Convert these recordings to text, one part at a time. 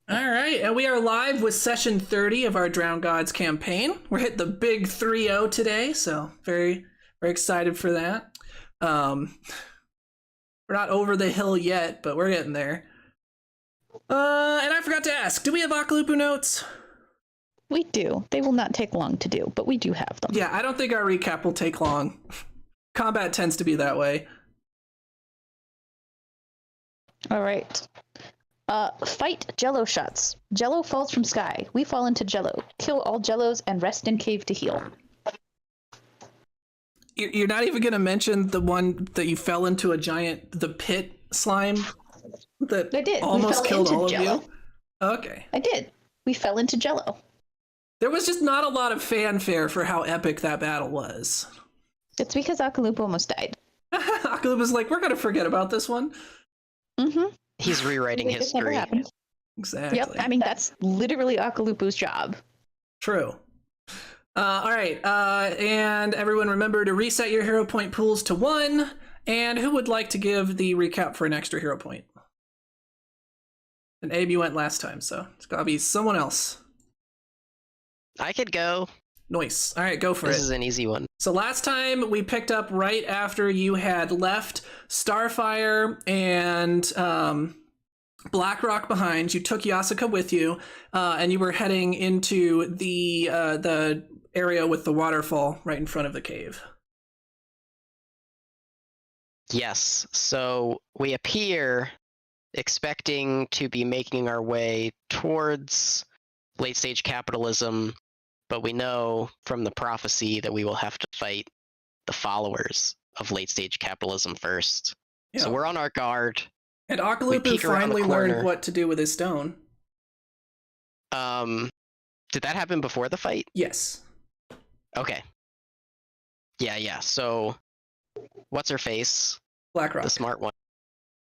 All right, and we are live with session 30 of our Drowned Gods campaign. We're hitting the big 3-0 today, so very, very excited for that. We're not over the hill yet, but we're getting there. And I forgot to ask, do we have Akalupu notes? We do. They will not take long to do, but we do have them. Yeah, I don't think our recap will take long. Combat tends to be that way. All right. Fight Jello shots. Jello falls from sky. We fall into Jello. Kill all Jellos and rest in cave to heal. You're not even going to mention the one that you fell into the pit slime that I did. almost killed all Jello. of you? Okay. I did. We fell into Jello. There was just not a lot of fanfare for how epic that battle was. It's because Akalupu almost died. Akalupu's like, we're going to forget about this one. Mm-hmm. He's rewriting history. Exactly. Yep. I mean, that's literally Akalupu's job. True. All right. And everyone remember to reset your hero point pools to 1. And who would like to give the recap for an extra hero point? And Abe, you went last time, so it's got to be someone else. I could go. Nice. All right, go for it. This is an easy one. So last time we picked up right after you had left Starfire and Blackrock behind. You took Yasuka with you, and you were heading into the area with the waterfall right in front of the cave. Yes. So we appear expecting to be making our way towards late stage capitalism, but we know from the prophecy that we will have to fight the followers of late stage capitalism first. Yeah. So we're on our guard. And Akalupu finally learned what to do with his stone. Did that happen before the fight? Yes. Okay. Yeah. So, what's her face? Blackrock. The smart one.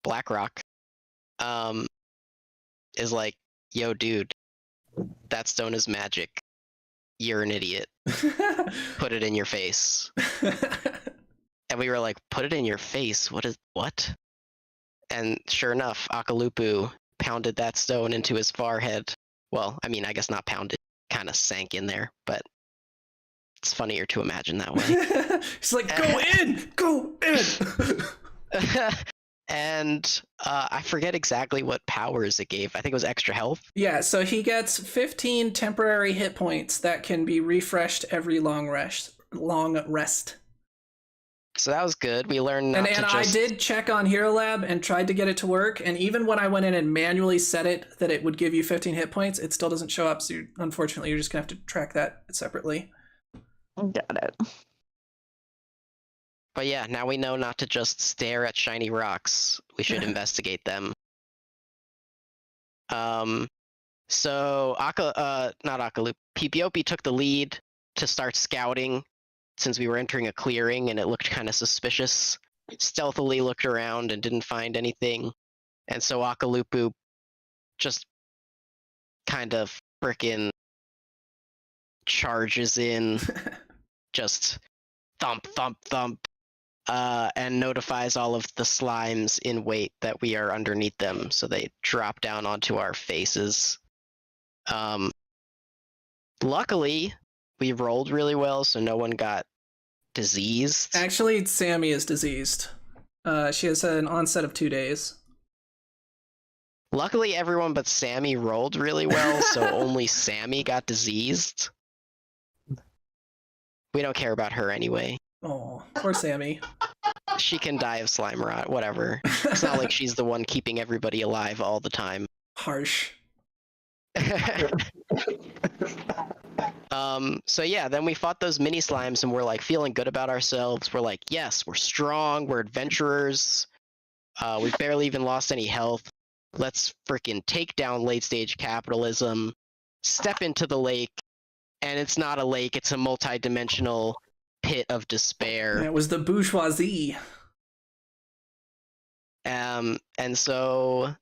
Blackrock. Is like, yo, dude, that stone is magic. You're an idiot. Put it in your face. And we were like, put it in your face? What? And sure enough, Akalupu pounded that stone into his forehead. Well, I mean, I guess not pounded, kind of sank in there, but it's funnier to imagine that way. He's like, go in! And I forget exactly what powers it gave. I think it was extra health. Yeah, so he gets 15 temporary hit points that can be refreshed every long rest. So that was good. We learned not to just... I did check on Hero Lab and tried to get it to work, and even when I went in and manually set it that it would give you 15 hit points, it still doesn't show up, so unfortunately you're just going to have to track that separately. Got it. But yeah, now we know not to just stare at shiny rocks. We should investigate them. So not Akalupu, Pipiopi took the lead to start scouting since we were entering a clearing and it looked kind of suspicious. Stealthily looked around and didn't find anything. And so Akalupu just kind of frickin' charges in, just thump, thump, thump. And notifies all of the slimes in wait that we are underneath them, so they drop down onto our faces. Luckily, we rolled really well, so no one got diseased. Actually, Sammy is diseased. She has an onset of 2 days. Luckily, everyone but Sammy rolled really well, so only Sammy got diseased. We don't care about her anyway. Oh, poor Sammy. She can die of slime rot, whatever. It's not like she's the one keeping everybody alive all the time. Harsh. So yeah, then we fought those mini slimes and we're like feeling good about ourselves. We're like, yes, we're strong, we're adventurers. We've barely even lost any health. Let's freaking take down late stage capitalism, step into the lake, and it's not a lake, it's a multi-dimensional pit of despair. It was the bourgeoisie. And so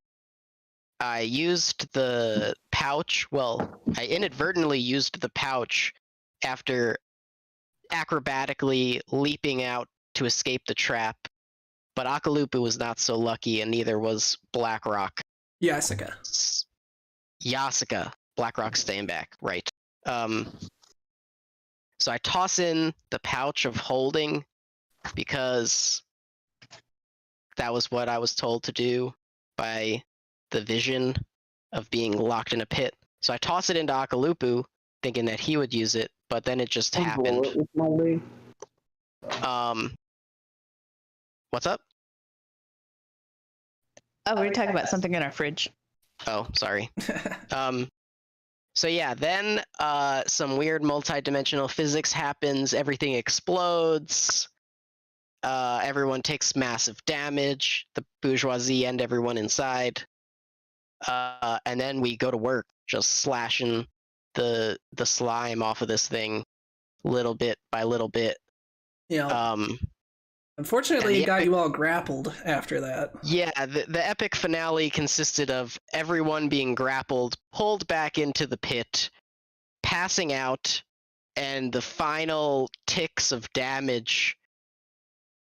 I used the pouch. Well, I inadvertently used the pouch after acrobatically leaping out to escape the trap. But Akalupu was not so lucky, and neither was Blackrock. Yasuka. Yasuka. Blackrock's staying back, right. So I toss in the pouch of holding because that was what I was told to do by the vision of being locked in a pit. So I toss it into Akalupu, thinking that he would use it, but then it just happened. What's up? Oh, we were talking about something in our fridge. Oh, sorry. So yeah, then some weird multi-dimensional physics happens, everything explodes, everyone takes massive damage, the bourgeoisie and everyone inside, and then we go to work, just slashing the slime off of this thing little bit by little bit. Yeah. Unfortunately, it got you all grappled after that. Yeah, the epic finale consisted of everyone being grappled, pulled back into the pit, passing out, and the final ticks of damage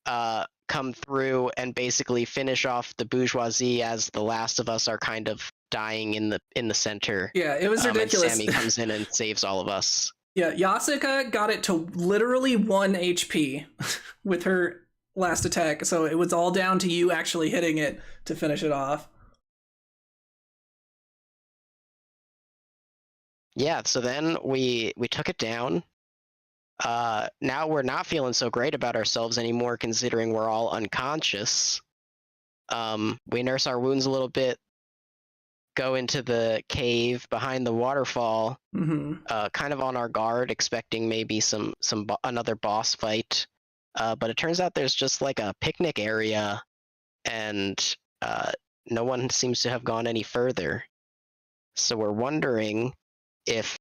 come through and basically finish off the bourgeoisie as the last of us are kind of dying in the center. Yeah, it was ridiculous. And Sammy comes in and saves all of us. Yeah, Yasuka got it to literally 1 HP with her last attack, so it was all down to you actually hitting it to finish it off. Yeah, so then we took it down. Now we're not feeling so great about ourselves anymore, considering we're all unconscious. We nurse our wounds a little bit, go into the cave behind the waterfall, kind of on our guard, expecting maybe another boss fight. But it turns out there's just like a picnic area, and no one seems to have gone any further. So we're wondering if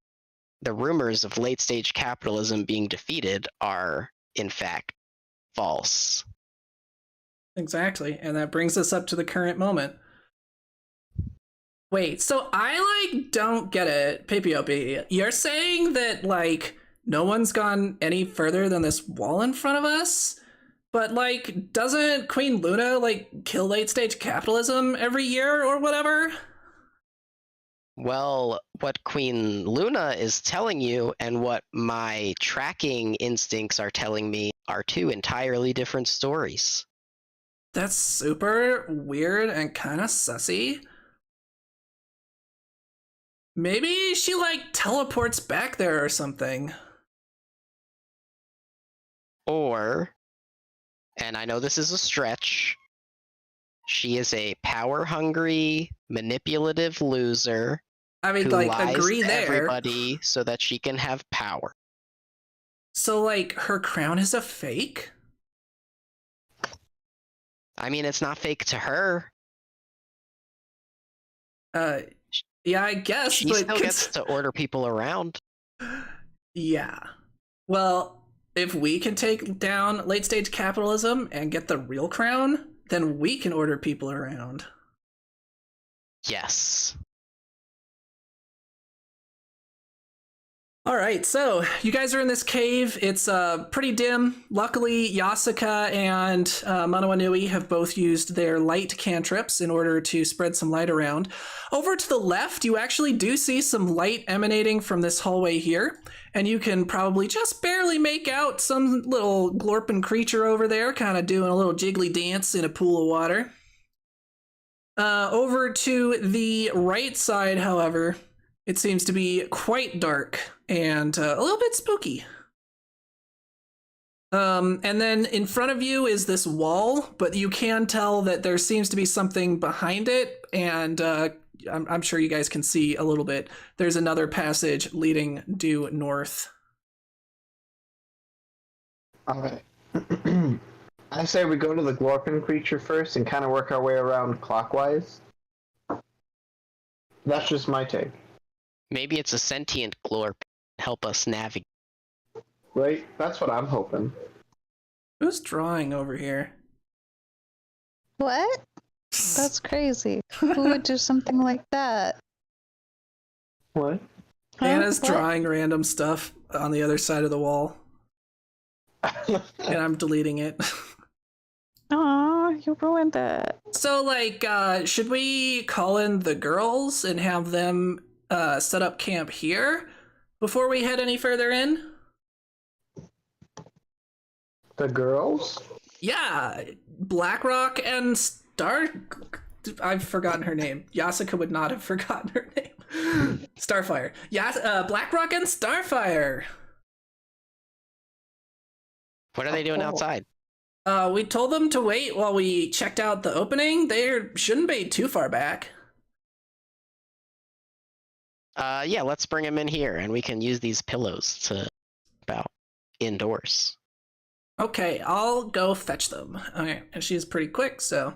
the rumors of late-stage capitalism being defeated are, in fact, false. Exactly, and that brings us up to the current moment. Wait, so I, don't get it, Pipiopi. You're saying that, no one's gone any further than this wall in front of us? But, doesn't Queen Luna, kill late-stage capitalism every year or whatever? Well, what Queen Luna is telling you and what my tracking instincts are telling me are two entirely different stories. That's super weird and kind of sussy. Maybe she, teleports back there or something. Or, and I know this is a stretch, she is a power-hungry, manipulative loser. I mean, who lies agree to there. Everybody so that she can have power. So, her crown is a fake? I mean, it's not fake to her. Yeah, I guess, she still gets to order people around. Yeah. Well, if we can take down late-stage capitalism and get the real crown, then we can order people around. Yes. All right, so you guys are in this cave. It's pretty dim. Luckily, Yasuka and Manoanui have both used their light cantrips in order to spread some light around. Over to the left, you actually do see some light emanating from this hallway here, and you can probably just barely make out some little glorping creature over there, kind of doing a little jiggly dance in a pool of water. Over to the right side, however, it seems to be quite dark and a little bit spooky. And then in front of you is this wall, but you can tell that there seems to be something behind it, and I'm sure you guys can see a little bit. There's another passage leading due north. Okay. I say we go to the Glorpin creature first and kind of work our way around clockwise. That's just my take. Maybe it's a sentient glorp. Help us navigate. Right? That's what I'm hoping. Who's drawing over here? What? That's crazy. Who would do something like that? What? Anna's What? drawing random stuff on the other side of the wall. And I'm deleting it. Aw, you ruined that. So, like, should we call in the girls and have them set up camp here before we head any further in? The girls? Yeah, Blackrock and I've forgotten her name. Yasuka would not have forgotten her name. Starfire. Blackrock and Starfire. What are they doing outside? We told them to wait while we checked out the opening. They shouldn't be too far back. Yeah, let's bring them in here, and we can use these pillows to about indoors. Okay, I'll go fetch them. Okay, and she's pretty quick, so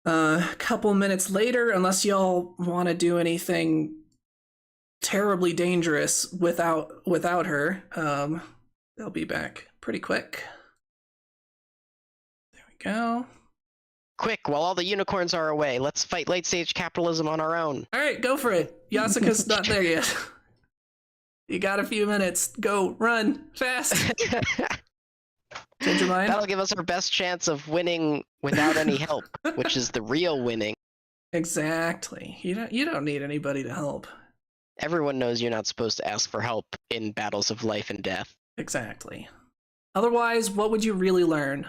a couple minutes later, unless y'all want to do anything terribly dangerous without her, they'll be back pretty quick. There we go. Quick, while all the unicorns are away, let's fight late-stage capitalism on our own. All right, go for it. Yasuka's not there yet. You got a few minutes. Go, run, fast. Change your mind? That'll give us our best chance of winning without any help, which is the real winning. Exactly. You don't need anybody to help. Everyone knows you're not supposed to ask for help in battles of life and death. Exactly. Otherwise, what would you really learn?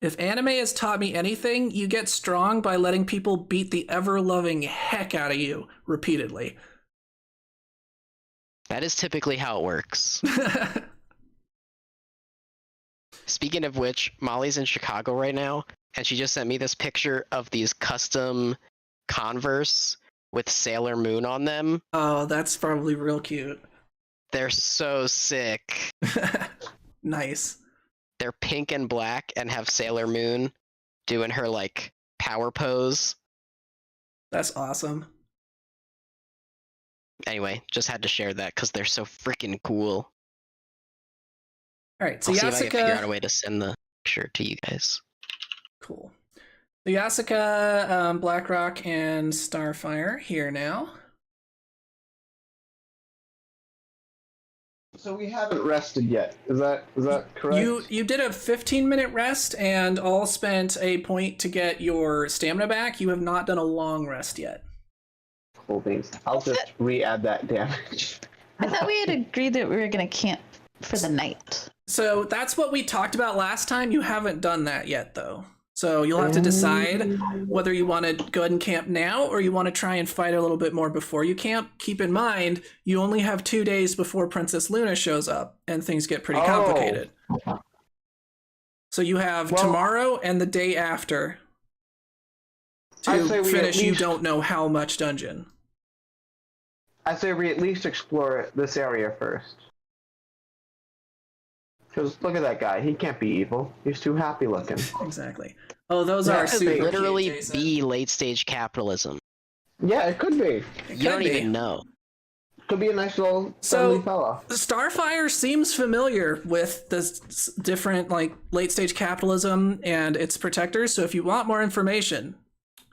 If anime has taught me anything, you get strong by letting people beat the ever-loving heck out of you repeatedly. That is typically how it works. Speaking of which, Molly's in Chicago right now, and she just sent me this picture of these custom Converse with Sailor Moon on them. Oh, that's probably real cute. They're so sick. Nice. They're pink and black and have Sailor Moon doing her, like, power pose. That's awesome. Anyway, just had to share that because they're so freaking cool. All right, so I'll see if I can figure out a Yasuka... way to send the picture to you guys. Cool. So Yasuka, Blackrock, and Starfire here now. So we haven't rested yet. Is that correct? You did a 15-minute rest and all spent a point to get your stamina back. You have not done a long rest yet. Cool beans. I'll just re-add that damage. I thought we had agreed that we were going to camp for the night. So that's what we talked about last time. You haven't done that yet, though. So you'll have to decide whether you want to go ahead and camp now or you want to try and fight a little bit more before you camp. Keep in mind, you only have 2 days before Princess Luna shows up and things get pretty complicated. So you have tomorrow and the day after to finish you don't know how much dungeon. I say we at least explore this area first. Because look at that guy. He can't be evil. He's too happy looking. Exactly. Oh, those Yeah, are it could super be. Literally cute, Jason. be late-stage capitalism. Yeah, it could be. It You could don't be. even know. Could be a nice little So- friendly fella. Starfire seems familiar with the different like late-stage capitalism and its protectors, so if you want more information,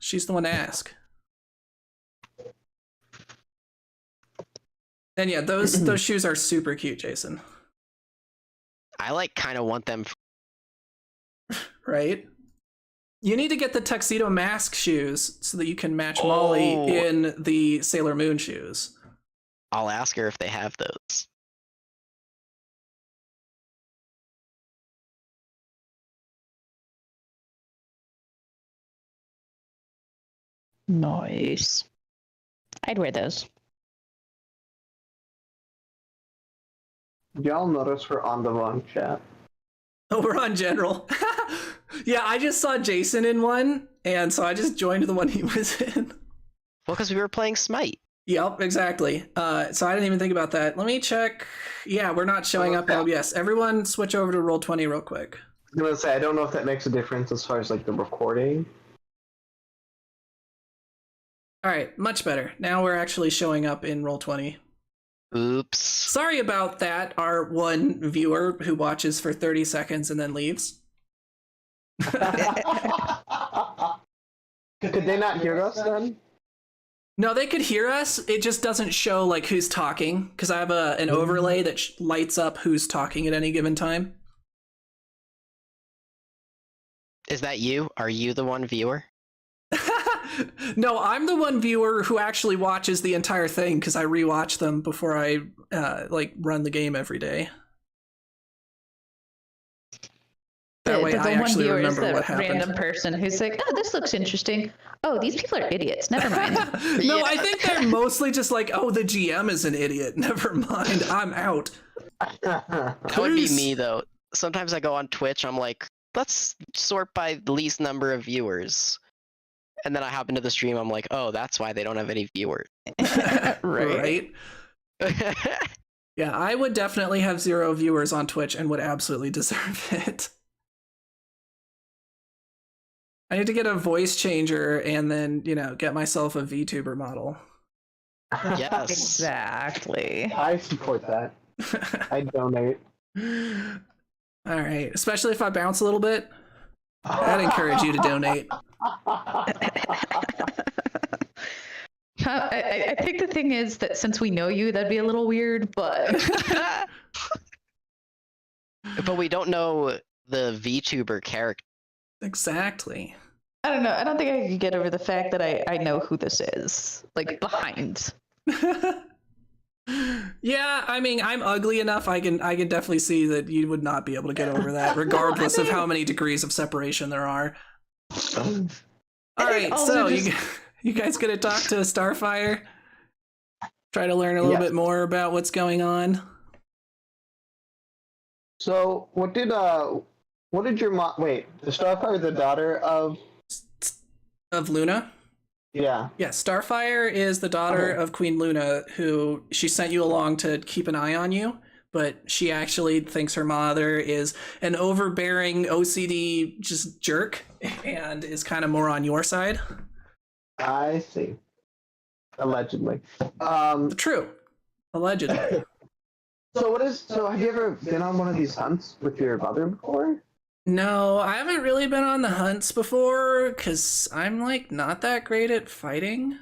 she's the one to ask. And yeah, those shoes are super cute, Jason. I like kind of want them. Right? You need to get the tuxedo mask shoes so that you can match Molly Oh. in the Sailor Moon shoes. I'll ask her if they have those. Nice. I'd wear those. Y'all notice we're on the wrong chat. Oh, we're on general. Yeah, I just saw Jason in one, and so I just joined the one he was in. Well, because we were playing Smite. Yep, exactly. So I didn't even think about that. Let me check. Yeah, we're not showing up in OBS. Everyone switch over to Roll20 real quick. I was gonna say, I don't know if that makes a difference as far as like the recording. All right, much better. Now we're actually showing up in Roll20. Oops. Sorry about that, our one viewer who watches for 30 seconds and then leaves. Could they not hear us then? No, they could hear us. It just doesn't show like who's talking because I have an overlay that lights up who's talking at any given time. Is that you? Are you the one viewer? No, I'm the one viewer who actually watches the entire thing because I rewatch them before I run the game every day. That way I actually remember what happened. Random person who's like, oh, this looks interesting. Oh, these people are idiots. Never mind. No, yeah. I think they're mostly just like, oh, the GM is an idiot. Never mind, I'm out. That would be me, though. Sometimes I go on Twitch, I'm like, let's sort by the least number of viewers. And then I hop into the stream, I'm like, oh, that's why they don't have any viewers. Right? Yeah, I would definitely have 0 viewers on Twitch and would absolutely deserve it. I need to get a voice changer and then, get myself a VTuber model. Yes. Exactly. I support that. I donate. All right. Especially if I bounce a little bit. I'd encourage you to donate. I think the thing is that since we know you, that'd be a little weird, but... But we don't know the VTuber character. Exactly. I don't know. I don't think I could get over the fact that I know who this is. Like, behind. Yeah, I mean, I'm ugly enough. I can definitely see that you would not be able to get over that, regardless of how many degrees of separation there are. All right, so you guys gonna talk to Starfire? Try to learn a little bit more about what's going on. So, what did your mom? Wait, the Starfire, the daughter of Luna? Yeah. Yeah, Starfire is the daughter of Queen Luna, who she sent you along to keep an eye on you, but she actually thinks her mother is an overbearing OCD just jerk and is kind of more on your side. I see. Allegedly. True. Allegedly. So have you ever been on one of these hunts with your mother before? No, I haven't really been on the hunts before because I'm not that great at fighting.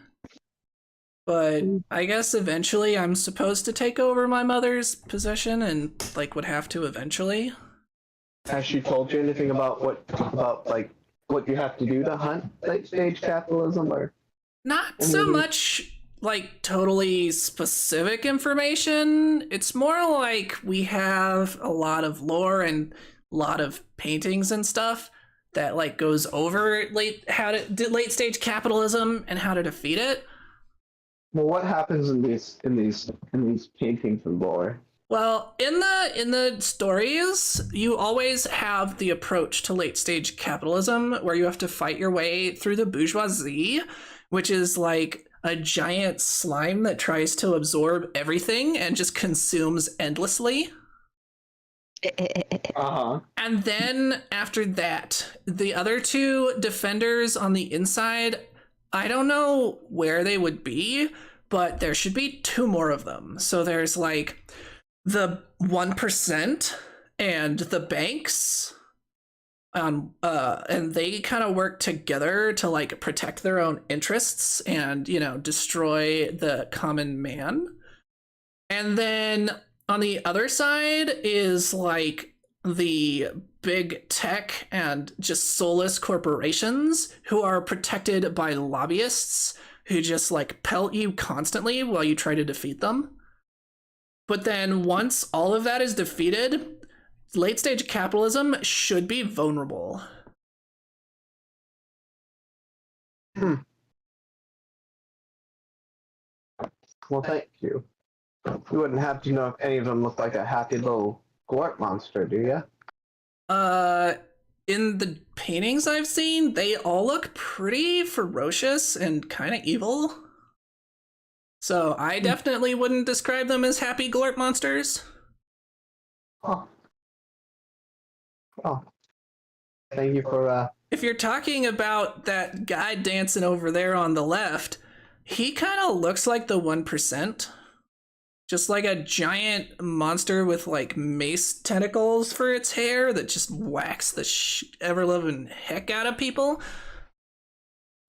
But I guess eventually I'm supposed to take over my mother's position and would have to eventually. Has she told you anything about what you have to do to hunt late stage capitalism or? Not so much totally specific information. It's more like we have a lot of lore and a lot of paintings and stuff that goes over late stage capitalism and how to defeat it. Well, what happens in these paintings and lore? Well, in the stories, you always have the approach to late stage capitalism where you have to fight your way through the bourgeoisie, which is a giant slime that tries to absorb everything and just consumes endlessly. And then after that, the other 2 defenders on the inside, I don't know where they would be, but there should be 2 more of them. So there's the 1% and the banks. And they kind of work together to protect their own interests and, destroy the common man. And then on the other side is the big tech and just soulless corporations who are protected by lobbyists who just pelt you constantly while you try to defeat them. But then once all of that is defeated, late stage capitalism should be vulnerable. Well, thank you. You wouldn't have to know if any of them look like a happy little glort monster, do you? In the paintings I've seen, they all look pretty ferocious and kind of evil. So I definitely wouldn't describe them as happy glort monsters. Oh. Thank you for, If you're talking about that guy dancing over there on the left, he kind of looks like the 1%. Just like a giant monster with mace tentacles for its hair that just whacks the ever-loving heck out of people.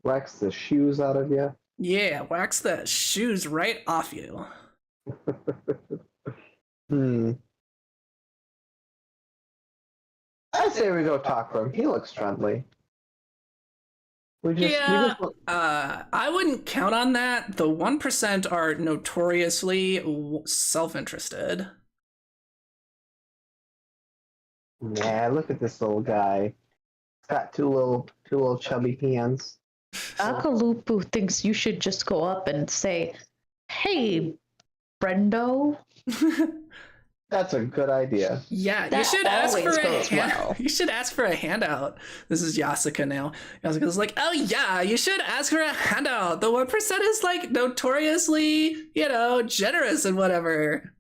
Whacks the shoes out of you? Yeah, whacks the shoes right off you. I say we go talk to him. He looks friendly. Yeah, I wouldn't count on that. The 1% are notoriously self-interested. Yeah, look at this little guy. He's got two little chubby hands. Akalupu thinks you should just go up and say, "Hey, Brendo." That's a good idea. Yeah, you That should ask for always a goes well. You should ask for a handout. This is Yasuka now. Yasuka's like, oh yeah, you should ask for a handout. The 1% is like notoriously, generous and whatever.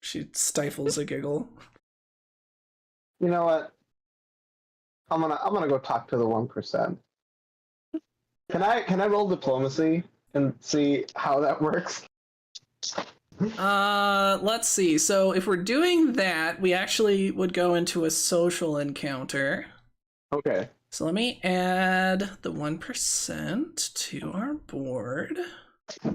She stifles a giggle. You know what? I'm gonna go talk to the 1%. Can I roll diplomacy and see how that works? Let's see. So if we're doing that, we actually would go into a social encounter. Okay. So let me add the 1% to our board. All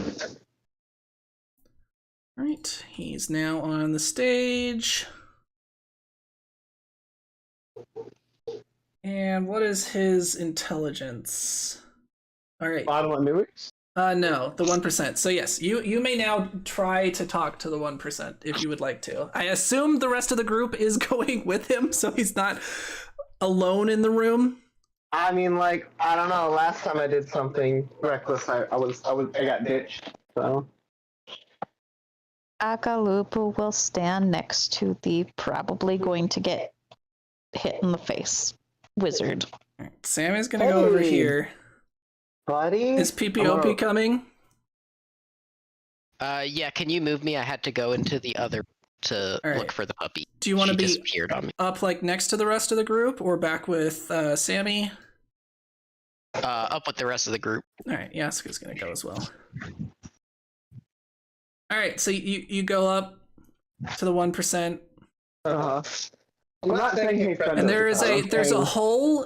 right, he's now on the stage. And what is his intelligence? All right. Bottom of Newix? No, the 1%. So yes, you may now try to talk to the 1% if you would like to. I assume the rest of the group is going with him, so he's not alone in the room. I mean, like, I don't know. Last time I did something reckless, I got ditched. So Akalupu will stand next to the probably going to get hit in the face wizard. All right, Sammy's gonna go over here. buddy, Is PPOP coming? Yeah, can you move me? I had to go into the other to All right. look for the puppy. Do you want to She be disappeared on me. up like next to the rest of the group or back with Sammy? Up with the rest of the group. All right, Yasuka's gonna go as well. All right, so you go up to the 1%. I'm not saying hey, friend. And there's a hole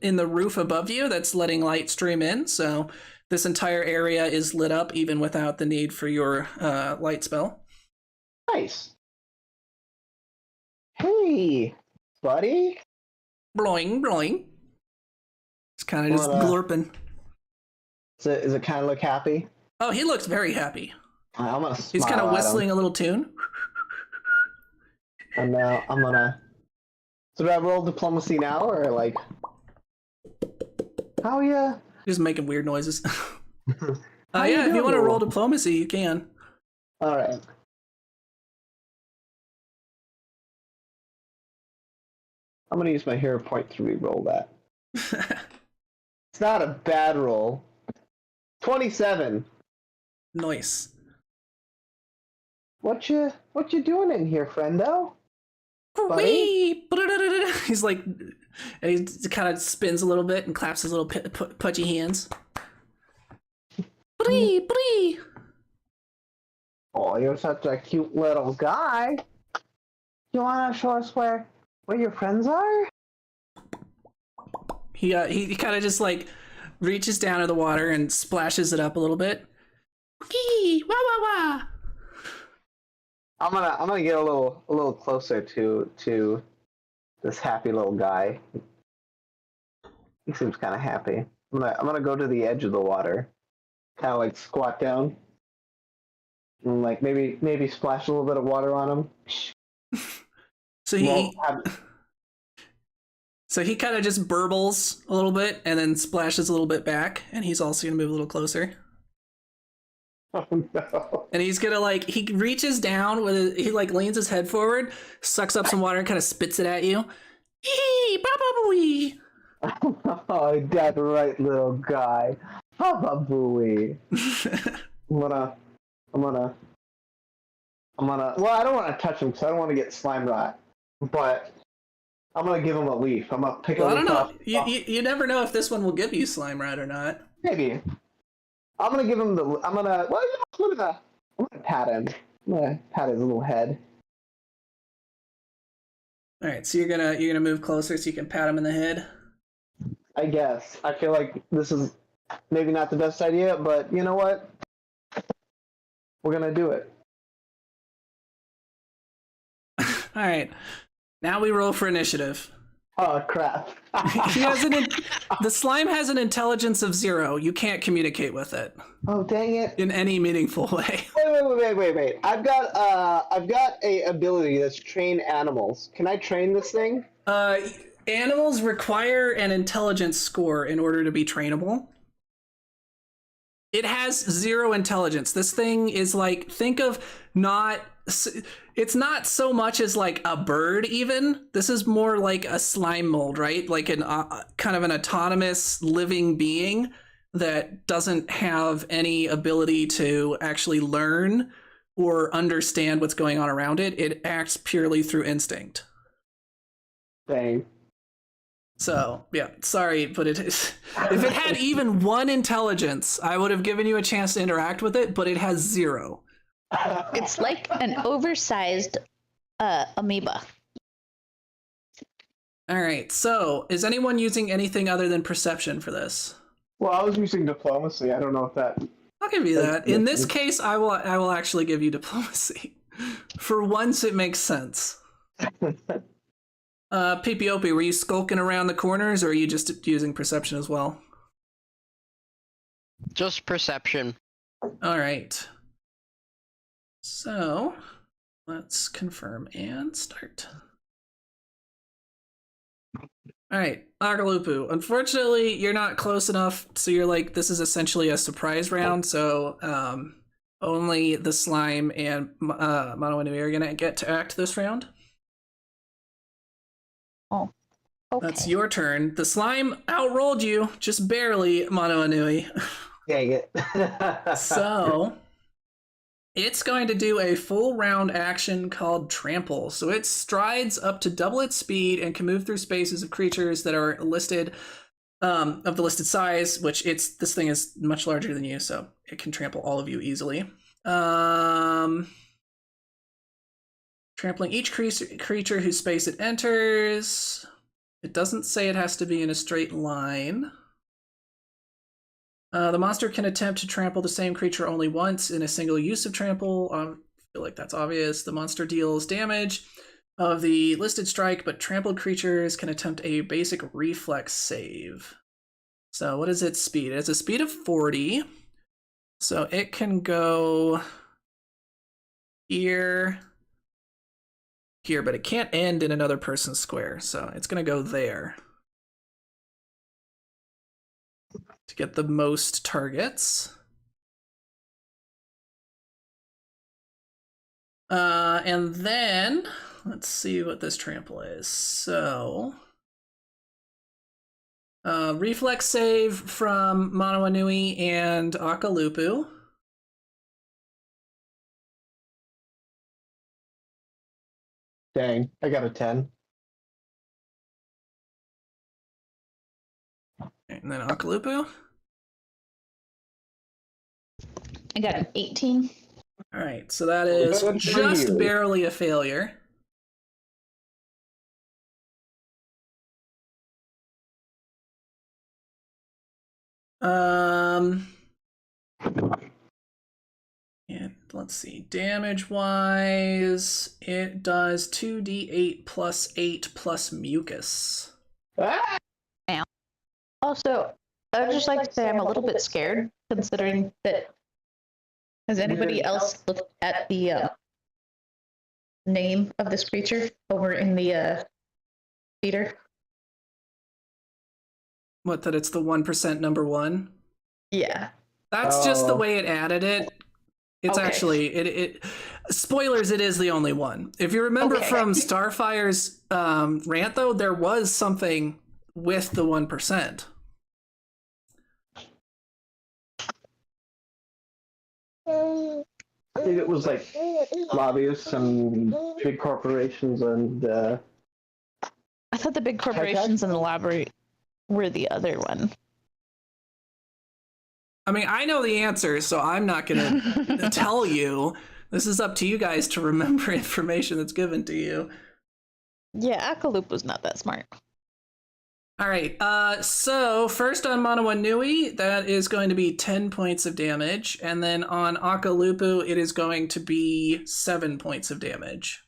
in the roof above you that's letting light stream in, so this entire area is lit up even without the need for your light spell. Nice. Hey, buddy. Bloing, bloing. It's kind of just What, glorping. Is it kind of look happy? Oh, he looks very happy. I'm gonna smile. He's kind of whistling a little tune. And now I'm gonna. So do I roll diplomacy now, or like? Oh yeah. Just making weird noises. How Yeah, if you doing, want to roll little- diplomacy, you can. All right. I'm gonna use my hero point to re-roll that. It's not a bad roll. 27. Nice. What you doing in here, friendo? Buddy? Whee! He's like, and he kind of spins a little bit and claps his little pudgy hands. Bree, bree. Oh, you're such a cute little guy. You wanna show us where your friends are? He kind of just like reaches down to the water and splashes it up a little bit. Wee, wah wah wah. I'm gonna get a little closer to this happy little guy. He seems kind of happy. I'm gonna go to the edge of the water, kind of like squat down, and like maybe splash a little bit of water on him. So he kind of just burbles a little bit and then splashes a little bit back, and he's also gonna move a little closer. Oh no! And he's gonna he reaches down with he leans his head forward, sucks up some water, and kind of spits it at you. Hee, ba ba booey. Oh, that's right, little guy. Baba booey. I'm gonna. Well, I don't want to touch him because I don't want to get slime rot. But I'm gonna give him a leaf. I'm gonna pick. Well, I don't know. Top. You never know if this one will give you slime rot or not. Maybe. I'm gonna give him the. I'm gonna pat him. I'm gonna pat his little head. All right, so you're gonna move closer so you can pat him in the head. I guess. I feel like this is maybe not the best idea, but you know what? We're gonna do it. All right, now we roll for initiative. Oh crap! He has the slime has an intelligence of 0. You can't communicate with it Oh dang it! in any meaningful way. Wait! I've got a ability that's train animals. Can I train this thing? Animals require an intelligence score in order to be trainable. It has 0 intelligence. This thing is like, think of it's not so much as like a bird even. This is more like a slime mold, right? Like an kind of an autonomous living being that doesn't have any ability to actually learn or understand what's going on around it. It acts purely through instinct. Dang. So, yeah, sorry, but it is. If it had even 1 intelligence, I would have given you a chance to interact with it, but it has 0. It's like an oversized amoeba. All right, so is anyone using anything other than perception for this? Well, I was using diplomacy. I don't know if that. I'll give you that. In this case, I will actually give you diplomacy. For once, it makes sense. PPOP, were you skulking around the corners, or are you just using perception as well? Just perception. All right. So, let's confirm and start. All right, Agalupu. Unfortunately, you're not close enough, so you're like, this is essentially a surprise round, so only the slime and Monoanui are going to get to act this round. Oh, okay. That's your turn. The slime outrolled you, just barely, Monoanui. Dang it. So, it's going to do a full round action called Trample. So it strides up to double its speed and can move through spaces of creatures that are listed, of the listed size, which this thing is much larger than you, so it can trample all of you easily. Trampling each creature whose space it enters. It doesn't say it has to be in a straight line. The monster can attempt to trample the same creature only once in a single use of trample. I feel like that's obvious. The monster deals damage of the listed strike, but trampled creatures can attempt a basic reflex save. So what is its speed? It has a speed of 40. So it can go here, but it can't end in another person's square. So it's going to go there to get the most targets. And then let's see what this trample is. So reflex save from Monoanui and Akalupu. Dang, I got a 10. And then Akalupu. I got an 18. All right, so that is just barely a failure. And let's see, damage wise, it does 2d8 plus 8 plus mucus. Ah! Also, I would just like to say I'm a little bit scared, considering that. Has anybody else looked at the name of this creature over in the feeder? What, that it's the 1% number 1? Yeah. That's just the way it added it. It's Okay. actually it spoilers, it is the only one. If you remember from Starfire's rant though, there was something with the 1%. I think it was like lobbyists and big corporations and I thought the big corporations in the library were the other one. I mean, I know the answer, so I'm not going to tell you. This is up to you guys to remember information that's given to you. Yeah, Akaloop was not that smart. All right, so first on Monoanui, that is going to be 10 points of damage, and then on Akalupu, it is going to be 7 points of damage.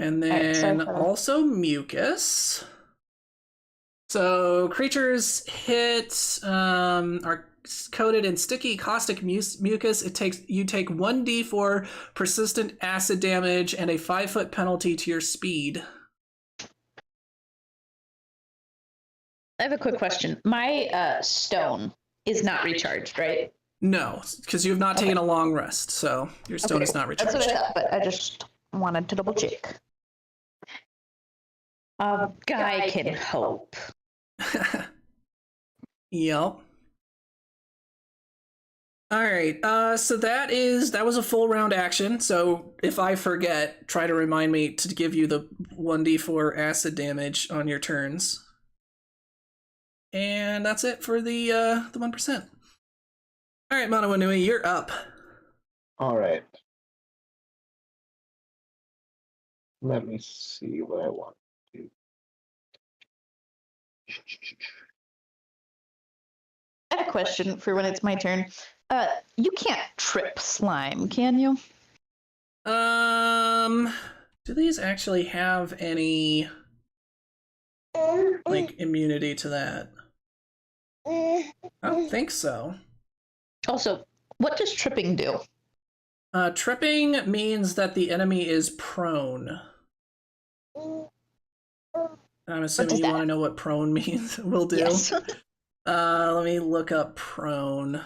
And Alright, so then also mucus. So creatures hit are coated in sticky caustic mucus. You take 1d4 persistent acid damage and a 5-foot penalty to your speed. I have a quick question. My stone is not recharged, right? No, because you have not taken a long rest, so your stone is not recharged. That's what I thought, but I just wanted to double check. A guy can hope. Yep. All right. So that was a full round action. So if I forget, try to remind me to give you the 1d4 acid damage on your turns. And that's it for the 1%. All right, Manawanui, you're up. All right. Let me see what I want to do. I have a question for when it's my turn. You can't trip slime, can you? Do these actually have any like immunity to that? I don't think so. Also, what does tripping do? Tripping means that the enemy is prone. I'm assuming you want to know what prone means. Will do. Yes. Let me look up prone.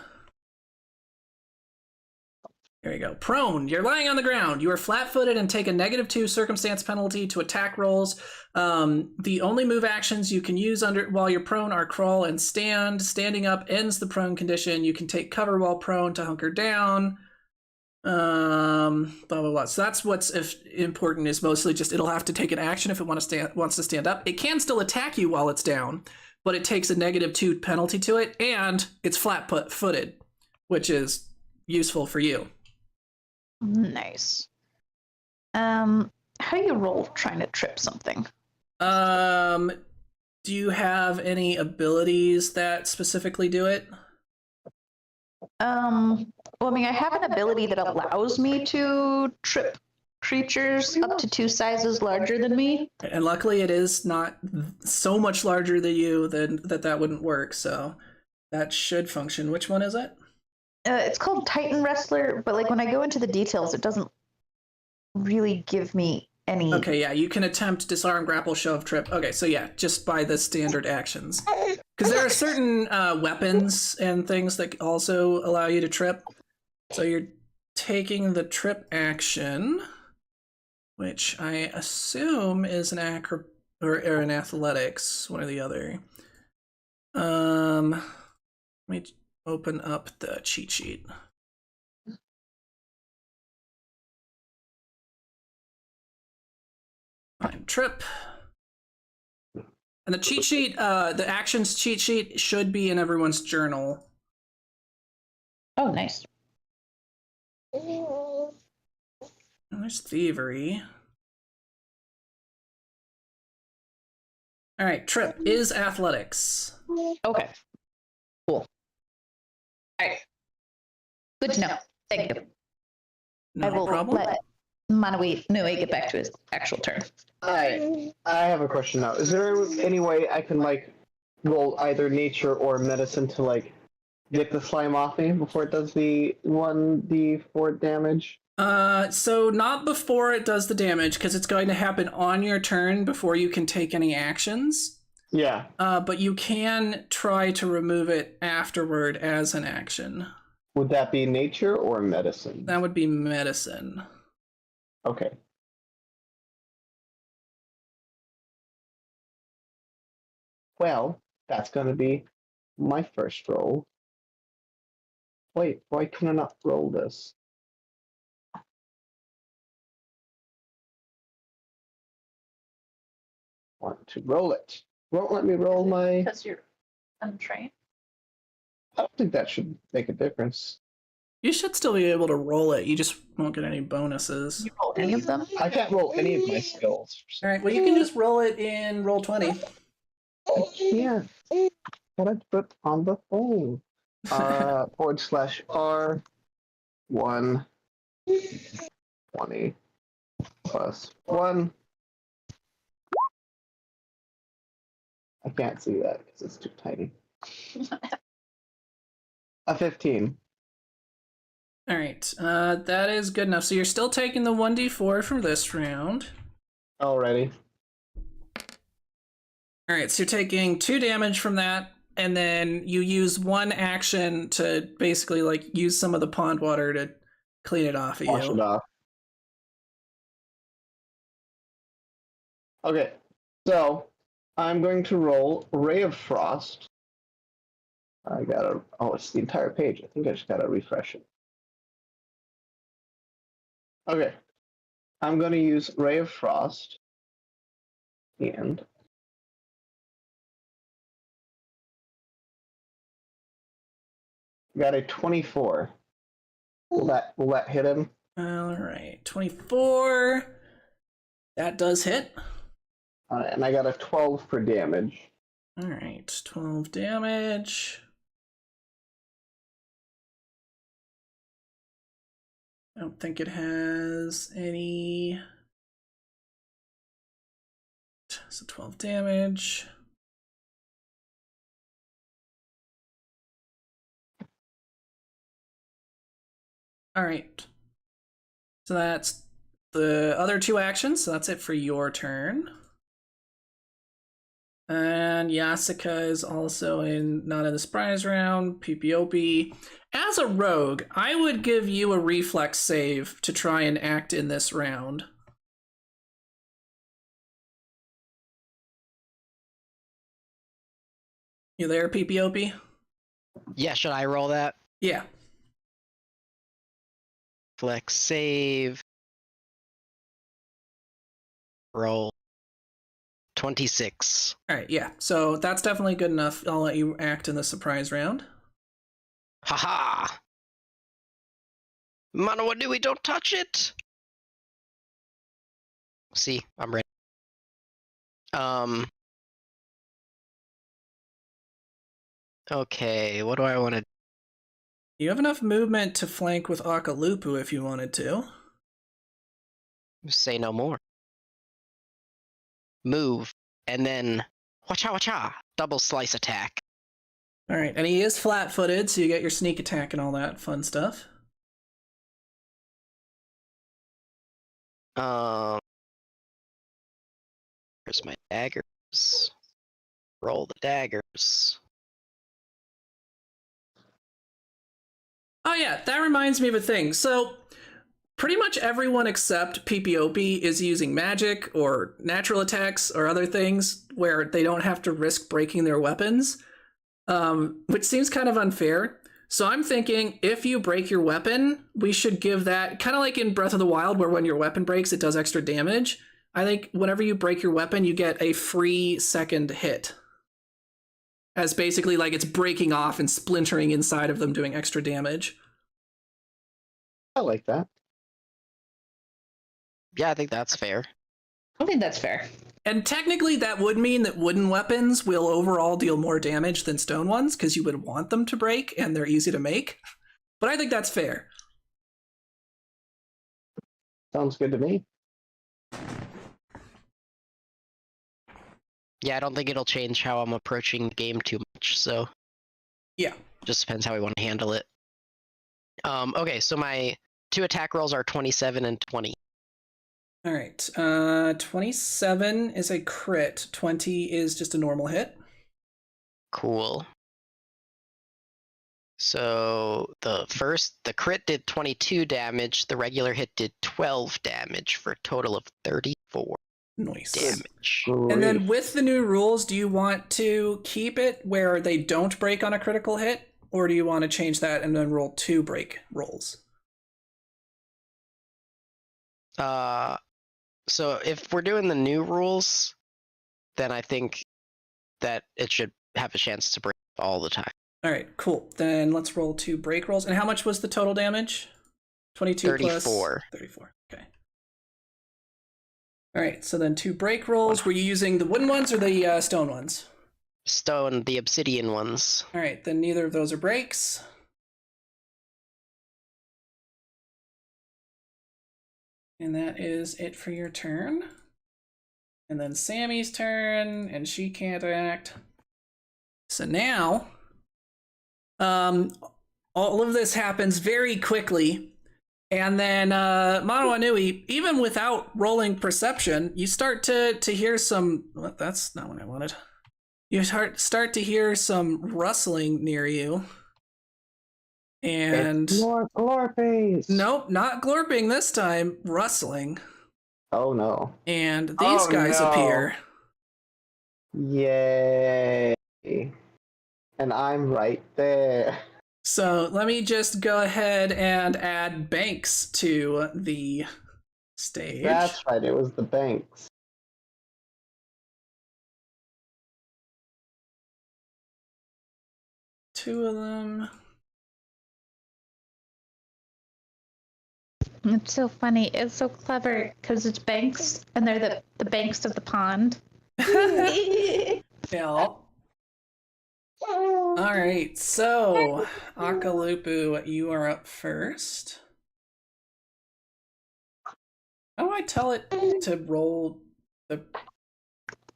Here we go. Prone. You're lying on the ground. You are flat-footed and take a -2 circumstance penalty to attack rolls. The only move actions you can use while you're prone are crawl and stand. Standing up ends the prone condition. You can take cover while prone to hunker down. Blah blah blah. So that's what's important, is mostly just it'll have to take an action if it wants to stand up. It can still attack you while it's down, but it takes a -2 penalty to it, and it's flat-footed, which is useful for you. Nice. How do you roll trying to trip something? Do you have any abilities that specifically do it? Well, I mean, I have an ability that allows me to trip creatures up to 2 sizes larger than me. And luckily it is not so much larger than you that wouldn't work, so that should function. Which one is it? It's called Titan Wrestler, but like when I go into the details, it doesn't really give me any. Okay, yeah, you can attempt disarm, grapple, shove, trip. Okay, so yeah, just by the standard actions. Because there are certain weapons and things that also allow you to trip. So you're taking the trip action, which I assume is an or an athletics, one or the other. Let me open up the cheat sheet. Fine, trip. And the cheat sheet, the actions cheat sheet should be in everyone's journal. Oh, nice. And there's thievery. All right, trip is athletics. Okay. Cool. All right. Good to know. Thank you. No I will problem. let Manui get back to his actual turn. I have a question now. Is there any way I can like roll either nature or medicine to like get the slime off me before it does the 1d4 damage? So not before it does the damage, because it's going to happen on your turn before you can take any actions. Yeah. But you can try to remove it afterward as an action. Would that be nature or medicine? That would be medicine. Okay. Well, that's going to be my first roll. Wait, why can I not roll this? Want to roll it. Won't let me roll my... Because you're untrained. I don't think that should make a difference. You should still be able to roll it. You just won't get any bonuses. You roll any of them? I can't roll any of my skills. All right, well, you can just roll it in Roll20. I can't. What I put on the phone. /R 1 20 plus 1 I can't see that because it's too tiny. A 15. All right, that is good enough. So you're still taking the 1d4 from this round. Already. All right, so you're taking 2 damage from that, and then you use 1 action to basically like use some of the pond water to clean it off of Wash it you. off. Okay, so I'm going to roll Ray of Frost. I gotta. Oh, it's the entire page. I think I just gotta refresh it. Okay, I'm going to use Ray of Frost. And got a 24. Will that hit him? All right, 24. That does hit. And I got a 12 for damage. All right, 12 damage. I don't think it has any. So 12 damage. All right. So that's the other 2 actions. So that's it for your turn. And Yasuka is also not in the surprise round. PPOP. As a rogue, I would give you a reflex save to try and act in this round. You there, PPOP? Yeah, should I roll that? Yeah. Flex save. Roll 26. All right, yeah. So that's definitely good enough. I'll let you act in the surprise round. Haha! Manawa Nui, don't touch it! See, I'm ready. Okay, what do I want to do? You have enough movement to flank with Akalupu if you wanted to. Say no more. Move, and then wacha wacha, double slice attack. All right, and he is flat-footed, so you get your sneak attack and all that fun stuff. Where's my daggers? Roll the daggers. Oh yeah, that reminds me of a thing. So pretty much everyone except PPOP is using magic or natural attacks or other things where they don't have to risk breaking their weapons, which seems kind of unfair. So I'm thinking if you break your weapon, we should give that, kind of like in Breath of the Wild where when your weapon breaks, it does extra damage. I think whenever you break your weapon, you get a free second hit. As basically like it's breaking off and splintering inside of them, doing extra damage. I like that. Yeah, I think that's fair. I think that's fair. And technically that would mean that wooden weapons will overall deal more damage than stone ones, because you would want them to break and they're easy to make. But I think that's fair. Sounds good to me. Yeah, I don't think it'll change how I'm approaching the game too much, so Yeah. just depends how we want to handle it. Okay, so my 2 attack rolls are 27 and 20. All right. 27 is a crit. 20 is just a normal hit. Cool. So the crit did 22 damage, the regular hit did 12 damage for a total of 34 Nice. damage. Great. And then with the new rules, do you want to keep it where they don't break on a critical hit? Or do you want to change that and then roll 2 break rolls? So if we're doing the new rules, then I think that it should have a chance to break all the time. All right, cool. Then let's roll 2 break rolls. And how much was the total damage? 22 34. plus 34. Okay. All right, so then 2 break rolls. Were you using the wooden ones or the stone ones? Stone, the obsidian ones. All right, then neither of those are breaks. And that is it for your turn. And then Sammy's turn, and she can't act. So now, all of this happens very quickly. And then, Mano Anui, even without rolling perception, you start to hear some... Well, that's not what I wanted. You start to hear some rustling near you. And... It's more glorpings! Nope, not glorping this time. Rustling. Oh no. And these guys appear. Yay. And I'm right there. So let me just go ahead and add banks to the stage. That's right, it was the banks. Two of them. It's so funny. It's so clever because it's banks, and they're the banks of the pond. Yeah. All right, so Akalupu, you are up first. How do I tell it to roll the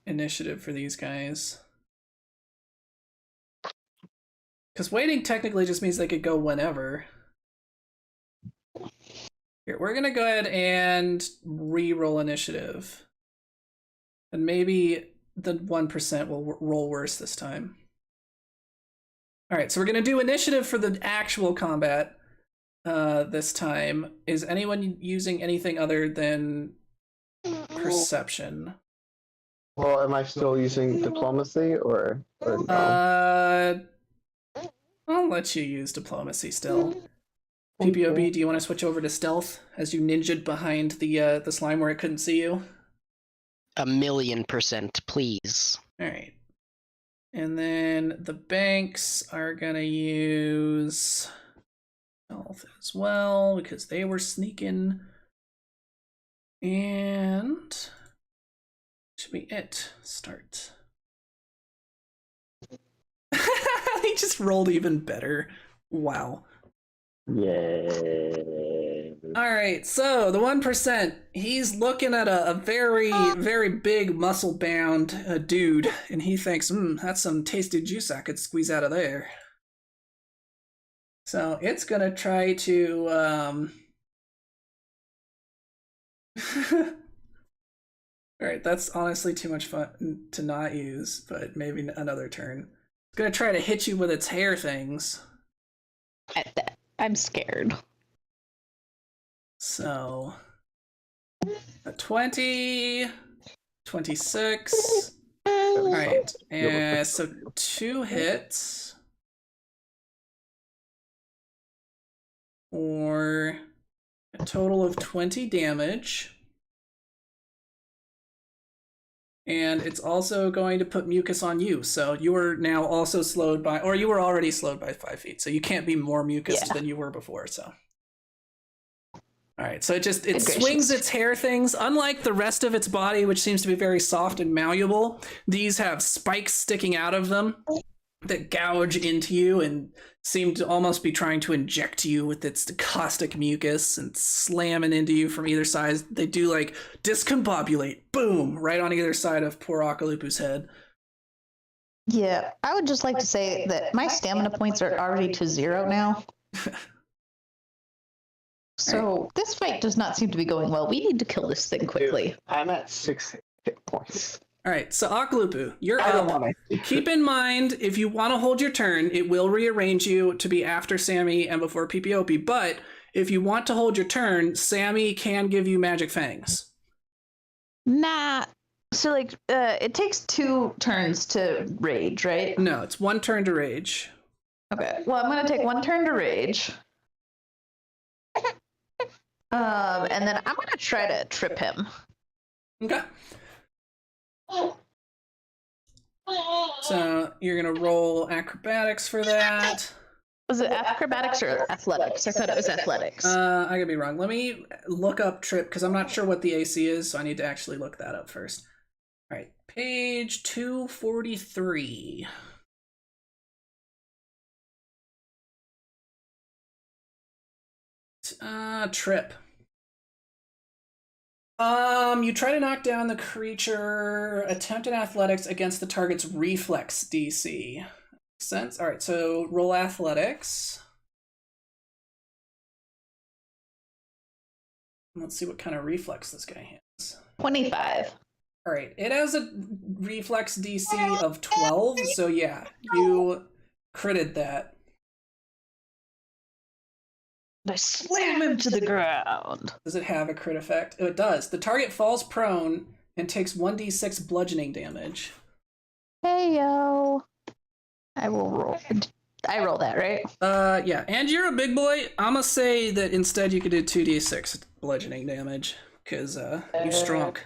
initiative for these guys? Because waiting technically just means they could go whenever. Here, we're gonna go ahead and re-roll initiative. And maybe the 1% will roll worse this time. Alright, so we're gonna do initiative for the actual combat this time. Is anyone using anything other than perception? Well, am I still using diplomacy or no? I'll let you use diplomacy still. PPOB, do you want to switch over to stealth as you ninja'd behind the slime where it couldn't see you? 1,000,000%, please. Alright. And then the banks are gonna use stealth as well, because they were sneaking. And should be it. Start. He just rolled even better. Wow. Yeah. Alright, so the 1%, he's looking at a very, very big muscle-bound dude, and he thinks, that's some tasty juice I could squeeze out of there. So it's gonna try to, Alright, that's honestly too much fun to not use, but maybe another turn. It's gonna try to hit you with its hair things. I'm scared. So, a 20, 26. Alright, and so 2 hits. For a total of 20 damage. And it's also going to put mucus on you. So you are now also slowed by, or you were already slowed by 5 feet. So you can't be more mucused than you were before. So, all right. So it swings its hair things. Unlike the rest of its body, which seems to be very soft and malleable, these have spikes sticking out of them that gouge into you and seem to almost be trying to inject you with its caustic mucus and slamming into you from either side. They do like discombobulate, boom, right on either side of poor Akalupu's head. Yeah, I would just like to say that my stamina points are already to 0 now. So this fight does not seem to be going well. We need to kill this thing quickly. I'm at 6 hit points. All right, so Akalupu, you're I don't up. want to. Keep in mind, if you want to hold your turn, it will rearrange you to be after Sammy and before PPOP. But if you want to hold your turn, Sammy can give you magic fangs. Nah. So like, it takes 2 turns to rage, right? No, it's 1 turn to rage. Okay. Well, I'm gonna take 1 turn to rage. And then I'm gonna try to trip him. Okay. So you're gonna roll acrobatics for that. Was it acrobatics or athletics? I thought it was athletics. I could be wrong. Let me look up trip because I'm not sure what the AC is, so I need to actually look that up first. All right, page 243. Trip. You try to knock down the creature. Attempt an athletics against the target's reflex DC. Sense. All right, so roll athletics. Let's see what kind of reflex this guy has. 25. All right, it has a reflex DC of 12, so yeah, you critted that. I slam him to the ground. Does it have a crit effect? Oh, it does. The target falls prone and takes 1d6 bludgeoning damage. Hey, yo. I will roll. I roll that, right? Yeah, and you're a big boy. I'm gonna say that instead you could do 2d6 bludgeoning damage, because you're strong.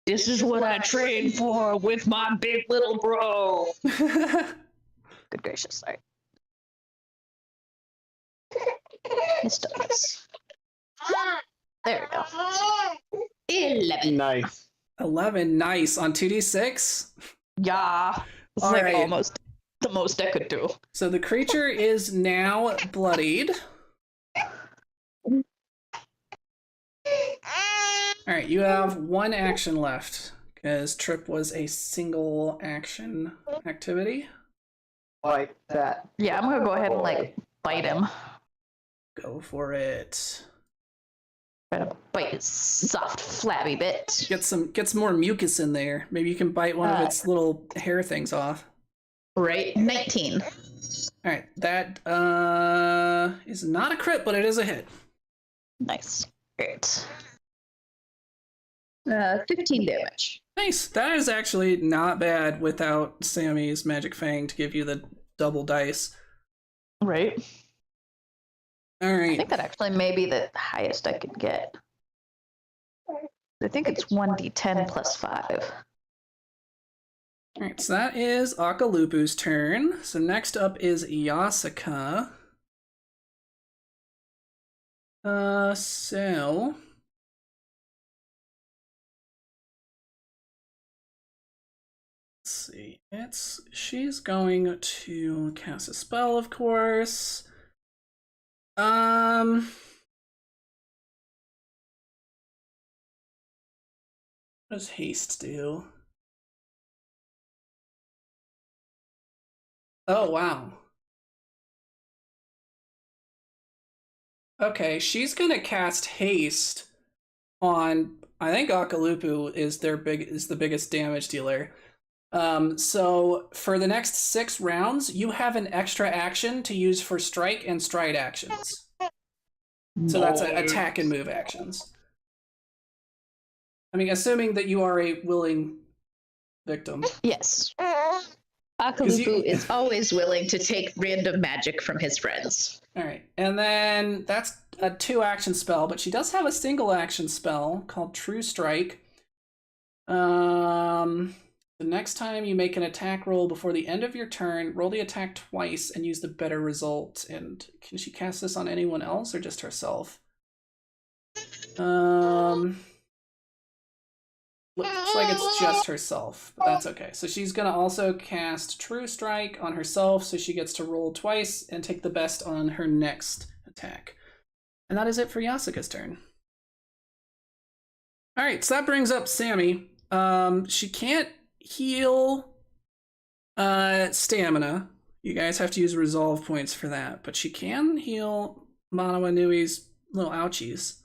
This is what I trained for with my big little bro. Good gracious, sorry. Missed this. There we go. 11. Nice. 11, nice. On 2d6? Yeah. It's All like right. almost the most I could do. So the creature is now bloodied. All right, you have one action left, because Trip was a single action activity. Like that. Yeah, I'm gonna go ahead and like bite him. Go for it. Try to bite his soft, flabby bit. Get some more mucus in there. Maybe you can bite one of its little hair things off. Right, 19. All right, that is not a crit, but it is a hit. Nice. Great. 15 damage. Nice. That is actually not bad without Sammy's magic fang to give you the double dice. Right. All I right. think that actually may be the highest I could get. I think it's 1d10 plus 5. All right, so that is Akalupu's turn. So next up is Yasuka. So let's see. She's going to cast a spell, of course. What does haste do? Oh, wow. Okay, she's gonna cast haste on, I think Akalupu is the biggest damage dealer. So for the next 6 rounds, you have an extra action to use for strike and stride actions. So that's attack and move actions. I mean, assuming that you are a willing victim. Yes. Akalupu is always willing to take random magic from his friends. All right, and then that's a 2-action spell, but she does have a single action spell called True Strike. The next time you make an attack roll before the end of your turn, roll the attack twice and use the better result. And can she cast this on anyone else or just herself? Looks like it's just herself, but that's okay. So she's gonna also cast True Strike on herself, so she gets to roll twice and take the best on her next attack. And that is it for Yasuka's turn. All right, so that brings up Sammy. She can't heal stamina. You guys have to use resolve points for that, but she can heal Manawa Nui's little ouchies.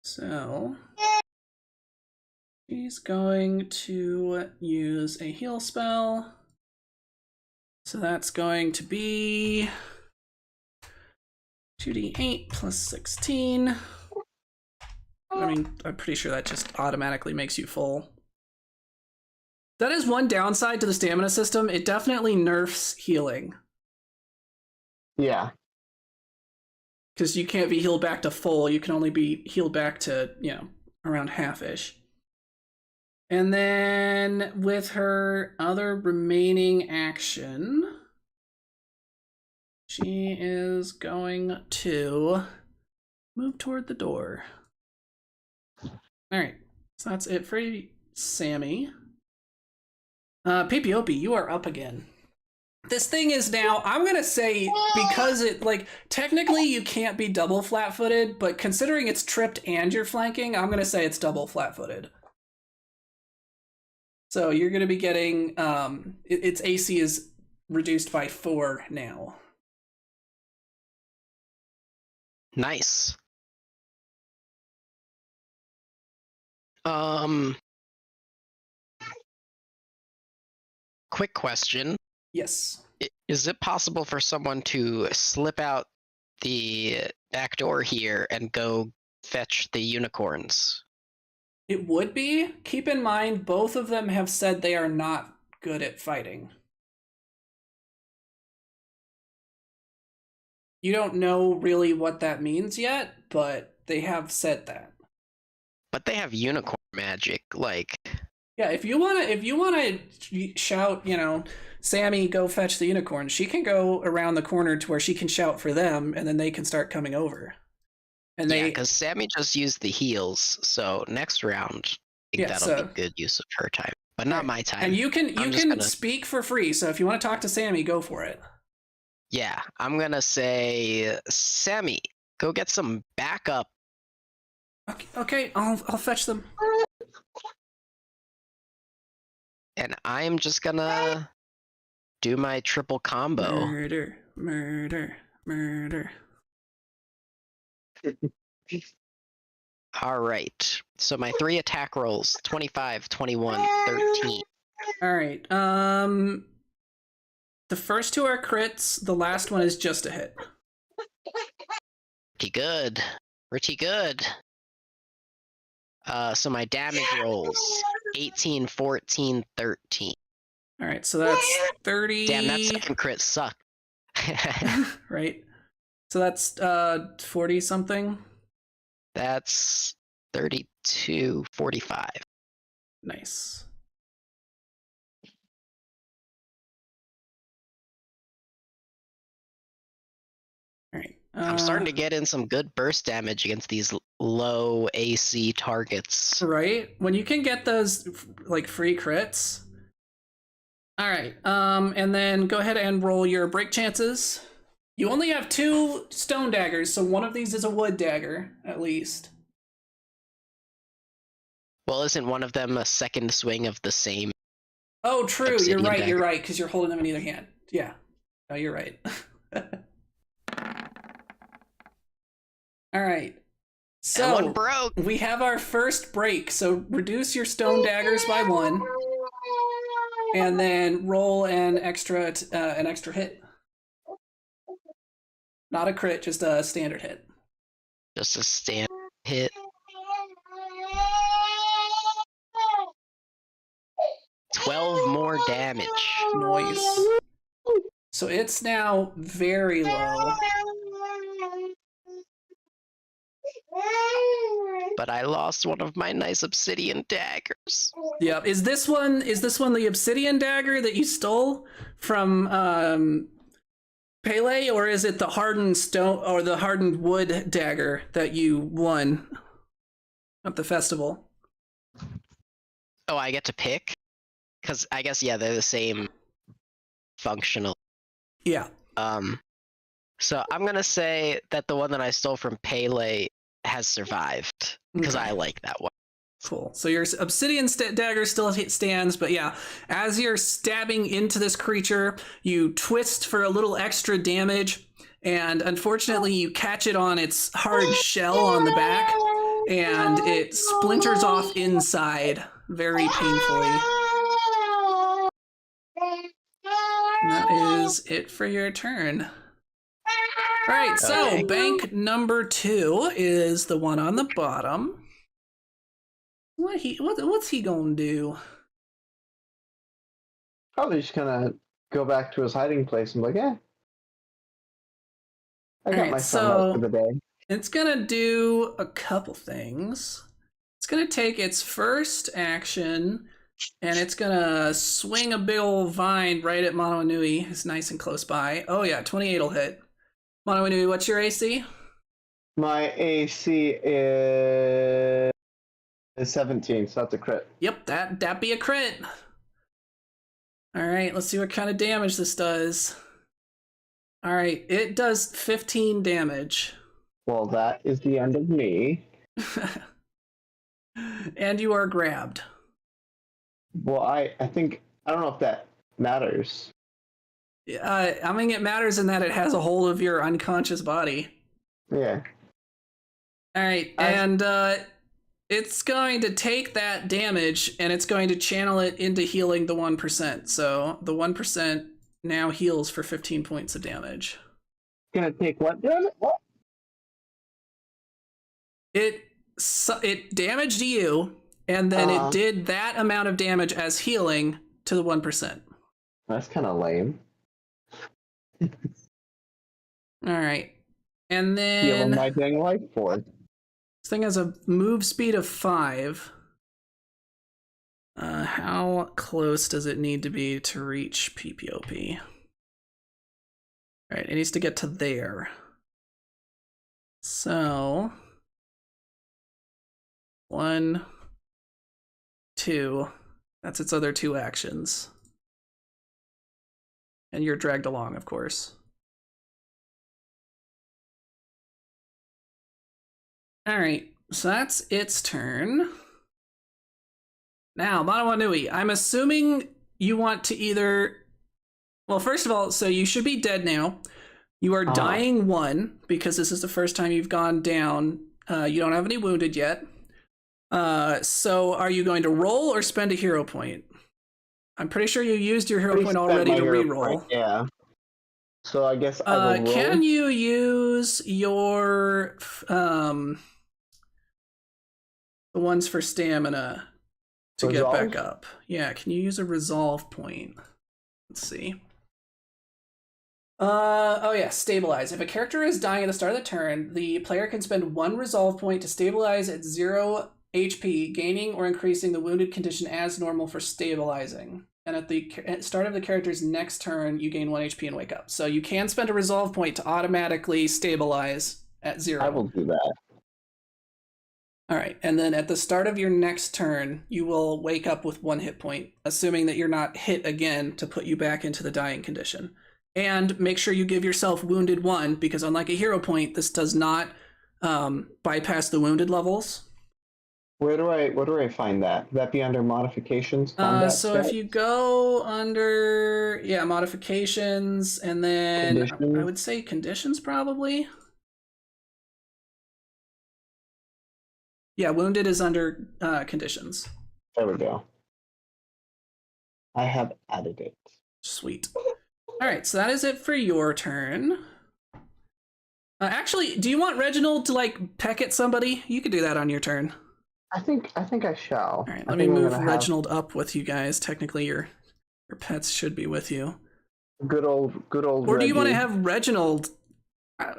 So she's going to use a heal spell. So that's going to be 2d8 plus 16. I mean, I'm pretty sure that just automatically makes you full. That is one downside to the stamina system. It definitely nerfs healing. Yeah. Because you can't be healed back to full. You can only be healed back to, around half-ish. And then with her other remaining action, she is going to move toward the door. All right, so that's it for Sammy. Pipiopi, you are up again. This thing is now, I'm gonna say, because it, like, technically you can't be double flat-footed, but considering it's tripped and you're flanking, I'm gonna say it's double flat-footed. So you're gonna be getting, its AC is reduced by 4 now. Nice. Quick question. Yes. Is it possible for someone to slip out the back door here and go fetch the unicorns? It would be. Keep in mind, both of them have said they are not good at fighting. You don't know really what that means yet, but they have said that. But they have unicorn magic, like... Yeah, if you wanna shout, Sammy, go fetch the unicorn, she can go around the corner to where she can shout for them, and then they can start coming over. And yeah, because Sammy just used the heals, so next round, I think that'll be good use of her time, but not my time. And you can speak for free. So if you want to talk to Sammy, go for it. Yeah, I'm gonna say, Sammy, go get some backup. Okay, I'll fetch them. And I'm just gonna do my triple combo. Murder, murder, murder. All right. So my 3 attack rolls, 25, 21, 13. All right. The first 2 are crits. The last one is just a hit. Pretty good. Pretty good. So my damage rolls, 18, 14, 13. All right, so that's 30. Damn, that second crit sucked. Right. So that's 40 something. That's 32, 45. Nice. All right. I'm starting to get in some good burst damage against these low AC targets. Right? When you can get those like free crits. All right. And then go ahead and roll your break chances. You only have 2 stone daggers, so one of these is a wood dagger, at least. Well, isn't one of them a second swing of the same? Oh, true. You're right. dagger? You're right, because you're holding them in either hand. Yeah. No, you're right. All right. So that one broke. We have our first break. So reduce your stone daggers by 1, and then roll an extra hit. Not a crit, just a standard hit. Just a standard hit. $12 more damage. Noise. So it's now very low. But I lost one of my nice obsidian daggers. Yep. Is this one the obsidian dagger that you stole from Pele, or is it the hardened stone or the hardened wood dagger that you won at the festival? Oh, I get to pick? Because I guess, yeah, they're the same functional. Yeah. So I'm gonna say that the one that I stole from Pele has survived, because I like that one. Cool. So your obsidian dagger still stands, but yeah, as you're stabbing into this creature, you twist for a little extra damage, and unfortunately you catch it on its hard shell on the back, and it splinters off inside very painfully. And that is it for your turn. All right, so Okay. bank number 2 is the one on the bottom. What's he gonna do? Probably just gonna go back to his hiding place and be like, I got Alright, my son out for the day. It's gonna do a couple things. It's gonna take its first action, and it's gonna swing a big old vine right at Mono Inui. It's nice and close by. Oh yeah, 28 will hit. Mono Inui, what's your AC? My AC is 17, so that's a crit. Yep, that be a crit. All right, let's see what kind of damage this does. All right, it does 15 damage. Well, that is the end of me. And you are grabbed. Well, I think I don't know if that matters. I mean, it matters in that it has a hold of your unconscious body. Yeah. All right, and it's going to take that damage and it's going to channel it into healing the 1%. So the 1% now heals for 15 points of damage. Gonna take what damage? What? It damaged you, and then it did that amount of damage as healing to the 1%. That's kind of lame. All right, and Healing then my dang life for. this thing has a move speed of 5. How close does it need to be to reach PPOP? All right, it needs to get to there. So 1, 2. That's its other 2 actions. And you're dragged along, of course. All right, so that's its turn. Now, Manawanui, I'm assuming you want to either... Well, first of all, so you should be dead now. You are dying 1, because this is the first time you've gone down. You don't have any wounded yet. So are you going to roll or spend a hero point? I'm pretty sure you used your hero point already to reroll. Yeah. So I guess I will roll. Can you use your the ones for stamina to Resolve? get back up? Yeah, can you use a resolve point? Let's see. Oh yeah, stabilize. If a character is dying at the start of the turn, the player can spend 1 resolve point to stabilize at 0 HP, gaining or increasing the wounded condition as normal for stabilizing. And at the start of the character's next turn, you gain 1 HP and wake up. So you can spend a resolve point to automatically stabilize at 0. I will do that. All right, and then at the start of your next turn, you will wake up with 1 hit point, assuming that you're not hit again to put you back into the dying condition. And make sure you give yourself wounded 1, because unlike a hero point, this does not bypass the wounded levels. Where do I find that? Would that be under modifications? So stats? if you go under modifications and then Conditions? I would say conditions probably. Yeah, wounded is under conditions. There we go. I have added it. Sweet. All right, so that is it for your turn. Actually, do you want Reginald to like peck at somebody? You could do that on your turn. I think I shall. All right, let me move Reginald up with you guys. Technically, your pets should be with you. Good old. Or do you Reggie. want to have Reginald?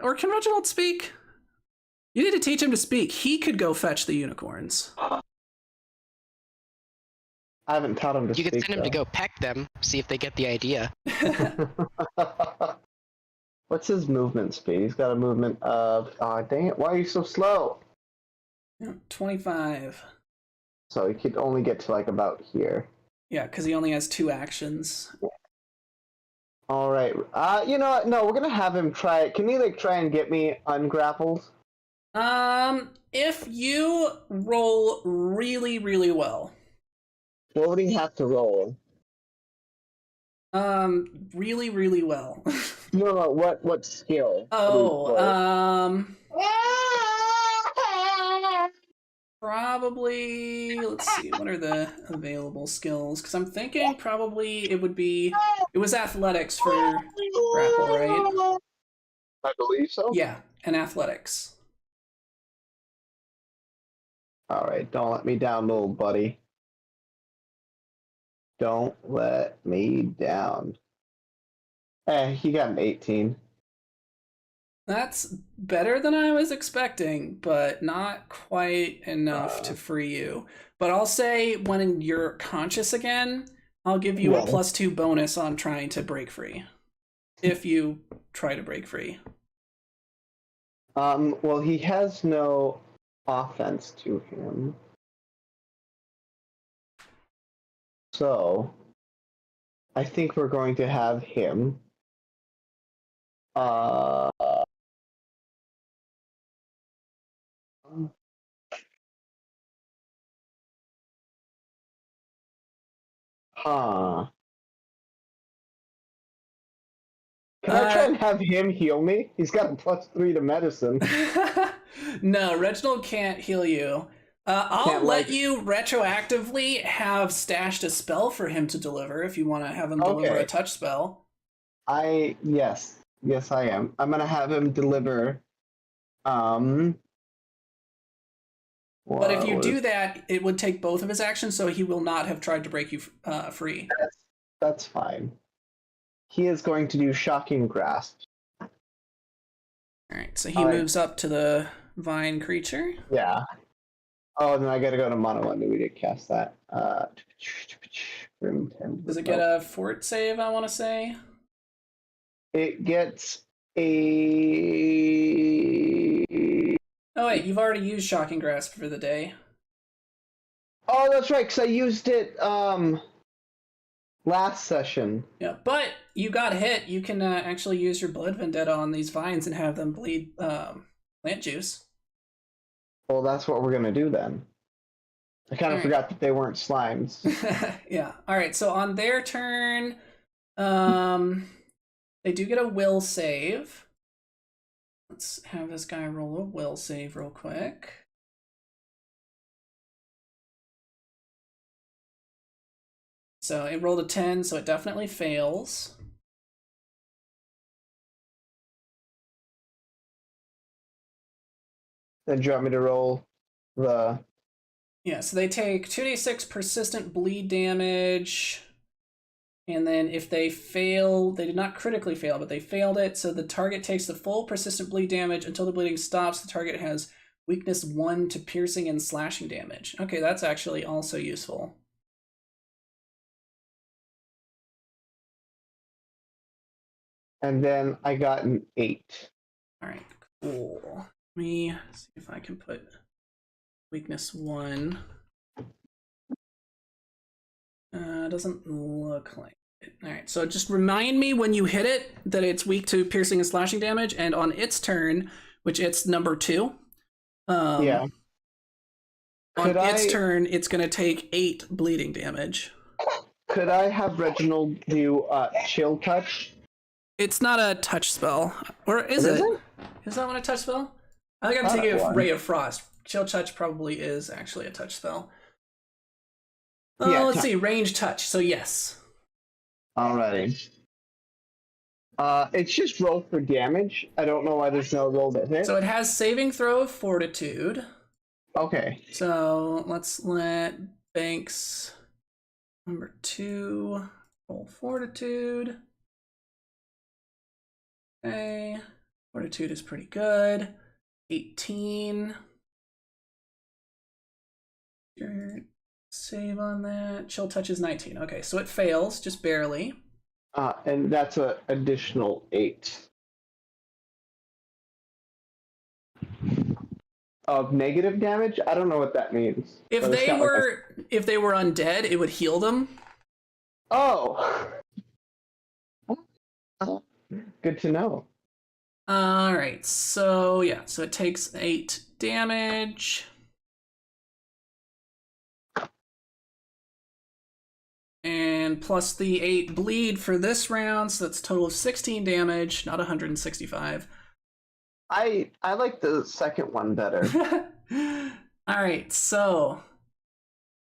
Or can Reginald speak? You need to teach him to speak. He could go fetch the unicorns. I haven't taught him to You speak. could send him to go peck them, see if they get the idea. What's his movement speed? He's got a movement of. Dang it! Why are you so slow? 25. So he could only get to like about here. Yeah, because he only has 2 actions. All right. You know what? No, we're gonna have him try. Can he like try and get me ungrappled? If you roll really, really well. What would he have to roll? Really, really well. No, what skill? Probably, let's see, what are the available skills? Because I'm thinking probably it was athletics for grapple, right? I believe so. Yeah, and athletics. All right, don't let me down, little buddy. Don't let me down. He got an 18. That's better than I was expecting, but not quite enough to free you. But I'll say when you're conscious again, I'll give you a +2 bonus on trying to break free. If you try to break free. Well, he has no offense to him. So, I think we're going to have him. Uh. Huh. Can I try and have him heal me? He's got a +3 to medicine. No, Reginald can't heal you. I'll Can't, let like- you retroactively have stashed a spell for him to deliver if you want to have him deliver Okay. a touch spell. Yes, I am. I'm gonna have him deliver. But if you what do was- that, it would take both of his actions, so he will not have tried to break you free. That's fine. He is going to do shocking grasp. All right, so he All right. moves up to the vine creature. Yeah. Oh, then I gotta go to Mono Inu to cast that. Does it get a fort save, I want to say? It gets a. Oh wait, you've already used Shocking Grasp for the day. Oh, that's right, because I used it last session. Yeah, but you got hit. You can actually use your Blood Vendetta on these vines and have them bleed plant juice. Well, that's what we're gonna do then. I kind of Alright. forgot that they weren't slimes. Yeah. All right. So on their turn, they do get a will save. Let's have this guy roll a will save real quick. So it rolled a 10, so it definitely fails. Then do you want me to roll the? Yeah, so they take 2d6 persistent bleed damage. And then if they fail, they did not critically fail, but they failed it. So the target takes the full persistent bleed damage until the bleeding stops. The target has weakness 1 to piercing and slashing damage. Okay, that's actually also useful. And then I got an 8. All right, cool. Let me see if I can put weakness 1. Doesn't look like it. All right, so just remind me when you hit it that it's weak to piercing and slashing damage, and on its turn, which it's number 2. Yeah. On its turn, it's going to take 8 bleeding damage. Could I have Reginald do chill touch? It's not a touch spell, or is it? Is that one a touch spell? I think I'm Thought thinking it of was. Ray of Frost. Chill touch probably is actually a touch spell. Yeah, Let's see, range touch. So yes. Alrighty. It's just roll for damage. I don't know why there's no roll to hit. So it has saving throw of Fortitude. Okay. So let's let Banks number 2 roll Fortitude. Okay, Fortitude is pretty good. 18. Your save on that. Chill touch is 19. Okay, so it fails, just barely. And that's an additional 8 of negative damage. I don't know what that means. If but it's they got, were undead, it would heal them. Oh. Good to know. All right, so yeah, so it takes 8 damage. And plus the 8 bleed for this round, so that's a total of 16 damage, not 165. I like the second one better. All right, so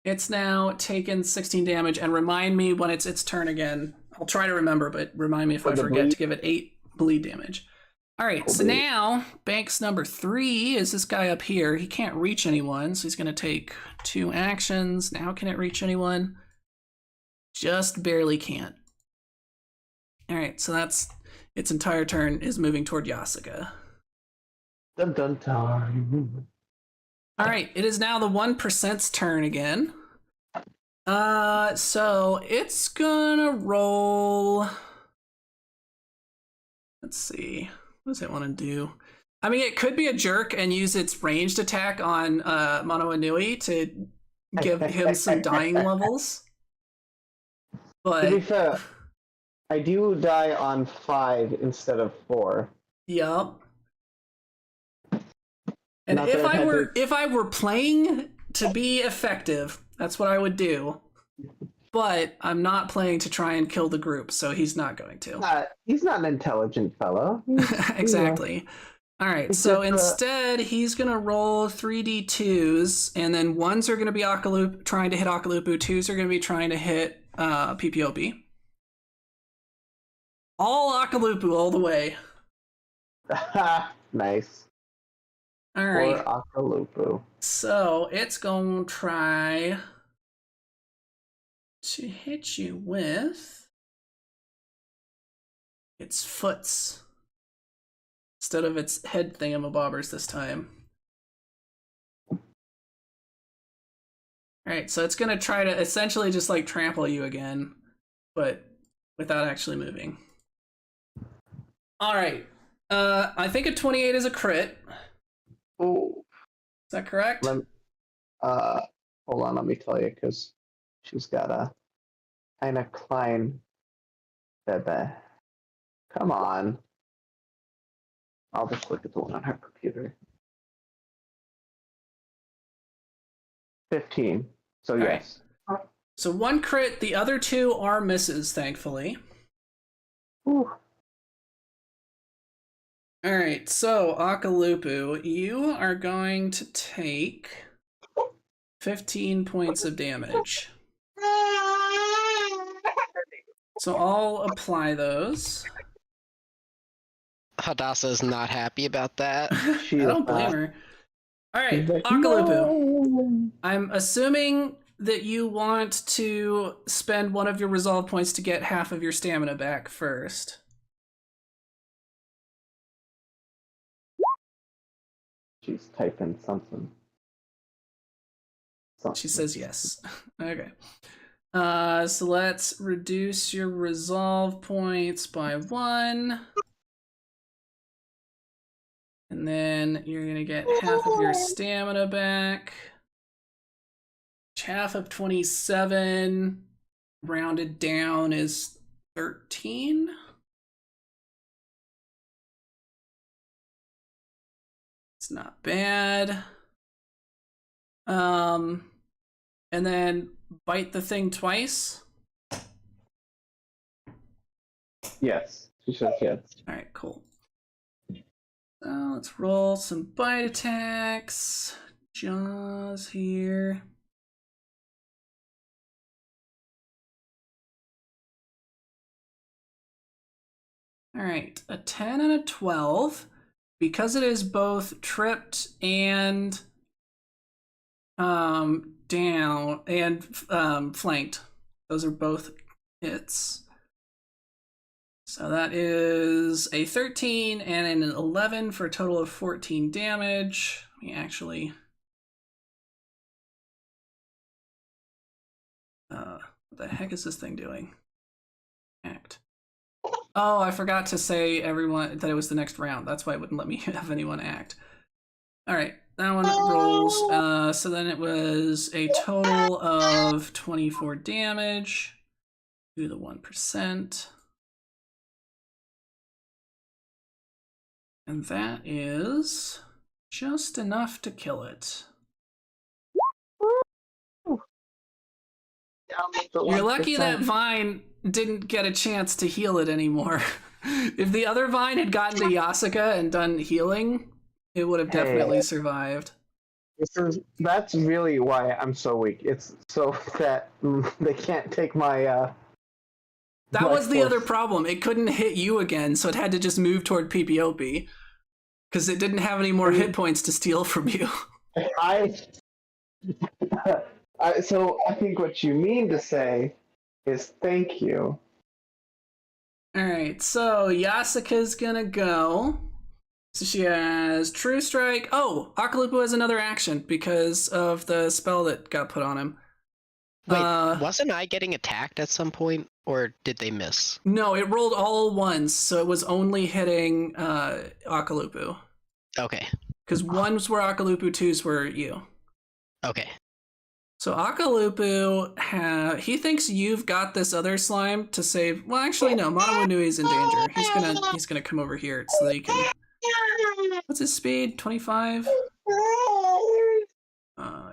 it's now taken 16 damage, and remind me when it's its turn again. I'll try to remember, but remind me if I the forget bleed? to give it 8 bleed damage. All right, so bleed. now Banks number 3 is this guy up here. He can't reach anyone, so he's going to take 2 actions. Now can it reach anyone? Just barely can't. All right, so that's its entire turn is moving toward Yasuka. Dun dun dun. All right, it is now the 1%'s turn again. So it's gonna roll. Let's see. What does it want to do? I mean, it could be a jerk and use its ranged attack on Mono Inui to give him some dying levels. To be But fair, I do die on 5 instead of 4. Yup. And Not that I've had if I were playing to be effective, that's what I would do. But I'm not playing to try and kill the group, so he's not going to. He's not an intelligent fellow. Exactly. All right, so instead, he's going to roll 3d2s, and then 1s are going to be trying to hit Akalupu, 2s are going to be trying to hit PPOB. All Akalupu all the way. Nice. All right. Or Akalupu. So it's going to try to hit you with its foots instead of its head thingamabobbers this time. All right, so it's going to try to essentially just like trample you again, but without actually moving. All right. I think a 28 is a crit. Oh. Is that correct? Hold on, let me tell you, because she's got a kind of Klein bebe. Come on. I'll just look at the one on her computer. 15. So All yes. Right. So 1 crit, the other 2 are misses, thankfully. Ooh. All right, so Akalupu, you are going to take 15 points of damage. So I'll apply those. Hadassah is not happy about that. I don't blame her. All right, Akalupu. No. I'm assuming that you want to spend one of your resolve points to get half of your stamina back first. She's typing something. She says yes. Okay. So let's reduce your resolve points by 1. And then you're going to get half of your stamina back. Half of 27 rounded down is 13. It's not bad. And then bite the thing twice. Yes, she says yes. All right, cool. So let's roll some bite attacks. Jaws here. All right, a 10 and a 12. Because it is both tripped and down and flanked. Those are both hits. So that is a 13 and an 11 for a total of 14 damage. Let me actually... what the heck is this thing doing? Act. Oh, I forgot to say everyone that it was the next round. That's why it wouldn't let me have anyone act. All right, that one rolls. So then it was a total of 24 damage. Do the 1%. And that is just enough to kill it. You're lucky that Vine didn't get a chance to heal it anymore. If the other Vine had gotten to Yasuka and done healing, it would have definitely survived. That's really why I'm so weak. It's so that they can't take my... That was the other problem. It couldn't hit you again, so it had to just move toward PPOP. Because it didn't have any more hit points to steal from you. So I think what you mean to say is thank you. Alright, so Yasuka's gonna go. So she has True Strike. Oh, Akalupu has another action because of the spell that got put on him. Wait, wasn't I getting attacked at some point? Or did they miss? No, it rolled all ones, so it was only hitting Akalupu. Okay. Because 1s were Akalupu, 2s were you. Okay. So Akalupu, he thinks you've got this other slime to save. Well, actually, no. Manawanui is in danger. He's gonna come over here so that he can. What's his speed? 25.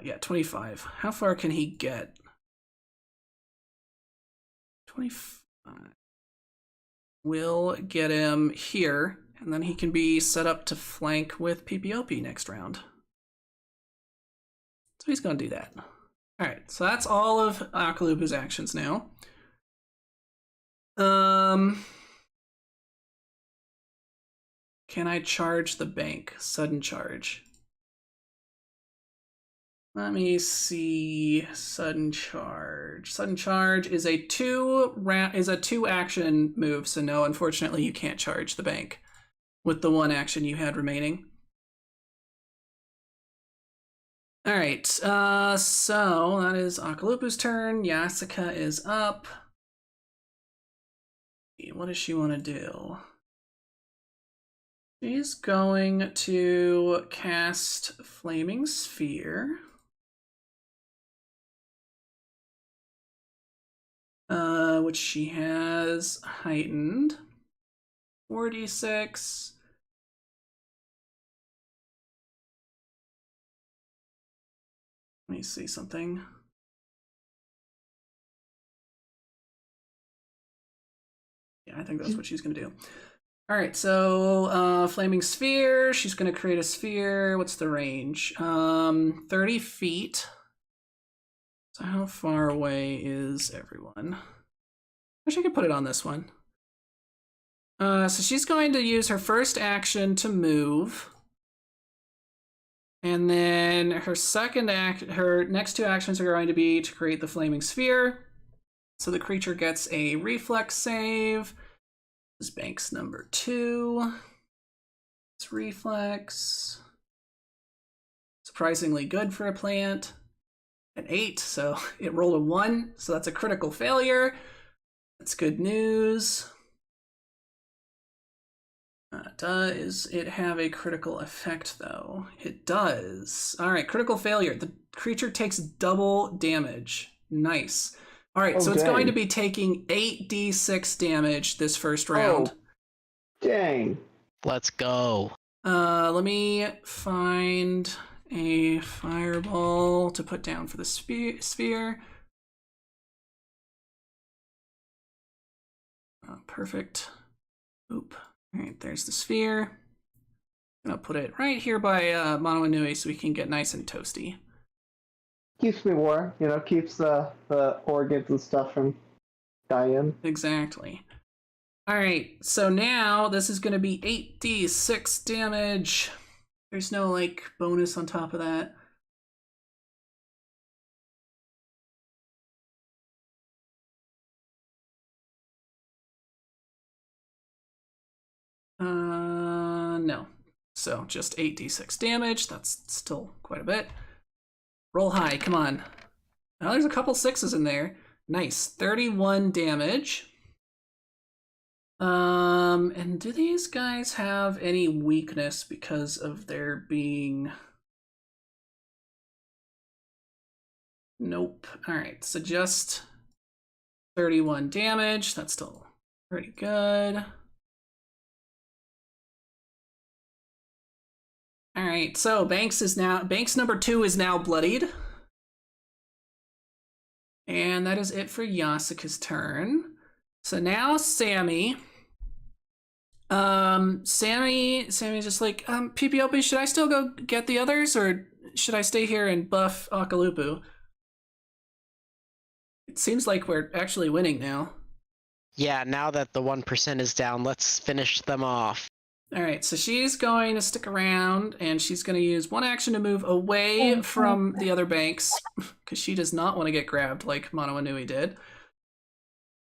Yeah, 25. How far can he get? 25. We'll get him here, and then he can be set up to flank with PPOP next round. So he's gonna do that. Alright, so that's all of Akalupu's actions now. Can I charge the bank? Sudden charge. Let me see. Sudden charge. Sudden charge is a two action move, so no, unfortunately you can't charge the bank with the one action you had remaining. All right, so that is Akalupu's turn. Yasuka is up. What does she want to do? She's going to cast Flaming Sphere. Which she has heightened. 4d6. Let me see something. Yeah, I think that's what she's going to do. All right, so Flaming Sphere. She's going to create a sphere. What's the range? 30 feet. So how far away is everyone? Wish I could put it on this one. So she's going to use her first action to move. And then her her next two actions are going to be to create the Flaming Sphere. So the creature gets a reflex save. This is Banks number 2. It's reflex. Surprisingly good for a plant. An 8, so it rolled a 1, so that's a critical failure. That's good news. Does it have a critical effect, though? It does. All right, critical failure. The creature takes double damage. Nice. All right, so it's going to be taking 8d6 damage this first round. Oh, dang. Let's go. Let me find a fireball to put down for the sphere. Perfect. Oop. All right, there's the sphere. I'm gonna put it right here by Manawanui so we can get nice and toasty. Keeps me warm, you know, keeps the organs and stuff from dying. Exactly. All right, so now this is gonna be 8d6 damage. There's no, like, bonus on top of that. No. So just 8d6 damage. That's still quite a bit. Roll high, come on. Now there's a couple 6s in there. Nice, 31 damage. And do these guys have any weakness because of their being... Nope. All right, so just 31 damage. That's still pretty good. All right, so Banks number 2 is now bloodied. And that is it for Yasuka's turn. So now Sammy. Sammy's just like, PPOP, should I still go get the others, or should I stay here and buff Akalupu? It seems like we're actually winning now. Yeah, now that the 1% is down, let's finish them off. All right, so she's going to stick around, and she's going to use one action to move away from the other banks, because she does not want to get grabbed like Manawanui did.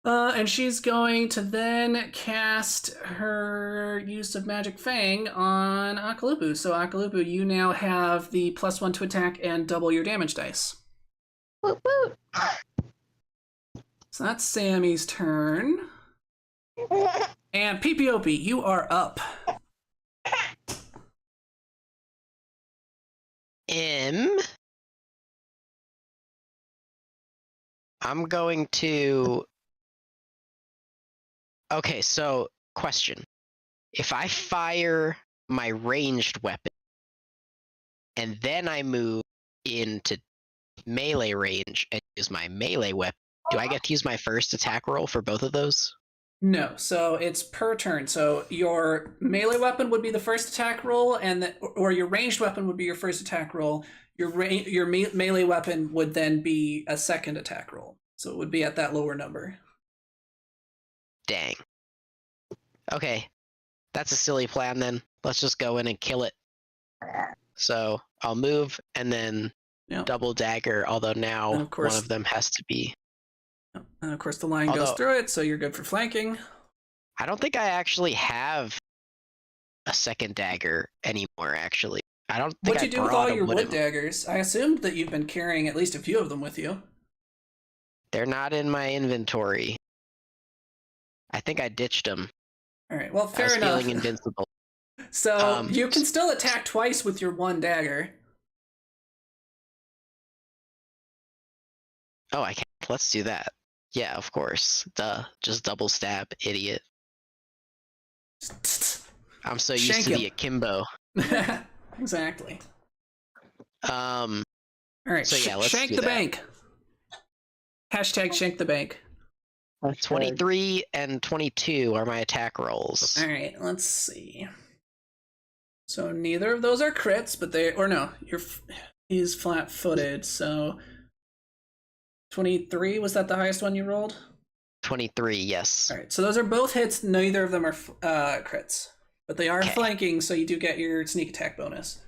And she's going to then cast her use of Magic Fang on Akalupu. So Akalupu, you now have the +1 to attack and double your damage dice. Woot woot. So that's Sammy's turn. And PPOP, you are up. I'm going to. Okay, so question. If I fire my ranged weapon and then I move into melee range and use my melee weapon, do I get to use my first attack roll for both of those? No, so it's per turn. So your melee weapon would be the first attack roll, or your ranged weapon would be your first attack roll. Your melee weapon would then be a second attack roll. So it would be at that lower number. Dang. Okay, that's a silly plan then. Let's just go in and kill it. So I'll move and then double dagger, although now of course, one of them has to be. And of course the line goes through it, so you're good for flanking. I don't think I actually have a second dagger anymore, actually. I don't think What'd you do with all your wood daggers? I assumed that you've been carrying at least a few of them with you. They're not in my inventory. I think I ditched them. Alright, well, fair enough. I was feeling invincible. So you can still attack twice with your one dagger. Oh, I can't. Let's do that. Yeah, of course. Duh. Just double stab, idiot. I'm so used to the akimbo. Exactly. All right. So yeah, let's shank do the that. bank. Hashtag shank the bank. 23 and 22 are my attack rolls. All right. Let's see. So neither of those are crits, but he's flat-footed. So 23, was that the highest one you rolled? 23, yes. All right. So those are both hits. Neither of them are crits, but they are flanking, so you do get your sneak attack bonus.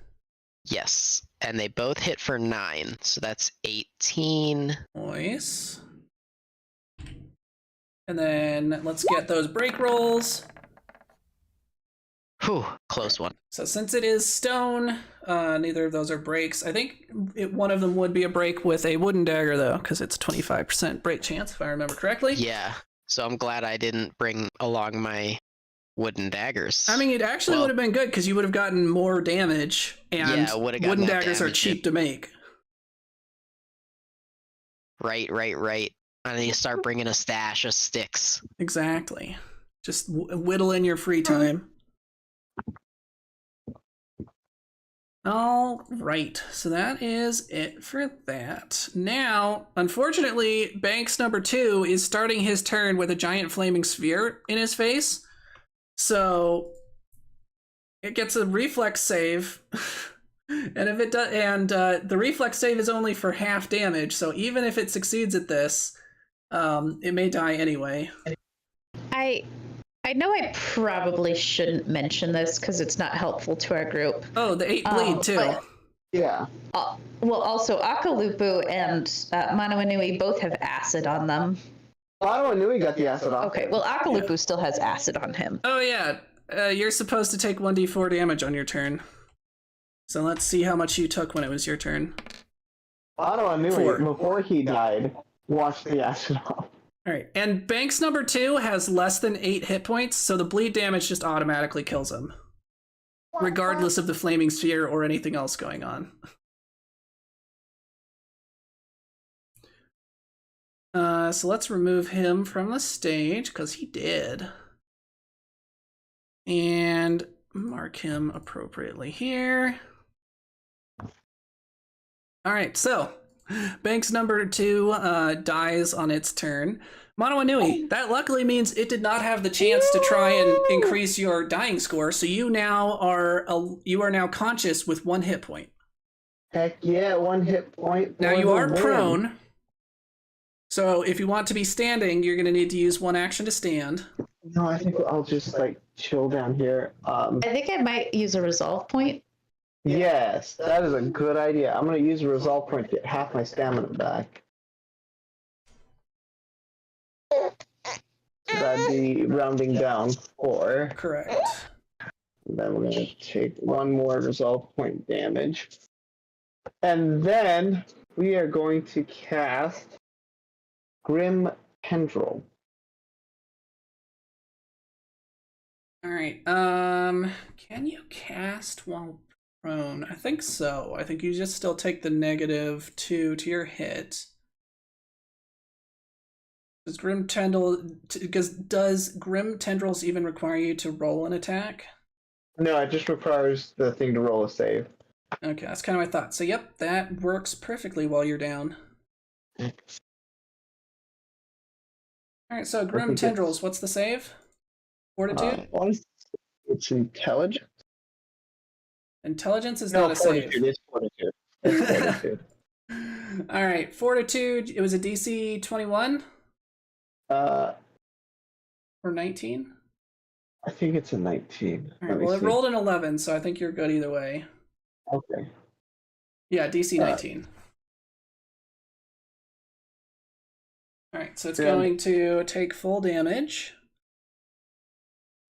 Yes, and they both hit for 9, so that's 18. Nice. And then let's get those break rolls. Whew, close one. So since it is stone, neither of those are breaks. I think one of them would be a break with a wooden dagger, though, because it's 25% break chance, if I remember correctly. Yeah, so I'm glad I didn't bring along my wooden daggers. I mean, it actually would have been good, because you would have gotten more damage, and wooden daggers are cheap to make. Right. I need to start bringing a stash of sticks. Exactly. Just whittle in your free time. All right, so that is it for that. Now, unfortunately, Banks number 2 is starting his turn with a giant flaming sphere in his face. So it gets a reflex save. And if it does, the reflex save is only for half damage, so even if it succeeds at this, it may die anyway. I know I probably shouldn't mention this because it's not helpful to our group. Oh, the 8 bleed too. Yeah. Well, also Akalupu and Manawanui both have acid on them. Manawanui got the acid off. Okay, well Akalupu still has acid on him. Oh yeah, you're supposed to take 1d4 damage on your turn. So let's see how much you took when it was your turn. Manawanui, before he died, washed the acid off. Alright, and Banks number 2 has less than 8 hit points, so the bleed damage just automatically kills him. Regardless of the flaming sphere or anything else going on. So let's remove him from the stage, because he did. And mark him appropriately here. Alright, so Banks number 2 dies on its turn. Manawanui, that luckily means it did not have the chance to try and increase your dying score, so you are now conscious with 1 hit point. Heck yeah, 1 hit point. Now you are prone, so if you want to be standing, you're going to need to use 1 action to stand. No, I think I'll just chill down here. I think I might use a resolve point. Yes, that is a good idea. I'm going to use a resolve point to get half my stamina back. That'd be rounding down 4. Correct. And then we're going to take 1 more resolve point damage. And then we are going to cast Grim Tendril. Alright, can you cast while prone? I think so. I think you just still take the -2 to your hit. Does Grim Tendrils even require you to roll an attack? No, it just requires the thing to roll a save. Okay, that's kind of my thought. So, yep, that works perfectly while you're down. All right, so Grim Tendrils, what's the save? Fortitude? It's intelligence. Intelligence is not a save. It's fortitude. It's fortitude. All right, Fortitude. It was a DC 21 or 19. I think it's a 19. All right, well, it rolled an 11, so I think you're good either way. Okay. Yeah, DC 19. All right, so it's going to take full damage.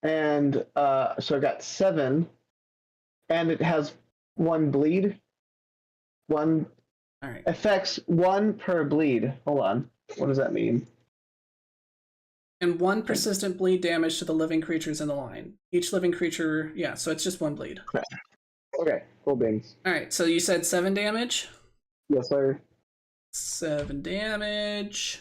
And so I got 7, and it has 1 bleed. All right. Affects 1 per bleed. Hold on. What does that mean? And 1 persistent bleed damage to the living creatures in the line. Each living creature, yeah, so it's just 1 bleed. Okay, full beans. All right, so you said 7 damage? Yes, sir. 7 damage.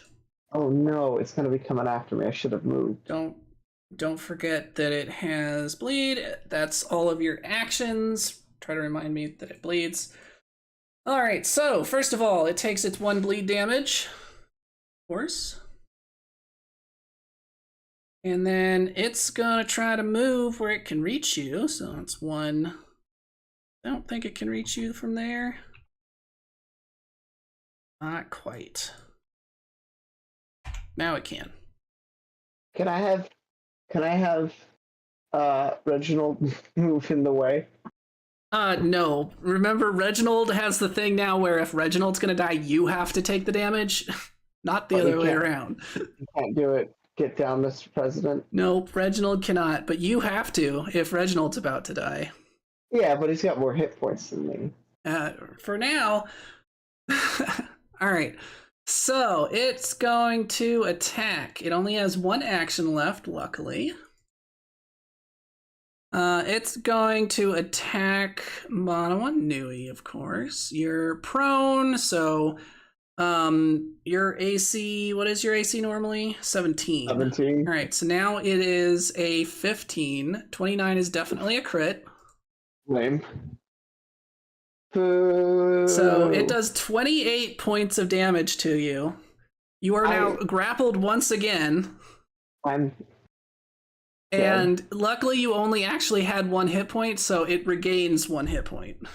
Oh no, it's going to be coming after me. I should have moved. Don't forget that it has bleed. That's all of your actions. Try to remind me that it bleeds. All right, so first of all, it takes its 1 bleed damage, of course. And then it's gonna try to move where it can reach you. So it's 1. I don't think it can reach you from there. Not quite. Now it can. Can I have Reginald move in the way? No. Remember, Reginald has the thing now where if Reginald's gonna die, you have to take the damage, not the other way around. You can't do it. Get down, Mr. President. Nope, Reginald cannot, but you have to if Reginald's about to die. Yeah, but he's got more hit points than me. For now. All right. So it's going to attack. It only has 1 action left, luckily. It's going to attack Mono and Nui, of course. You're prone, so your AC, what is your AC normally? 17. 17. All right, so now it is a 15. 29 is definitely a crit. Lame. Boo. So it does 28 points of damage to you. You are now grappled once again. And luckily you only actually had 1 hit point, so it regains 1 hit point.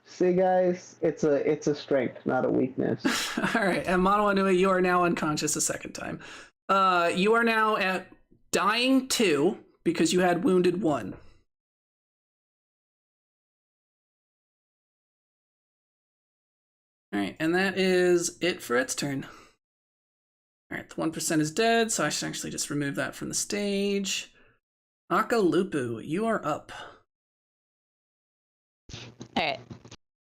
See, guys, it's a strength, not a weakness. All right, and Mono Anui, you are now unconscious a second time. You are now at dying 2 because you had wounded 1. All right, and that is it for its turn. All right, the 1% is dead, so I should actually just remove that from the stage. Akalupu, you are up. All right.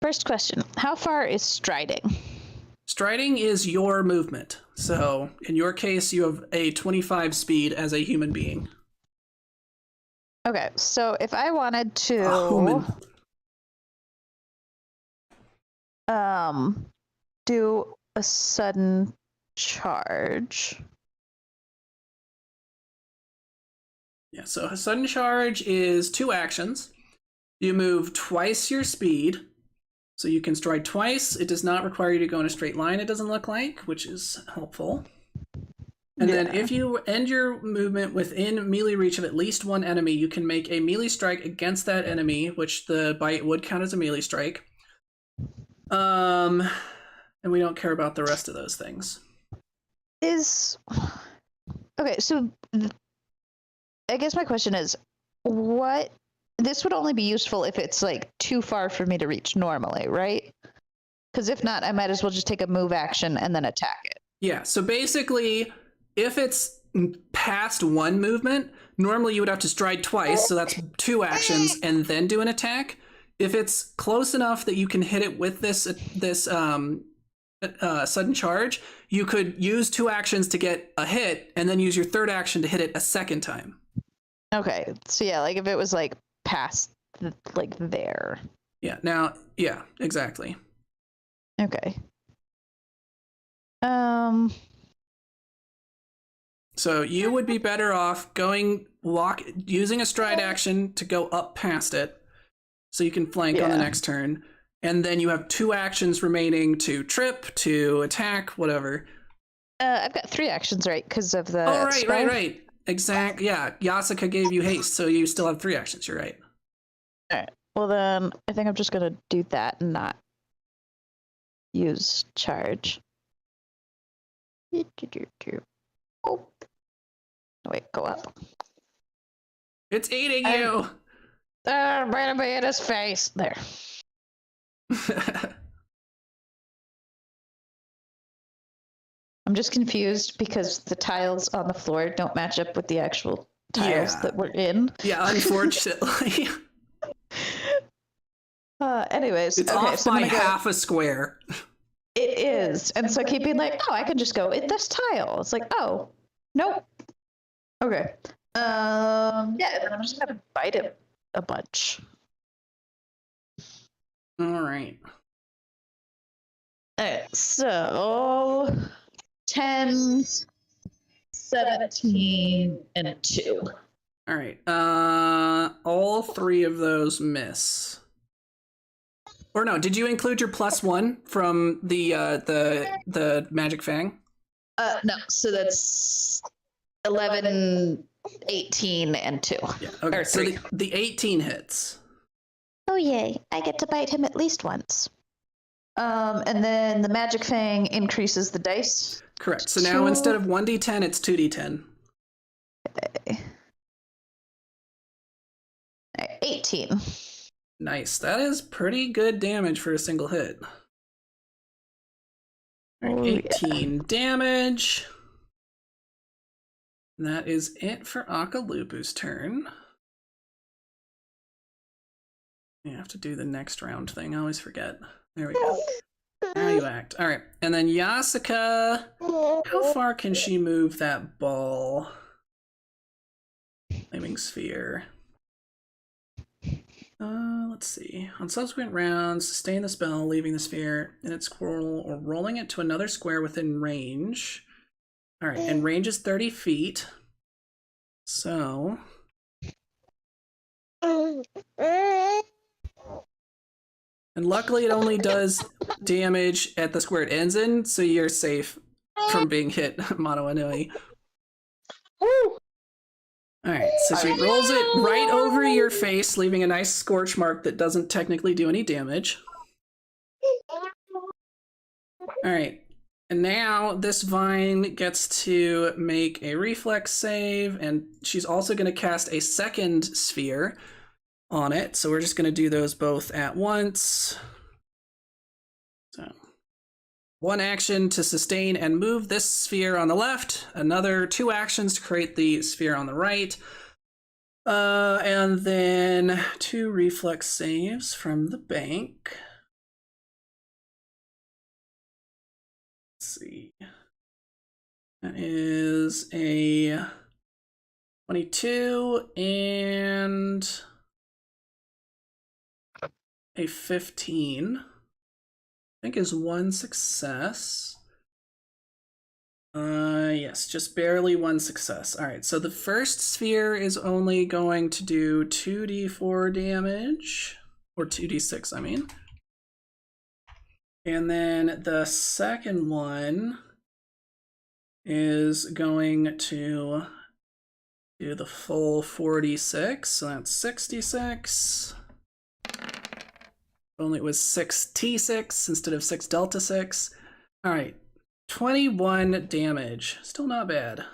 First question. How far is striding? Striding is your movement. So in your case, you have a 25 speed as a human being. Okay, so if I wanted to do a sudden charge. Yeah, so a sudden charge is 2 actions. You move twice your speed. So you can stride twice. It does not require you to go in a straight line, it doesn't look like, which is helpful. And then if you end your movement within melee reach of at least 1 enemy, you can make a melee strike against that enemy, which the bite would count as a melee strike. And we don't care about the rest of those things. Okay, so I guess my question is, this would only be useful if it's like too far for me to reach normally, right? Because if not, I might as well just take a move action and then attack it. Yeah, so basically, if it's past 1 movement, normally you would have to stride twice, so that's 2 actions, and then do an attack. If it's close enough that you can hit it with this sudden charge, you could use 2 actions to get a hit, and then use your 3rd action to hit it a second time. Okay, so yeah, like if it was like past, like there. Yeah, now, yeah, exactly. Okay. So you would be better off using a stride action to go up past it, so you can flank on the next turn, and then you have 2 actions remaining to trip, to attack, whatever. I've got 3 actions, right? Because of the. Oh, right. Exact. Yeah, Yasuka gave you haste, so you still have 3 actions. You're right. All right. Well, then I think I'm just gonna do that and not use charge. Oh. Wait, go up. It's eating you. Right in his face. There. I'm just confused because the tiles on the floor don't match up with the actual tiles that we're in. Yeah, unfortunately. Anyways, it's okay, off so by half a square. It is, and so I keep being like, oh, I can just go in this tile. It's like, oh, nope. Okay. Yeah, and then I'm just gonna bite it a bunch. All right. Alright, so 10, 17, and 2. All right. All 3 of those miss. Or no, did you include your +1 from the Magic Fang? No, so that's 11, 18, and 2. Yeah. Okay. Or So 3. the 18 hits. Oh yay, I get to bite him at least once. And then the Magic Fang increases the dice. Correct. So now instead of 1d10, it's 2d10. Okay. 18. Nice. That is pretty good damage for a single hit. All right, 18 damage. And that is it for Akalupu's turn. You have to do the next round thing. I always forget. There we go. Now you act. All right. And then Yasuka. How far can she move that ball? Flaming sphere. Let's see. On subsequent rounds, sustain the spell, leaving the sphere in its squirrel or rolling it to another square within range. All right. And range is 30 feet. So. And luckily it only does damage at the square it ends in, so you're safe from being hit, Mono Anui. Alright, so she rolls it right over your face, leaving a nice scorch mark that doesn't technically do any damage. Alright, and now this vine gets to make a reflex save, and she's also going to cast a second sphere on it, so we're just going to do those both at once. So, 1 action to sustain and move this sphere on the left, another 2 actions to create the sphere on the right, and then 2 reflex saves from the bank. Let's see. That is a 22 and a 15, I think, is 1 success. Yes, just barely 1 success. All right, so the first sphere is only going to do 2d4 damage, or 2d6, I mean. And then the second one is going to do the full 46, so that's 66. Only it was 6t6 instead of 6 delta 6. All right, 21 damage. Still not bad.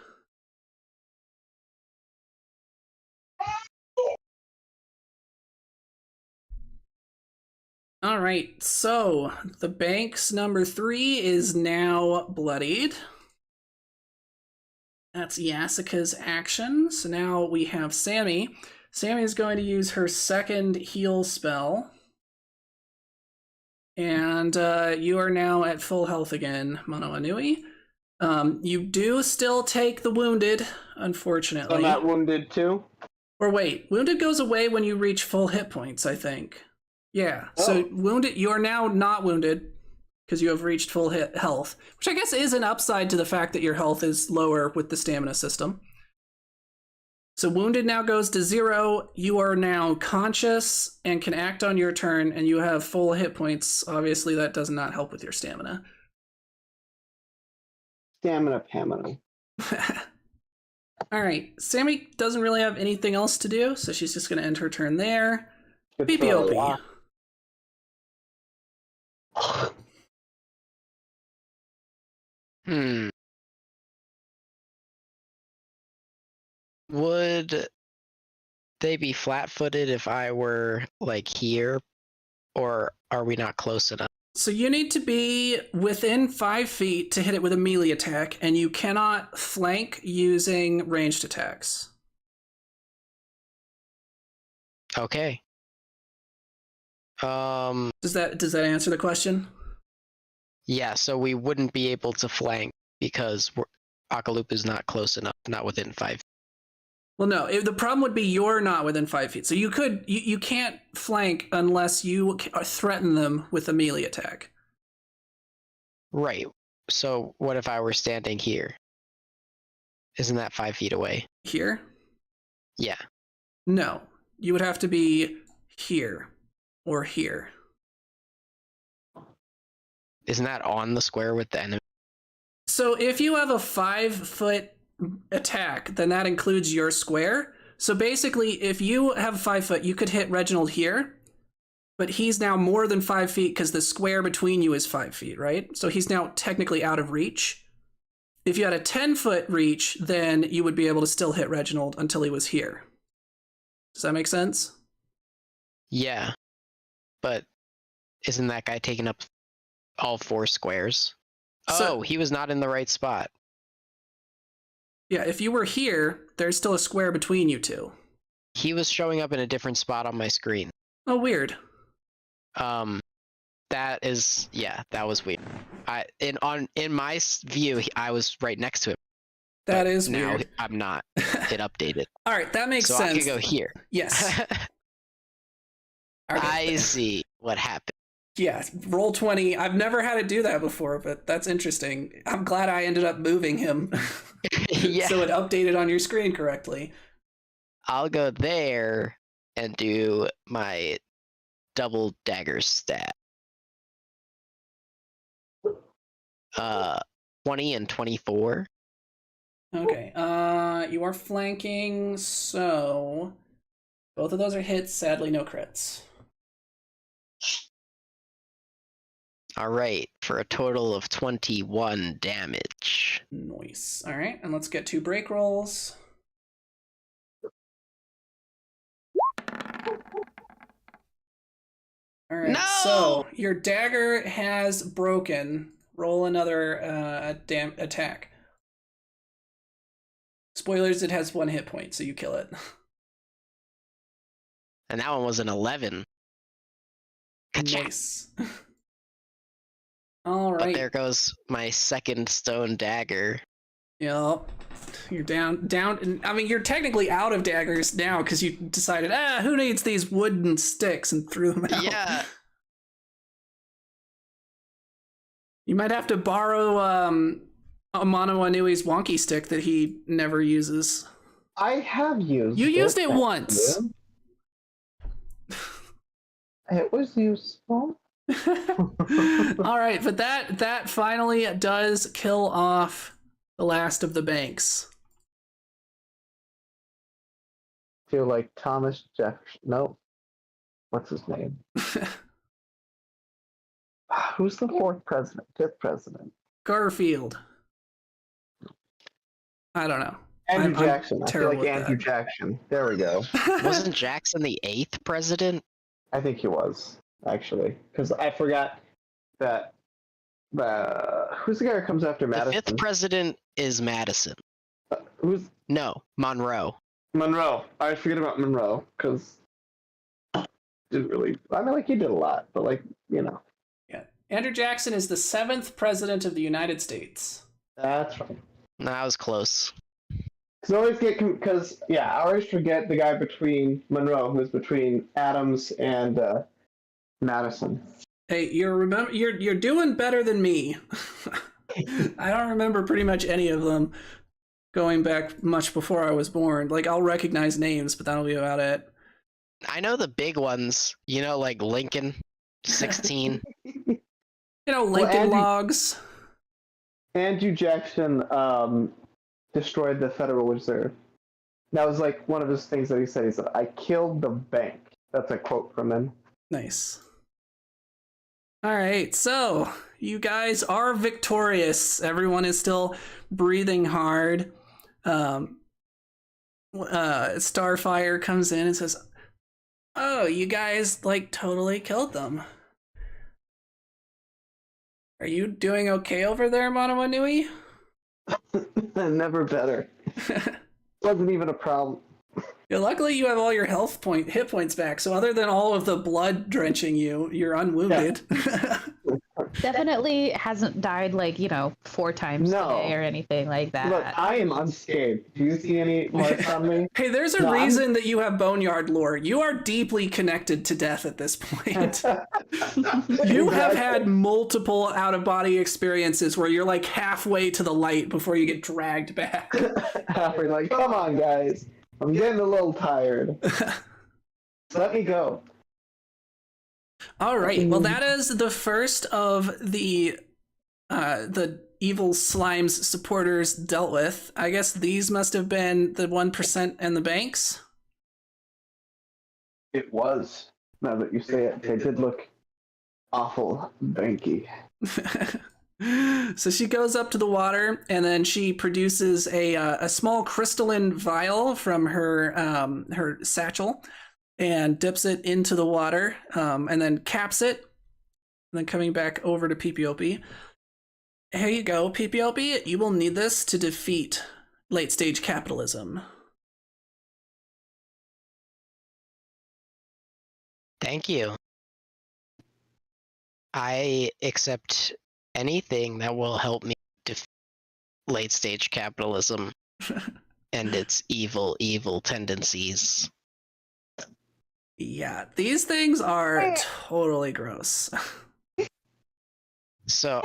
All right, so the bank's number 3 is now bloodied. That's Yasuka's action. So now we have Sammy. Sammy is going to use her second heal spell. And you are now at full health again, Mono Anui. You do still take the wounded, unfortunately. I'm not wounded too? Or wait, wounded goes away when you reach full hit points, I think. Yeah, so wounded, you are now not wounded. because you have reached full hit health, which I guess is an upside to the fact that your health is lower with the stamina system. So wounded now goes to 0. You are now conscious and can act on your turn, and you have full hit points. Obviously, that does not help with your stamina. Stamina Pamina. All right, Sammy doesn't really have anything else to do, so she's just going to end her turn there. BBOB. Would they be flat-footed if I were, like, here? Or are we not close enough? So you need to be within 5 feet to hit it with a melee attack, and you cannot flank using ranged attacks. Okay. Does that answer the question? Yeah, so we wouldn't be able to flank because Akaloop is not close enough, not within 5. Well, no. The problem would be you're not within 5 feet. So you can't flank unless you threaten them with a melee attack. Right. So what if I were standing here? Isn't that 5 feet away? Here? Yeah. No. You would have to be here or here. Isn't that on the square with the enemy? So if you have a 5-foot attack, then that includes your square. So basically, if you have 5 foot, you could hit Reginald here, but he's now more than 5 feet because the square between you is 5 feet, right? So he's now technically out of reach. If you had a 10-foot reach, then you would be able to still hit Reginald until he was here. Does that make sense? Yeah. But isn't that guy taking up all 4 squares? So, he was not in the right spot. Yeah, if you were here, there's still a square between you two. He was showing up in a different spot on my screen. Oh, weird. That was weird. In my view, I was right next to him. That is now weird. I'm not. It updated. All right, that makes sense. So I could go here. Yes. Okay. I see what happened. Yeah, Roll20. I've never had to do that before, but that's interesting. I'm glad I ended up moving him. Yeah. So it updated on your screen correctly. I'll go there and do my double dagger stat. 20 and 24. Okay. You are flanking, so both of those are hits. Sadly, no crits. All right, for a total of 21 damage. Nice. All right, and let's get 2 break rolls. All right, No! So your dagger has broken. Roll another attack. Spoilers, it has 1 hit point, so you kill it. And that one was an 11. Nice. All right. But there goes my second stone dagger. Yep. You're down. I mean, you're technically out of daggers now because you decided, who needs these wooden sticks, and threw them out. Yeah. You might have to borrow Amano Anui's wonky stick that he never uses. I have used You used it once. It was useful. All right, but that finally does kill off the last of the banks. Feel like Thomas Jefferson. Nope. What's his name? Who's the 4th president? 5th president? Garfield. I don't know. Andrew Jackson. I'm I feel like terrible at Andrew that. Jackson. There we go. Wasn't Jackson the 8th president? I think he was, actually. Because I forgot that. Who's the guy who comes after Madison? The 5th president is Madison. Who's No, Monroe. Monroe? I forget about Monroe because didn't really. I mean, like he did a lot, but like Yeah. Andrew Jackson is the 7th president of the United States. That's right. No, I was close. Because I always get I always forget the guy between Monroe, who's between Adams and Madison. Hey, you're doing better than me. I don't remember pretty much any of them going back much before I was born. Like I'll recognize names, but that'll be about it. I know the big ones, like Lincoln, 16. Lincoln Andy- Logs. Andrew Jackson destroyed the Federal Reserve. That was like one of his things that he said. He said, "I killed the bank." That's a quote from him. Nice. All right, so you guys are victorious. Everyone is still breathing hard. Starfire comes in and says, "Oh, you guys totally killed them. Are you doing okay over there, Manawa Nui?" Never better. Wasn't even a problem. Yeah, luckily you have all your hit points back. So other than all of the blood drenching you, you're unwounded. Yeah. Definitely hasn't died 4 times today or anything like that. Look, I am unscathed. Do you see any marks on me? Hey, there's a reason that you have boneyard lore. You are deeply connected to death at this point. You have had multiple out-of-body experiences where you're halfway to the light before you get dragged back. Halfway, come on, guys. I'm getting a little tired. Let me go. All right. Well, that is the first of the evil slime's supporters dealt with. I guess these must have been the 1% and the banks. It was. Now that you say it, they did look awful banky. So she goes up to the water, and then she produces a small crystalline vial from her satchel, and dips it into the water, and then caps it, and then coming back over to PPOP. Here you go, PPOP. You will need this to defeat late-stage capitalism. Thank you. I accept anything that will help me defeat late-stage capitalism and its evil, evil tendencies. Yeah, these things are totally gross. So,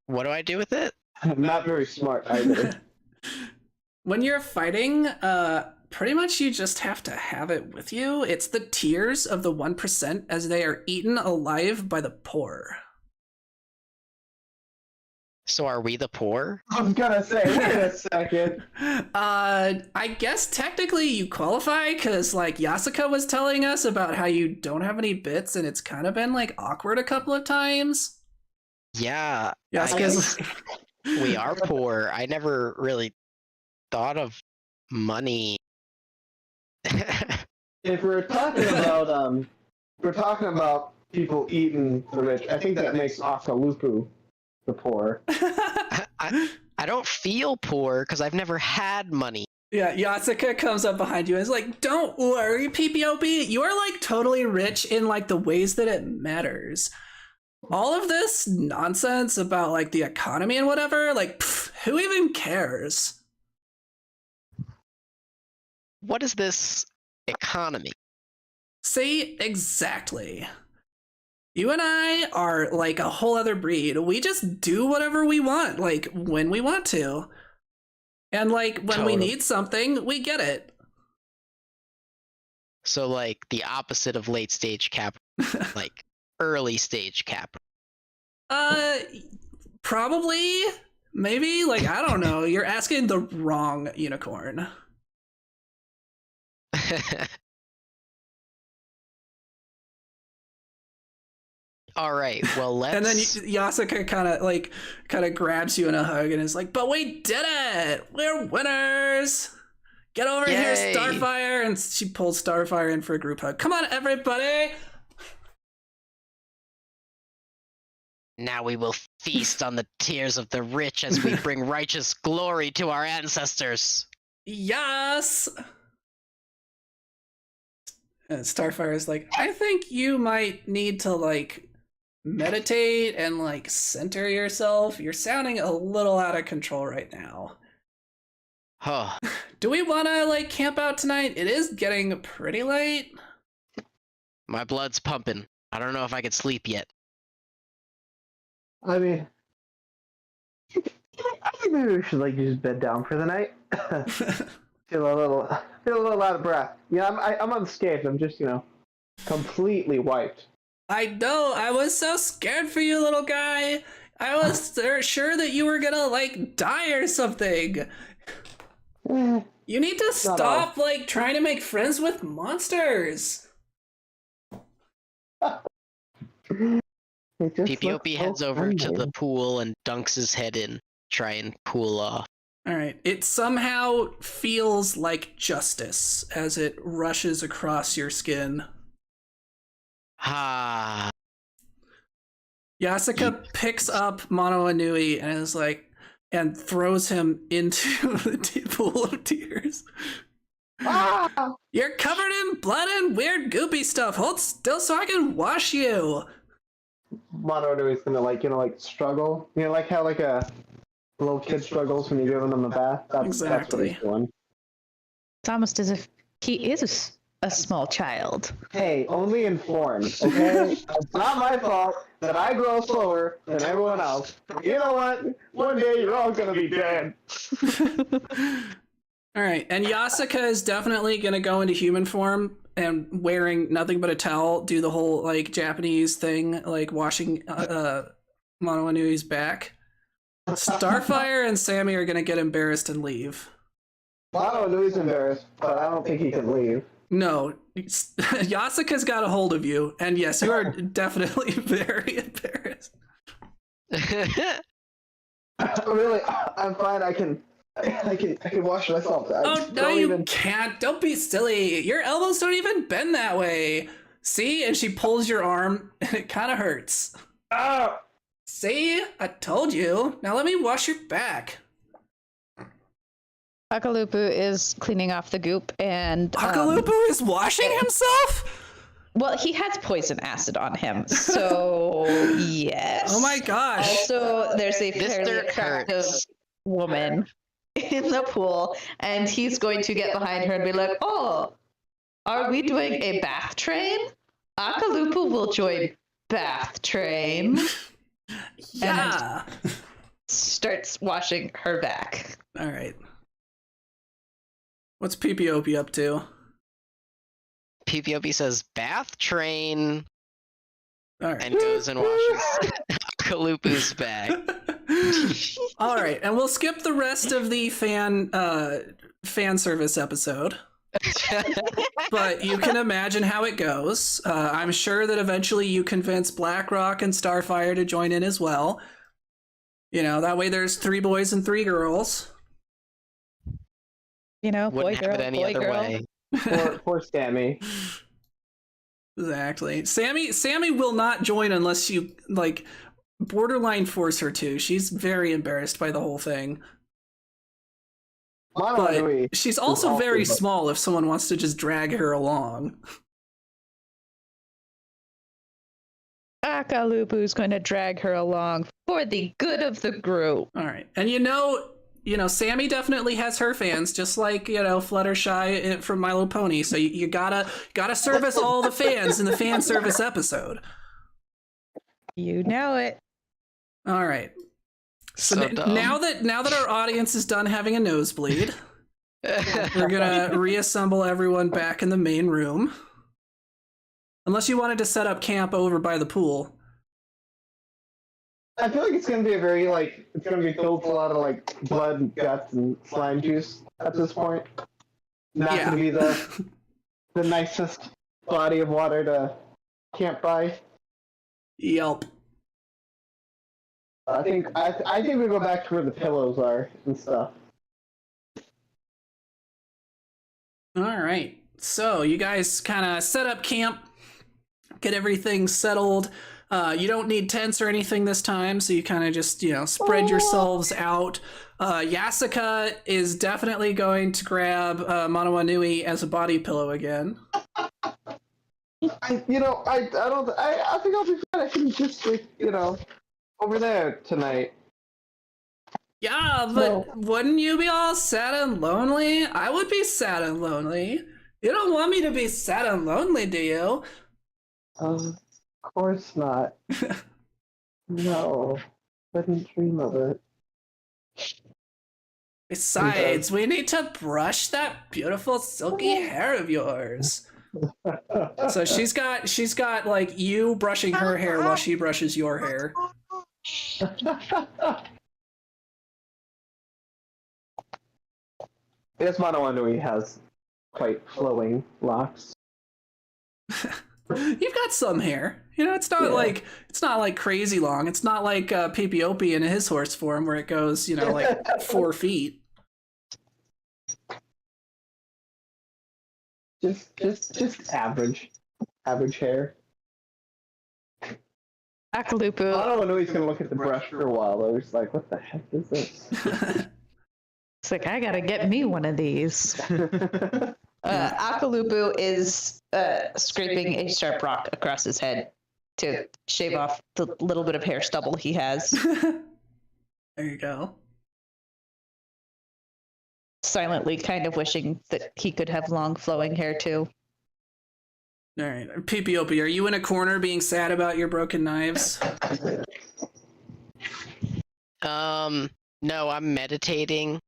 what do I do with it? Not very smart either. When you're fighting, pretty much you just have to have it with you. It's the tears of the 1% as they are eaten alive by the poor. So are we the poor? I was gonna say, wait a second. I guess technically you qualify, because Yasuka was telling us about how you don't have any bits, and it's kind of been awkward a couple of times. Yeah. Yasuka's We are poor. I never really thought of money. If we're talking about people eating the rich, I think that makes Akaluku the poor. I don't feel poor because I've never had money. Yeah, Yasuka comes up behind you and is like, "Don't worry, PPOP. You are totally rich in the ways that it matters. All of this nonsense about the economy and whatever, who even cares?" What is this economy? See, exactly. You and I are a whole other breed. We just do whatever we want, when we want to. And when we need something, we get it. So the opposite of late stage capital, early stage capital. Probably, maybe, I don't know. You're asking the wrong unicorn. All right, well, let's... And then Yasuka kind of grabs you in a hug and is like, "But we did it! We're winners! Get over here, Yay. Starfire!" And she pulls Starfire in for a group hug. "Come on, everybody!" Now we will feast on the tears of the rich as we bring righteous glory to our ancestors. Yes! And Starfire is like, "I think you might need to meditate and center yourself. You're sounding a little out of control right now. Huh. Do we want to camp out tonight? It is getting pretty late." My blood's pumping. I don't know if I could sleep yet. I mean, I think maybe we should like just bed down for the night. feel a little out of breath. Yeah, I'm unscathed. I'm just completely wiped. I know. I was so scared for you, little guy. I was sure that you were gonna like die or something. You need to stop like trying to make friends with monsters. PPOP heads over to the pool and dunks his head in, try and cool off. All right. It somehow feels like justice as it rushes across your skin. Ah. Yasuka picks up Mono Anui and is like, and throws him into the pool of tears. Ah! You're covered in blood and weird goopy stuff. Hold still so I can wash you. Mono is gonna like struggle. Like how like a little kid struggles when you're giving them a bath. That's what he's doing. It's almost as if he is a small child. Hey, only in form, okay? It's not my fault that I grow slower than everyone else. You know what? One day you're all gonna be dead. All right, and Yasuka is definitely gonna go into human form and wearing nothing but a towel, do the whole like Japanese thing, like washing Mono Anui's back. Starfire and Sammy are gonna get embarrassed and leave. Mono Anui's embarrassed, but I don't think he can leave. No, Yasuka's got a hold of you, and yes, you are definitely very embarrassed. Really, I'm fine. I can wash myself. Oh no, you can't! Don't be silly. Your elbows don't even bend that way. See, and she pulls your arm, and it kind of hurts. Oh. See, I told you. Now let me wash your back. Akalupu is cleaning off the goop and... Akalupu is washing himself? Well, he has poison acid on him, so yes. Oh my gosh. Also, there's a fairly attractive woman in the pool, and he's going to get behind her and be like, oh, are we doing a bath train? Akalupu will join bath train. Yeah. And starts washing her back. All right. What's PPOP up to? PPOP says bath train. All right. And goes and washes Akalupu's back. All right, and we'll skip the rest of the fan service episode. But you can imagine how it goes. I'm sure that eventually you convince BlackRock and Starfire to join in as well. That way there's 3 boys and 3 girls. Wouldn't boy, have girl, it any boy, other girl. way. Poor Sammy. Exactly. Sammy will not join unless you borderline force her to. She's very embarrassed by the whole thing. But she's also very small if someone wants to just drag her along. Akalupu's going to drag her along for the good of the group. All right. And Sammy definitely has her fans, just like, Fluttershy from My Little Pony. So you gotta service all the fans in the fan service episode. You know it. All right. So now that our audience is done having a nosebleed, we're gonna reassemble everyone back in the main room. Unless you wanted to set up camp over by the pool. I feel like it's gonna be it's gonna be filled with a lot of blood and guts and slime juice at this point. Not gonna be the nicest body of water to camp by. Yelp. I think we go back to where the pillows are and stuff. All right. So you guys kind of set up camp, get everything settled. You don't need tents or anything this time, so you kind of just, spread yourselves out. Yasuka is definitely going to grab Mono Anui as a body pillow again. I think I'll be fine. I can just over there tonight. Yeah, but wouldn't you be all sad and lonely? I would be sad and lonely. You don't want me to be sad and lonely, do you? Of course not. No. Couldn't dream of it. Besides, we need to brush that beautiful silky hair of yours. So she's got like you brushing her hair while she brushes your hair. This Monoanui has quite flowing locks. You've got some hair. You know, it's not like crazy long. It's not like Pipiopi in his horse form where it goes, you know, like 4 feet. Just average hair. Akalupu. Monoanui's gonna look at the brush for a while though. He's like, what the heck is this? It's like, I gotta get me one of these. Akalupu is scraping a sharp rock across his head to shave off the little bit of hair stubble he has. There you go. Silently kind of wishing that he could have long flowing hair too. All right. Pipiopi, are you in a corner being sad about your broken knives? No, I'm meditating.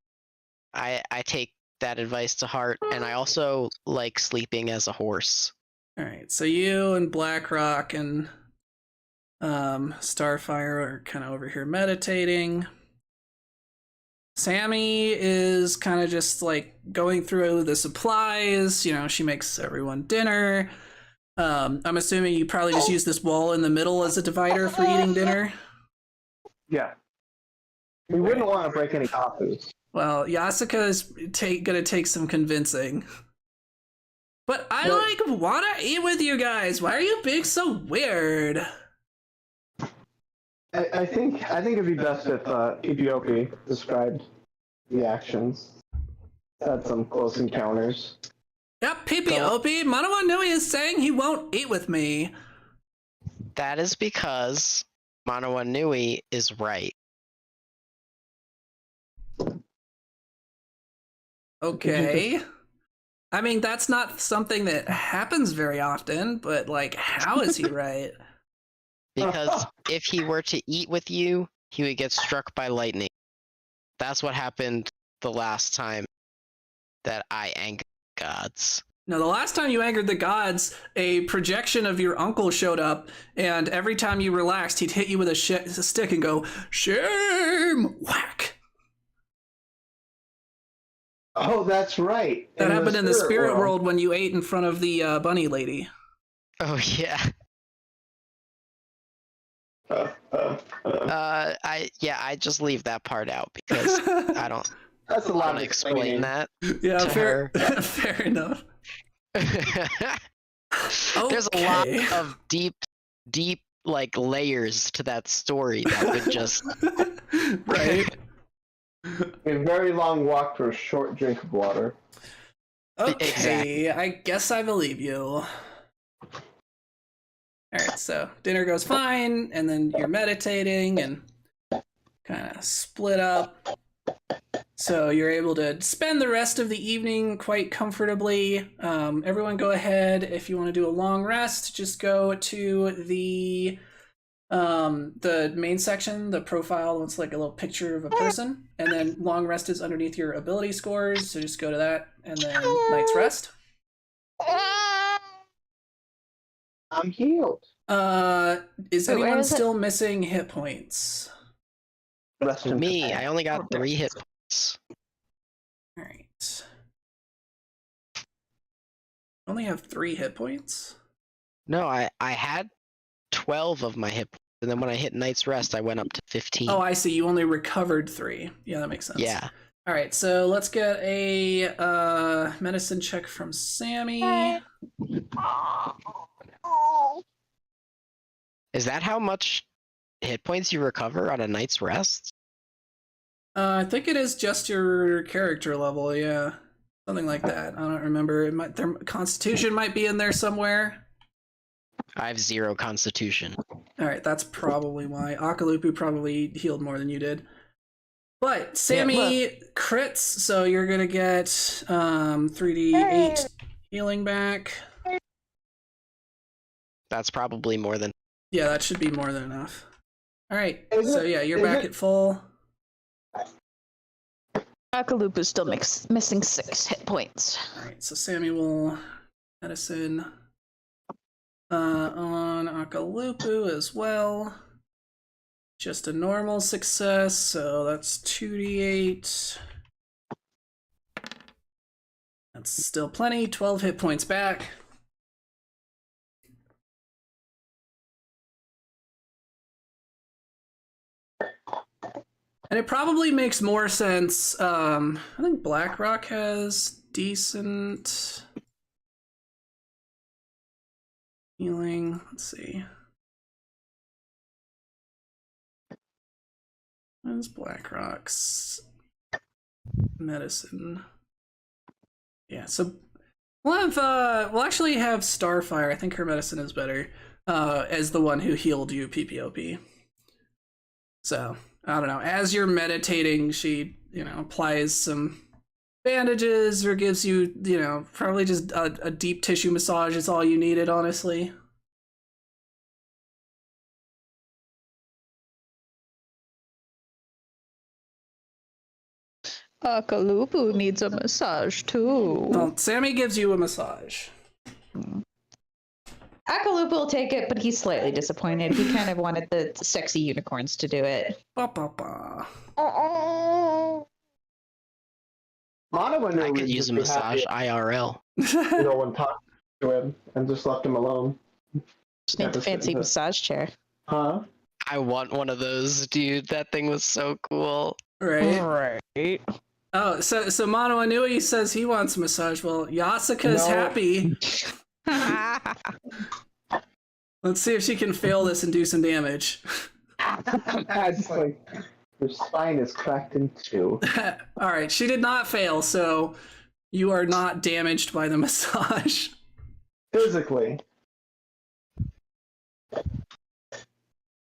I take that advice to heart, and I also like sleeping as a horse. All right. So you and Blackrock and Starfire are kind of over here meditating. Sammy is kind of just like going through the supplies. You know, she makes everyone dinner. I'm assuming you probably just use this wall in the middle as a divider for eating dinner. Yeah. We wouldn't want to break any copies. Well, Yasuka is gonna take some convincing. But I wanna eat with you guys. Why are you being so weird? I think it'd be best if Ethiopi described the actions. Had some close encounters. Yep, Pipiopi, Monoanui is saying he won't eat with me. That is because Monoanui is right. Okay. I mean, that's not something that happens very often, but like, how is he right? Because if he were to eat with you, he would get struck by lightning. That's what happened the last time that I angered gods. No, the last time you angered the gods, a projection of your uncle showed up, and every time you relaxed, he'd hit you with a stick and go, "Shame!" Whack. Oh, that's right. That happened in the spirit world when you ate in front of the bunny lady. Oh yeah. I just leave that part out because I don't. That's a lot want of to explain that. Yeah, to fair. her. Fair enough. There's a lot of deep like layers to that story that would just right. A very long walk for a short drink of water. Okay, Exactly. I guess I believe you. Alright, so dinner goes fine, and then you're meditating and kind of split up. So you're able to spend the rest of the evening quite comfortably. Everyone go ahead. If you want to do a long rest, just go to the main section, the profile looks like a little picture of a person, and then long rest is underneath your ability scores, so just go to that, and then night's rest. I'm healed. Is Wait, where anyone is it? still missing hit points? Rest in me. peace. I only got 3 hit points. Alright. Only have 3 hit points? No, I had 12 of my hit points, and then when I hit Night's Rest, I went up to 15. Oh, I see. You only recovered 3. Yeah, that makes sense. Yeah. Alright, so let's get a medicine check from Sammy. Is that how much hit points you recover on a Night's Rest? I think it is just your character level, yeah. Something like that. I don't remember. Their constitution might be in there somewhere. I have 0 constitution. Alright, that's probably why. Akalupu probably healed more than you did. But Sammy crits, so you're gonna get 3d8 healing back. That's probably more than... Yeah, that should be more than enough. All right. Is So it- yeah, you're is back it- at full. Akalupu's still missing 6 hit points. All right. So Sammy will medicine on Akalupu as well. Just a normal success, so that's 2d8. That's still plenty. 12 hit points back. And it probably makes more sense. I think BlackRock has decent healing. Let's see. What is BlackRock's medicine? Yeah, so we'll actually have Starfire. I think her medicine is better as the one who healed you, PPOP. So I don't know. As you're meditating, she, applies some bandages or gives you, probably just a deep tissue massage is all you needed, honestly. Akalupu needs a massage too. Well, Sammy gives you a massage. Akalupu will take it, but he's slightly disappointed. He kind of wanted the sexy unicorns to do it. Ba, ba, ba. I could use a massage IRL. No one talked to him and just left him alone. Just need the fancy massage chair. Huh? I want one of those, dude. That thing was so cool. Right. Right. Oh, so Mono Anui says he wants a massage. Well, Yasuka's No. happy. Let's see if she can fail this and do some damage. It's like your spine is cracked in two. All right, she did not fail, so you are not damaged by the massage. Physically.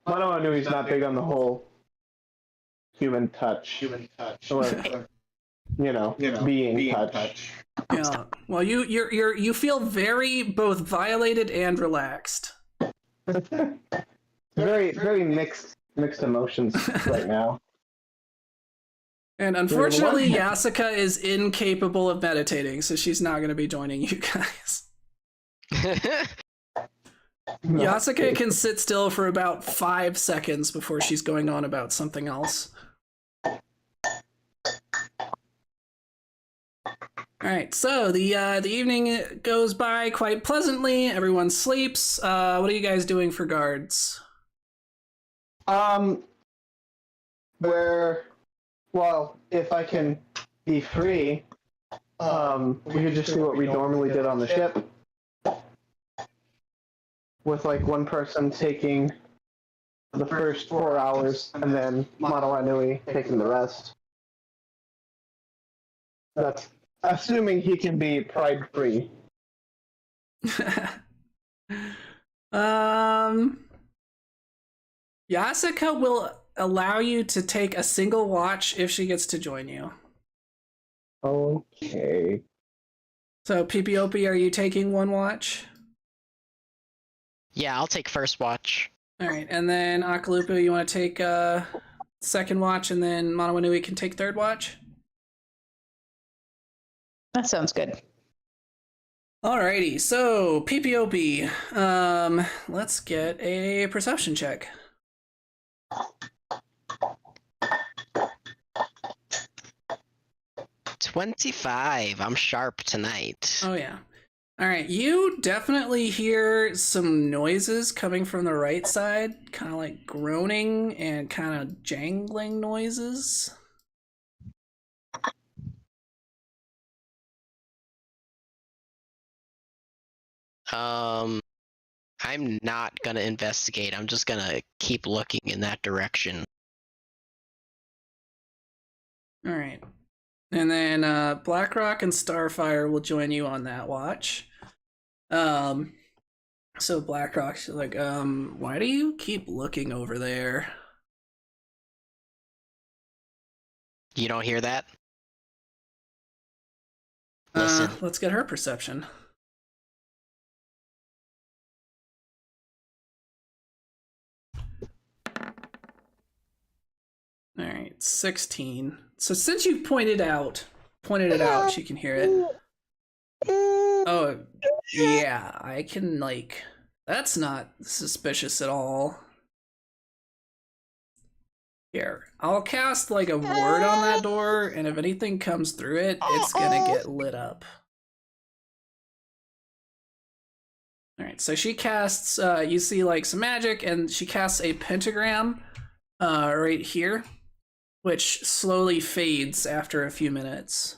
Mono Anui's not big on the whole human touch. Or, being touched. Yeah. Well, you feel very both violated and relaxed. Very, very mixed emotions right now. And unfortunately, Yasuka is incapable of meditating, so she's not going to be joining you guys. Yasuka can sit still for about 5 seconds before she's going on about something else. All right, so the evening goes by quite pleasantly. Everyone sleeps. What are you guys doing for guards? If I can be free, we could just do what we normally did on the ship. With one person taking the first 4 hours and then Mono Anui taking the rest. That's assuming he can be pride free. Yasuka will allow you to take a single watch if she gets to join you. Okay. So PPOP, are you taking one watch? Yeah, I'll take first watch. All right, and then Akalupu, you want to take second watch, and then Mono Anui can take third watch? That sounds good. Alrighty, so PPOP, let's get a perception check. $25. I'm sharp tonight. Oh yeah. All right, you definitely hear some noises coming from the right side, kind of like groaning and kind of jangling noises. I'm not gonna investigate. I'm just gonna keep looking in that direction. All right. And then BlackRock and Starfire will join you on that watch. So BlackRock's like, why do you keep looking over there? You don't hear that? Listen. Let's get her perception. right, 16. So since you pointed it out, she can hear it. Oh, yeah, I can, like, that's not suspicious at all. Here, I'll cast, like, a word on that door, and if anything comes through it, it's gonna get lit up. Alright, so she casts, you see, like, some magic, and she casts a pentagram, right here, which slowly fades after a few minutes.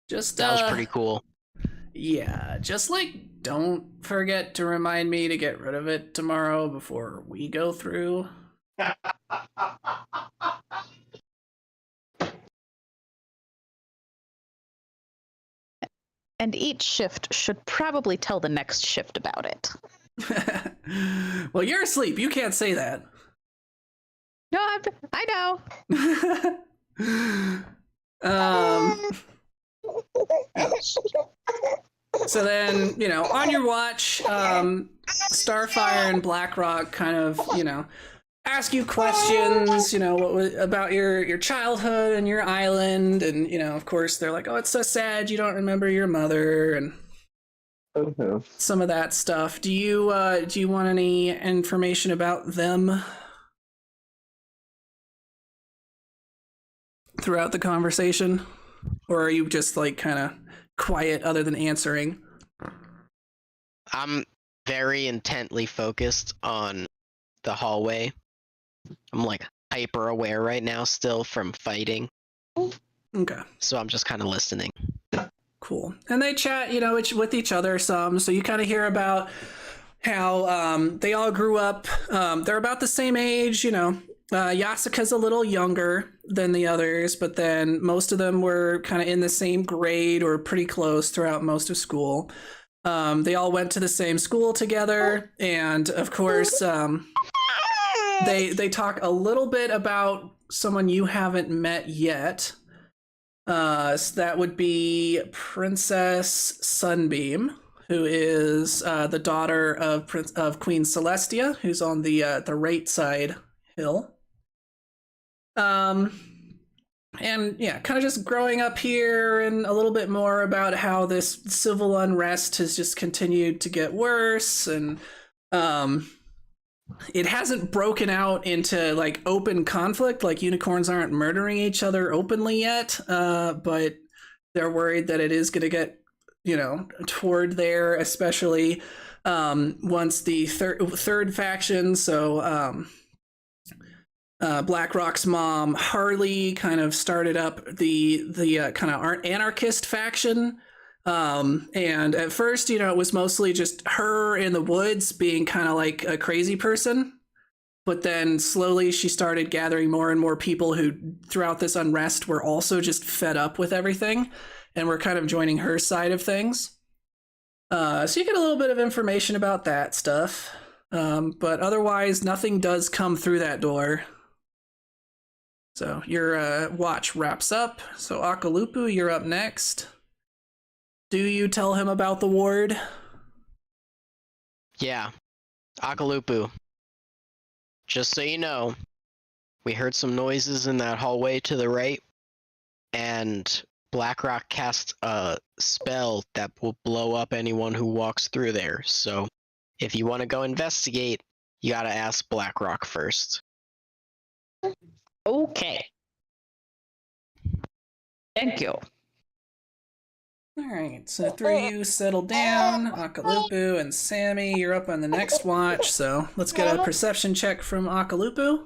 Just, That was pretty cool. Yeah, just, like, don't forget to remind me to get rid of it tomorrow before we go through. And each shift should probably tell the next shift about it. Well, you're asleep. You can't say that. No, I um, know. so then, you know, on your watch, Starfire and Blackrock kind of, you know, ask you questions, you know, what was about your childhood and your island, and you know, of course, they're like, "Oh, it's so sad you don't remember your mother," and some of that stuff. Do you want any information about them throughout the conversation, or are you just like kind of quiet other than answering? I'm very intently focused on the hallway. I'm like hyper aware right now still from fighting. Okay. So I'm just kind of listening. Cool. And they chat, you know, with each other some. So you kind of hear about how they all grew up. They're about the same age, you know. Yasuka's a little younger than the others, but then most of them were kind of in the same grade or pretty close throughout most of school. They all went to the same school together, and of course, they talk a little bit about someone you haven't met yet. So that would be Princess Sunbeam, who is the daughter of Queen Celestia, who's on the right side hill. And yeah, kind of just growing up here, and a little bit more about how this civil unrest has just continued to get worse, and it hasn't broken out into like open conflict, like unicorns aren't murdering each other openly yet, but they're worried that it is going to get, you know, toward there, especially once the third faction, so Blackrock's mom Harley kind of started up the kind of anarchist faction. And at first, you know, it was mostly just her in the woods being kind of like a crazy person. But then slowly she started gathering more and more people who throughout this unrest were also just fed up with everything and were kind of joining her side of things. So you get a little bit of information about that stuff. But otherwise, nothing does come through that door. So your watch wraps up. So Akalupu, you're up next. Do you tell him about the ward? Yeah. Akalupu. Just so you know, we heard some noises in that hallway to the right, and Blackrock cast a spell that will blow up anyone who walks through there. So if you want to go investigate, you gotta ask Blackrock first. Okay. Thank you. All right, so three of you settle down. Akalupu and Sammy, you're up on the next watch. So let's get a perception check from Akalupu.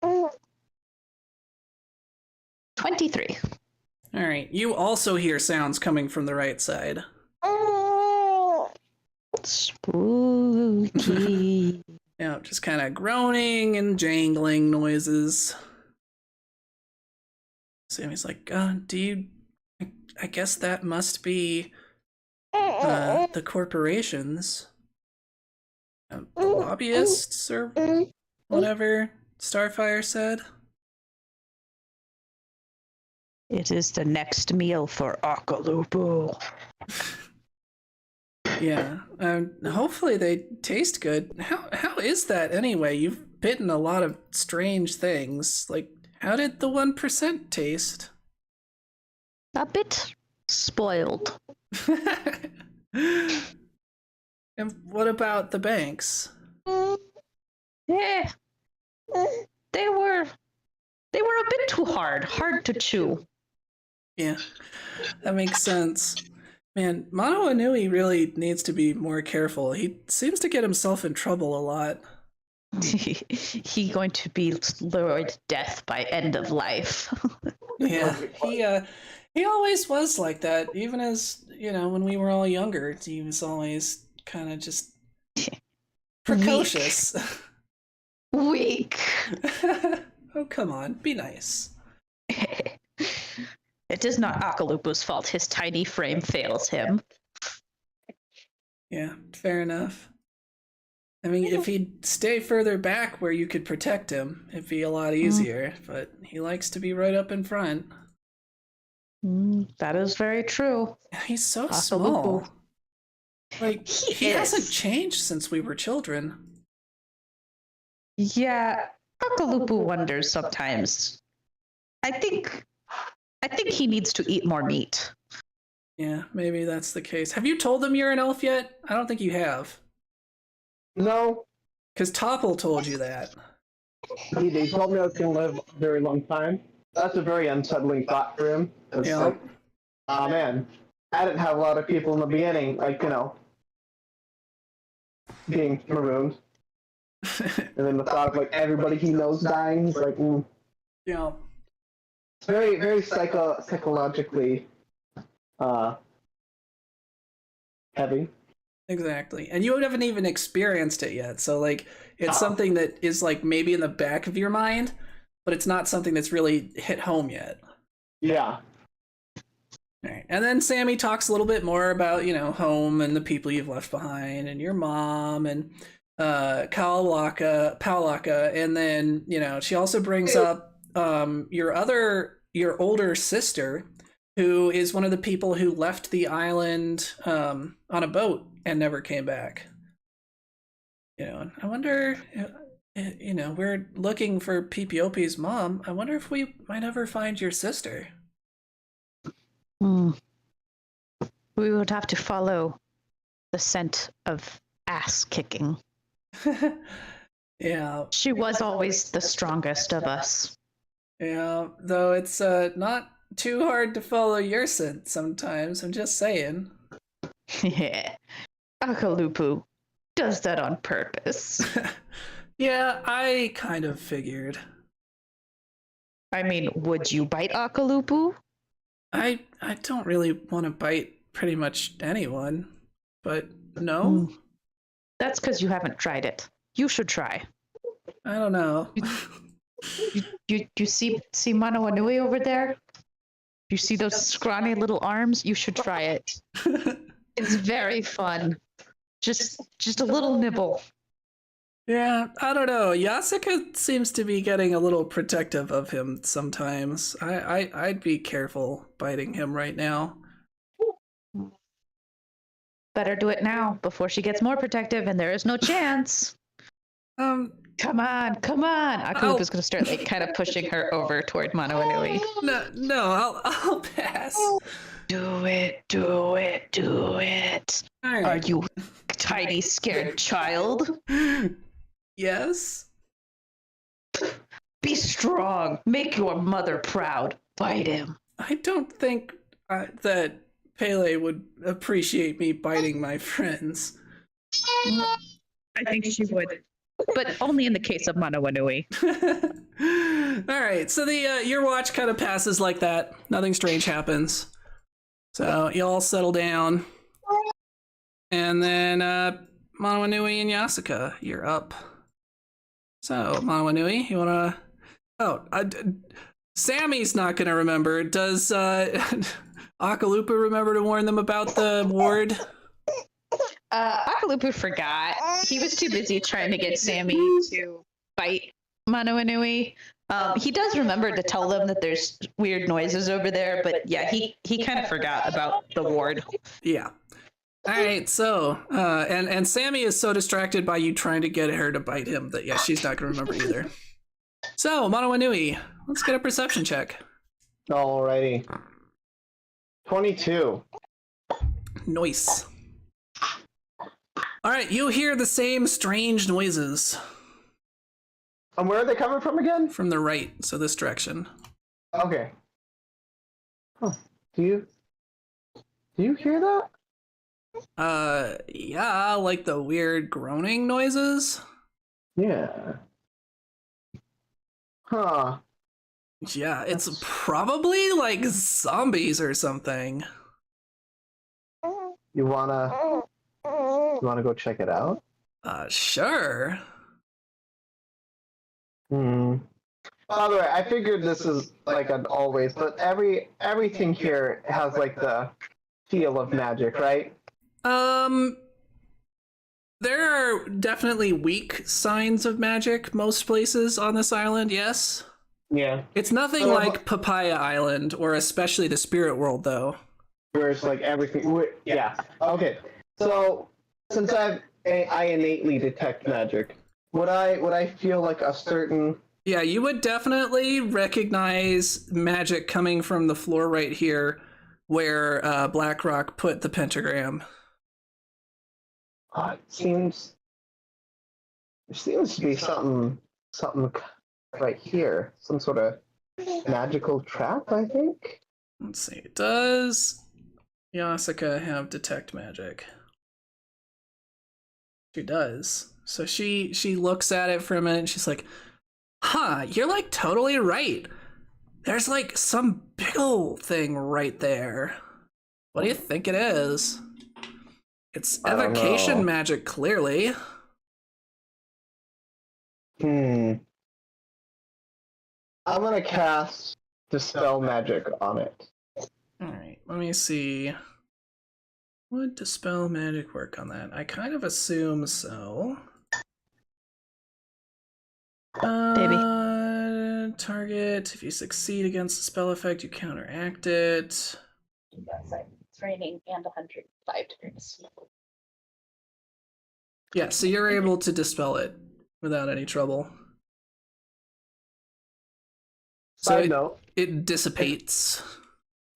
Oh. 23. All right, you also hear sounds coming from the right side. Spooky. Yeah, just kind of groaning and jangling noises. Sammy's like, do you... I guess that must be the corporations. The lobbyists or whatever Starfire said. It is the next meal for Akalupu. Yeah. Hopefully they taste good. How is that anyway? You've bitten a lot of strange things. Like, how did the 1% taste? A bit spoiled. And what about the banks? Yeah. They were a bit too hard to chew. Yeah, that makes sense. Man, Mono Anui really needs to be more careful. He seems to get himself in trouble a lot. He going to be lured to death by end of life. Yeah, he always was like that. Even as when we were all younger, he was always kind of just precocious. Weak. Oh, come on, be nice. It is not Akalupu's fault. His tiny frame fails him. Yeah, fair enough. I mean, if he'd stay further back where you could protect him, it'd be a lot easier. But he likes to be right up in front. That is very true. He's so Akalupu. small. Like, he is. hasn't changed since we were children. Yeah, Akalupu wonders sometimes. I think he needs to eat more meat. Yeah, maybe that's the case. Have you told him you're an elf yet? I don't think you have. No, Because Topple told you that. they told me I was going to live a very long time. That's a very unsettling thought for him. It's Yeah. like, oh man, I didn't have a lot of people in the beginning, like, being marooned. And then the thought of, like, everybody he knows dying, he's like, Yeah. It's very, very psychologically heavy. Exactly. And you haven't even experienced it yet. So, like, it's something that is, like, maybe in the back of your mind, but it's not something that's really hit home yet. Yeah. All right. And then Sammy talks a little bit more about, home and the people you've left behind and your mom and Pawlaka. And then, she also brings up your older sister, who is one of the people who left the island on a boat and never came back. I wonder, we're looking for PPOP's mom. I wonder if we might ever find your sister. We would have to follow the scent of ass kicking. Yeah. She was always the strongest of us. Yeah, though it's not too hard to follow your scent sometimes. I'm just saying. Yeah. Akalupu does that on purpose. Yeah, I kind of figured. I mean, would you bite Akalupu? I don't really want to bite pretty much anyone, but no. That's because you haven't tried it. You should try. I don't know. You see Mano Anui over there? You see those scrawny little arms? You should try it. It's very fun. Just a little nibble. Yeah, I don't know. Yasuka seems to be getting a little protective of him sometimes. I'd be careful biting him right now. Better do it now before she gets more protective and there is no chance. Come on. Akalupu's gonna start kind of pushing her over toward Mano Anui. No, I'll pass. Do it. Right. Are you tiny scared child? Yes. Be strong. Make your mother proud. Bite him. I don't think that Pele would appreciate me biting my friends. I think she would. But only in the case of Mano Anui. All right, so your watch kind of passes like that. Nothing strange happens. So you all settle down. And then Mano Anui and Yasuka, you're up. So, Mano Anui, you want to... Sammy's not going to remember. Does Akalupu remember to warn them about the ward? Akalupu forgot. He was too busy trying to get Sammy to fight Mano Anui. He does remember to tell them that there's weird noises over there, but yeah, he kind of forgot about the ward. Yeah. All right, so and Sammy is so distracted by you trying to get her to bite him that yeah, she's not gonna remember either. So Manawanui, let's get a perception check. Alrighty. 22. Nice. All right, you hear the same strange noises And where are they coming from again? from the right, so this direction. Okay. Huh. Do you hear that? Yeah, like the weird groaning noises. Yeah. Huh. Yeah, it's probably like zombies or something. You wanna go check it out? Sure. By the way, I figured this is like an always, but everything here has like the feel of magic, right? There are definitely weak signs of magic most places on this island, yes. Yeah. It's nothing like Papaya Island, or especially the Spirit World, though. Where it's like everything. Yeah. Okay. So since I innately detect magic, would I feel like a certain? Yeah, you would definitely recognize magic coming from the floor right here, where Blackrock put the pentagram. There seems to be something right here, some sort of magical trap, I think. Let's see. Does Yasuka have detect magic? She does. So she looks at it for a minute and she's like, huh, you're like totally right. There's like some big old thing right there. What do you think it is? It's evocation magic, clearly. I'm gonna cast Dispel Magic on it. Alright, let me see. Would Dispel Magic work on that? I kind of assume so. Target, if you succeed against the spell effect, you counteract it. It's raining and 105 degrees. Yeah, so you're able to dispel it without any trouble. So Side note, it dissipates.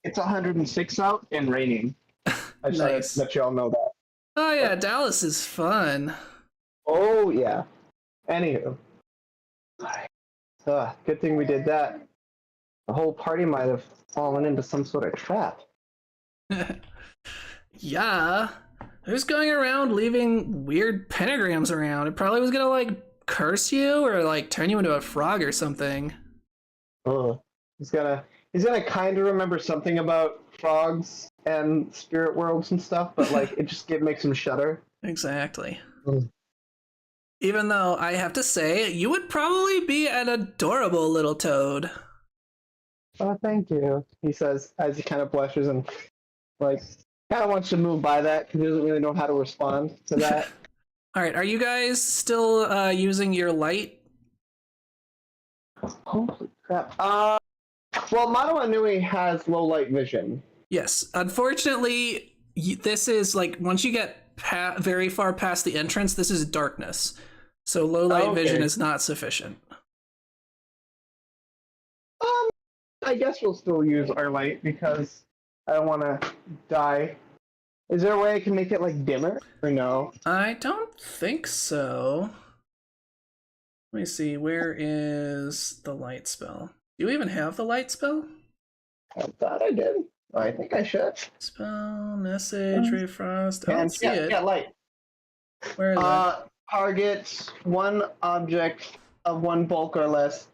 it's 106 out and raining. I just Nice. wanted to let y'all know that. Oh yeah, Dallas is fun. Oh yeah. Anywho. Good thing we did that. The whole party might have fallen into some sort of trap. Yeah. Who's going around leaving weird pentagrams around? It probably was gonna like curse you or like turn you into a frog or something. Oh. He's gonna kind of remember something about frogs and spirit worlds and stuff, but like it just makes him shudder. Exactly. Mm. Even though I have to say, you would probably be an adorable little toad. Oh, thank you, he says as he kind of blushes and like kind of wants to move by that because he doesn't really know how to respond to that. All right, are you guys still using your light? Holy crap. Well, Manoa Nui has low light vision. Yes. Unfortunately, this is like once you get very far past the entrance, this is darkness. So low light vision is not sufficient. I guess we'll still use our light because I don't want to die. Is there a way I can make it like dimmer or no? I don't think so. Let me see, where is the light spell? Do you even have the light spell? I thought I did. I think I should. Spell, message, ray frost. I don't see it. Yeah, light. Where is it? Targets one object of one bulk or less,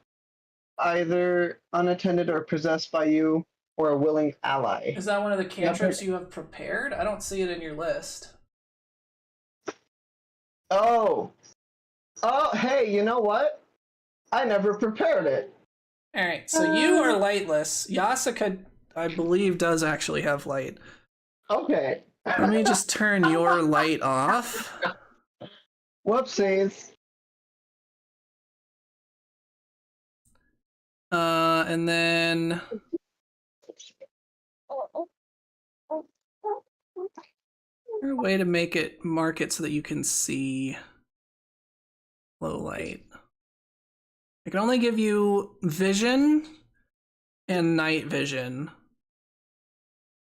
either unattended or possessed by you or a willing ally. Is that one of the cantrips you have prepared? I don't see it in your list. Oh, hey, you know what? I never prepared it. Alright, so you are lightless. Yasuka, I believe, does actually have light. Okay. Let me just turn your light off. Whoopsies. And then a way to mark it so that you can see low light. I can only give you vision and night vision,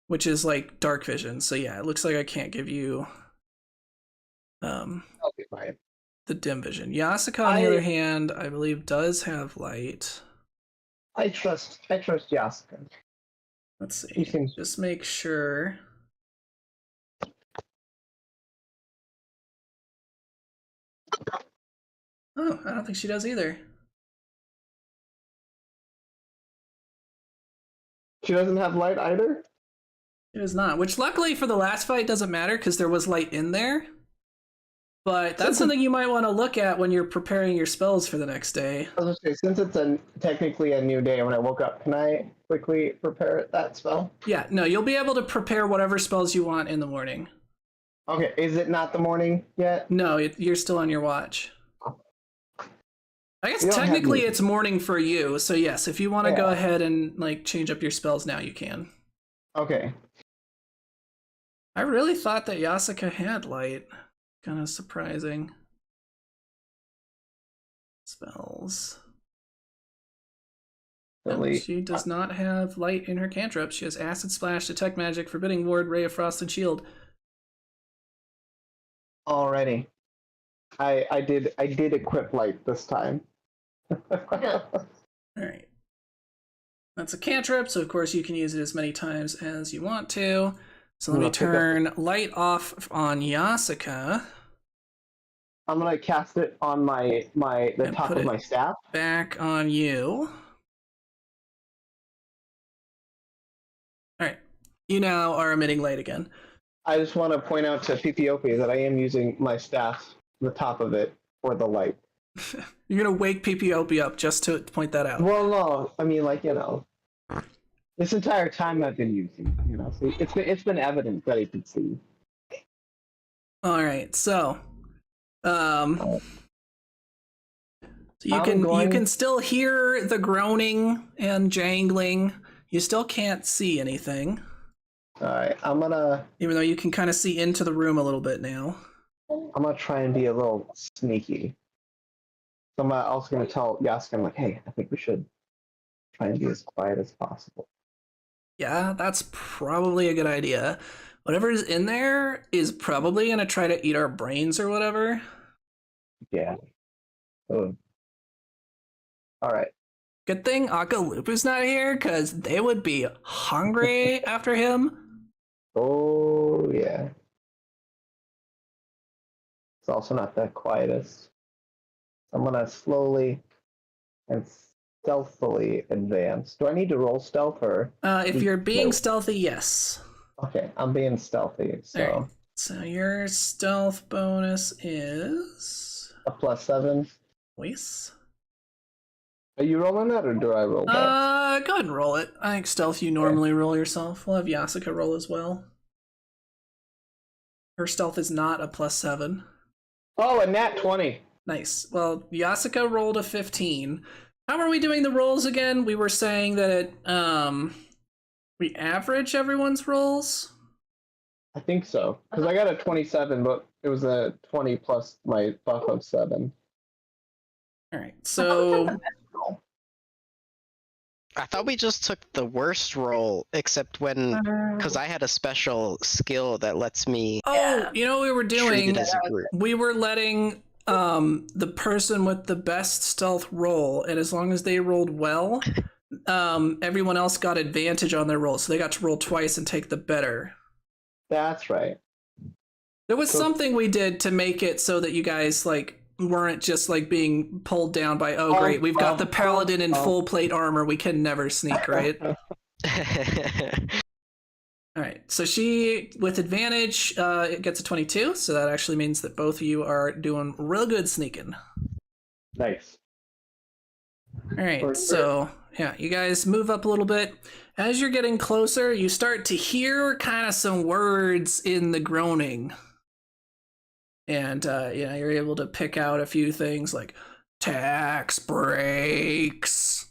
which is like dark vision. So yeah, it looks like I can't give you Okay, fine. the dim vision. Yasuka, on the other hand, I believe does have light. I trust Yasuka. Let's see. He seems- Just make sure. Oh, I don't think she does either. She doesn't have light either? She does not, which luckily for the last fight doesn't matter because there was light in there. But that's something you might want to look at when you're preparing your spells for the next day. I was gonna say, since it's technically a new day when I woke up, can I quickly prepare that spell? Yeah, no, you'll be able to prepare whatever spells you want in the morning. Okay, is it not the morning yet? No, you're still on your watch. I guess You don't have technically me. it's morning for you, so yes, if you want to go ahead and like change up your spells now, you can. Okay. I really thought that Yasuka had light. Kind of surprising. Spells. No, Really? she does not have light in her cantrip. She has Acid Splash, Detect Magic, Forbidding Ward, Ray of Frost, and Shield. Already. I did equip light this time. Alright. That's a cantrip, so of course you can use it as many times as you want to. So let me turn light off on Yasuka. I'm gonna cast it on the top of my staff. Back on you. Alright. You now are emitting light again. I just want to point out to PPOP that I am using my staff, the top of it, for the light. You're gonna wake PPOP up just to point that out. Well, no, I mean, like, this entire time I've been using, so it's been evident that he could see. All right, so, you can still hear the groaning and jangling. You still can't see anything. All right, even though you can kind of see into the room a little bit now. I'm gonna try and be a little sneaky. So I'm also gonna tell Yasuka, I'm like, hey, I think we should try and be as quiet as possible. Yeah, that's probably a good idea. Whatever is in there is probably gonna try to eat our brains or whatever. Yeah. Oh. All right. Good thing Akalupu's not here, because they would be hungry after him. Oh, yeah. It's also not the quietest. I'm gonna slowly and stealthily advance. Do I need to roll stealth or? If you're being stealthy, yes. Okay, I'm being stealthy, so. Right. So your stealth bonus is a +7. Voice. Are you rolling that or do I roll that? Go ahead and roll it. I think stealth you normally roll yourself. We'll have Yasuka roll as well. Her stealth is not a +7. Oh, a nat 20. Nice. Well, Yasuka rolled a 15. How are we doing the rolls again? We were saying that we average everyone's rolls? I think so. Because I got a 27, but it was a 20 plus my buff of 7. Alright, so I thought we just took the worst roll, except when, because I had a special skill that lets me. Oh, you know what we were treat doing? it as a group. We were letting the person with the best stealth roll, and as long as they rolled well, everyone else got advantage on their roll, so they got to roll twice and take the better. That's right. There was something we did to make it so that you guys weren't just being pulled down by, oh great, we've got the paladin in full plate armor, we can never sneak, right? All right, so she, with advantage, it gets a 22, so that actually means that both of you are doing real good sneaking. Nice. All right, so yeah, you guys move up a little bit. As you're getting closer, you start to hear kind of some words in the groaning. And you're able to pick out a few things like tax breaks,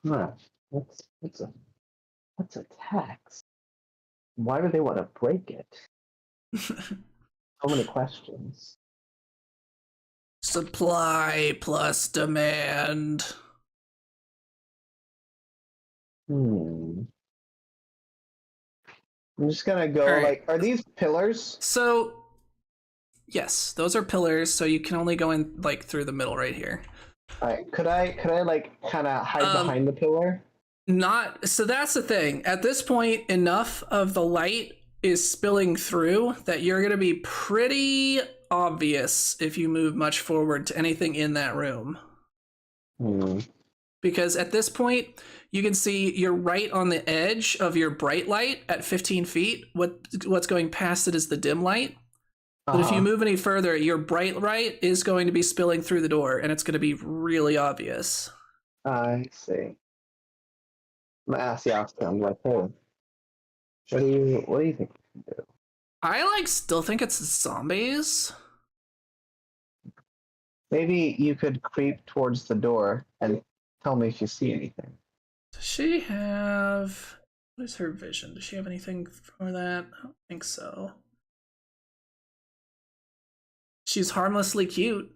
Huh. What's a tax? Why do they want to break it? So many questions. Supply plus demand. I'm just gonna go All right. like, are these pillars? So, yes, those are pillars, so you can only go in like through the middle right here. Alright, could I like kind of hide behind the pillar? Not so that's the thing. At this point, enough of the light is spilling through that you're going to be pretty obvious if you move much forward to anything in that room. Because at this point, you can see you're right on the edge of your bright light at 15 feet. What's going past it is the dim light. But if you move any further, your bright light is going to be spilling through the door, and it's going to be really obvious. I see. I'm gonna ask Yaska. I'm like, hey, what do you think we can do? I still think it's zombies. Maybe you could creep towards the door and tell me if you see anything. Does she have... What is her vision? Does she have anything for that? I don't think so. She's harmlessly cute.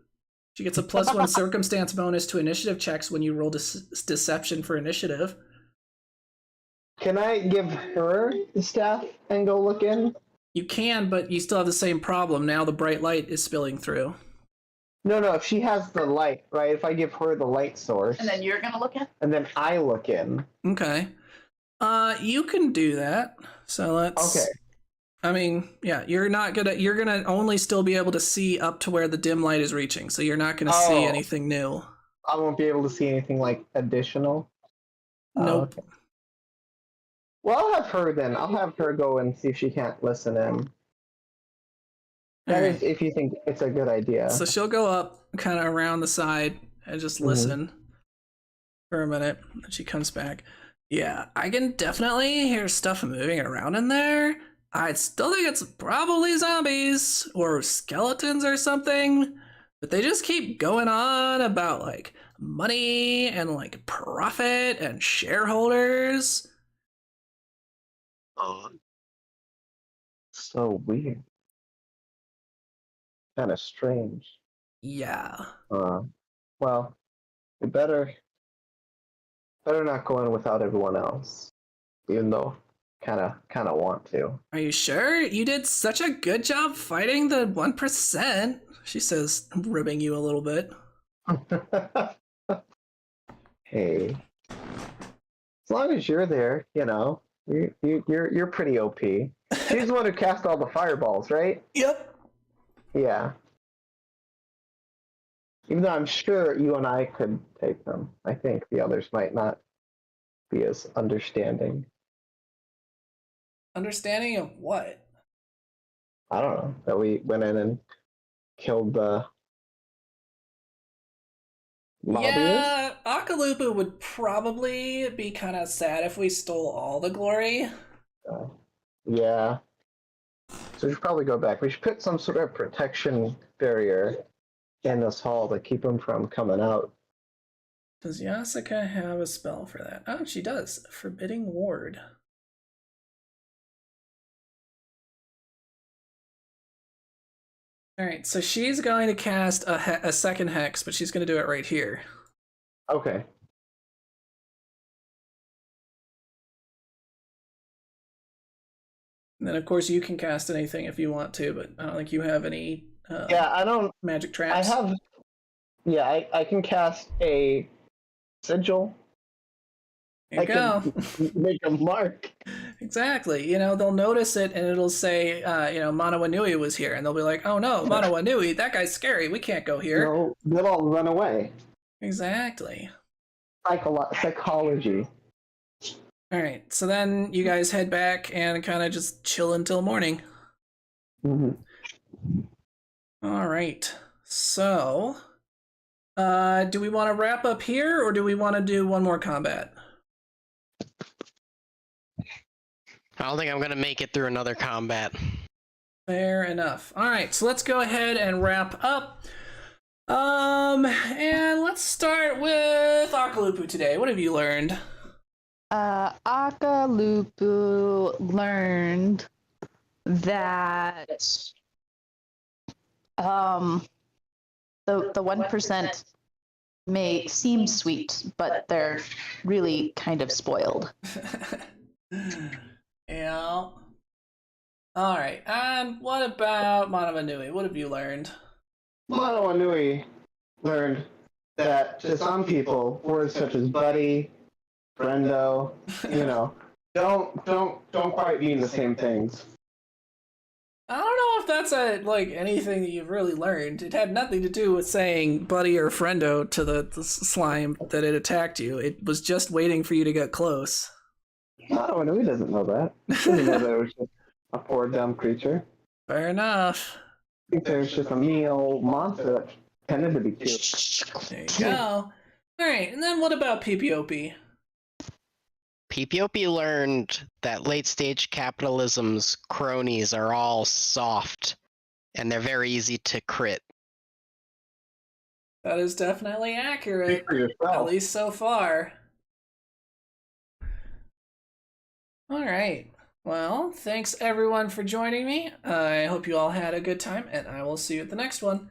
She gets a +1 circumstance bonus to initiative checks when you roll deception for initiative. Can I give her the staff and go look in? You can, but you still have the same problem. Now the bright light is spilling through. No, if she has the light, right? If I give her the light source. And then you're gonna look in? And then I look in. Okay. You can do that. So let's... Okay. I mean, yeah, you're gonna only still be able to see up to where the dim light is reaching, so you're not gonna see anything new. I won't be able to see anything like additional? Nope. Okay. Well, I'll have her then. I'll have her go and see if she can't listen in. That is, if you think it's a good idea. So she'll go up kind of around the side and just listen for a minute. And she comes back. Yeah, I can definitely hear stuff moving around in there. I still think it's probably zombies or skeletons or something. But they just keep going on about money and profit and shareholders. So weird. Kind of strange. Yeah. Well, we better not go in without everyone else, even though kind of want to. Are you sure? You did such a good job fighting the 1%, she says, ribbing you a little bit. Hey, as long as you're there, you're pretty OP. She's the one who cast all the fireballs, right? Yep. Yeah. Even though I'm sure you and I could take them, I think the others might not be as understanding. Understanding of what? I don't know. That we went in and killed the lobbyists? Yeah, Akalupa would probably be kind of sad if we stole all the glory. Yeah. So we should probably go back. We should put some sort of protection barrier in this hall to keep them from coming out. Does Yasuka have a spell for that? Oh, she does. Forbidding Ward. Alright, so she's going to cast a second hex, but she's going to do it right here. Okay. And then, of course, you can cast anything if you want to, but I don't think you have any I don't... magic traps. I have... Yeah, I can cast a sigil. There you go. Can make a mark. Exactly. They'll notice it and it'll say, Manawanui was here. And they'll be like, oh no, Manawanui, that guy's scary. We can't go here. No, they'll all run away. Exactly. Psychology. All right. So then you guys head back and kind of just chill until morning. Mm-hmm. All right. So, do we want to wrap up here or do we want to do one more combat? I don't think I'm gonna make it through another combat. Fair enough. All right, so let's go ahead and wrap up. And let's start with Akalupu today. What have you learned? Akalupu learned that the 1% may seem sweet, but they're really kind of spoiled. Yeah. All right. And what about Manavanui? What have you learned? Mono Anui learned that to some people, words such as buddy, friendo, don't quite mean the same things. I don't know if that's anything that you've really learned. It had nothing to do with saying buddy or friendo to the slime that it attacked you. It was just waiting for you to get close. Mono Anui doesn't know that. He doesn't know that it was just a poor dumb creature. Fair enough. I think there's just a mean old monster that tended to be cute. There you go. All right, and then what about PPOP? PPOP learned that late-stage capitalism's cronies are all soft, and they're very easy to crit. That is definitely accurate, Speak for yourself. at least so far. All right. Well, thanks everyone for joining me. I hope you all had a good time, and I will see you at the next one.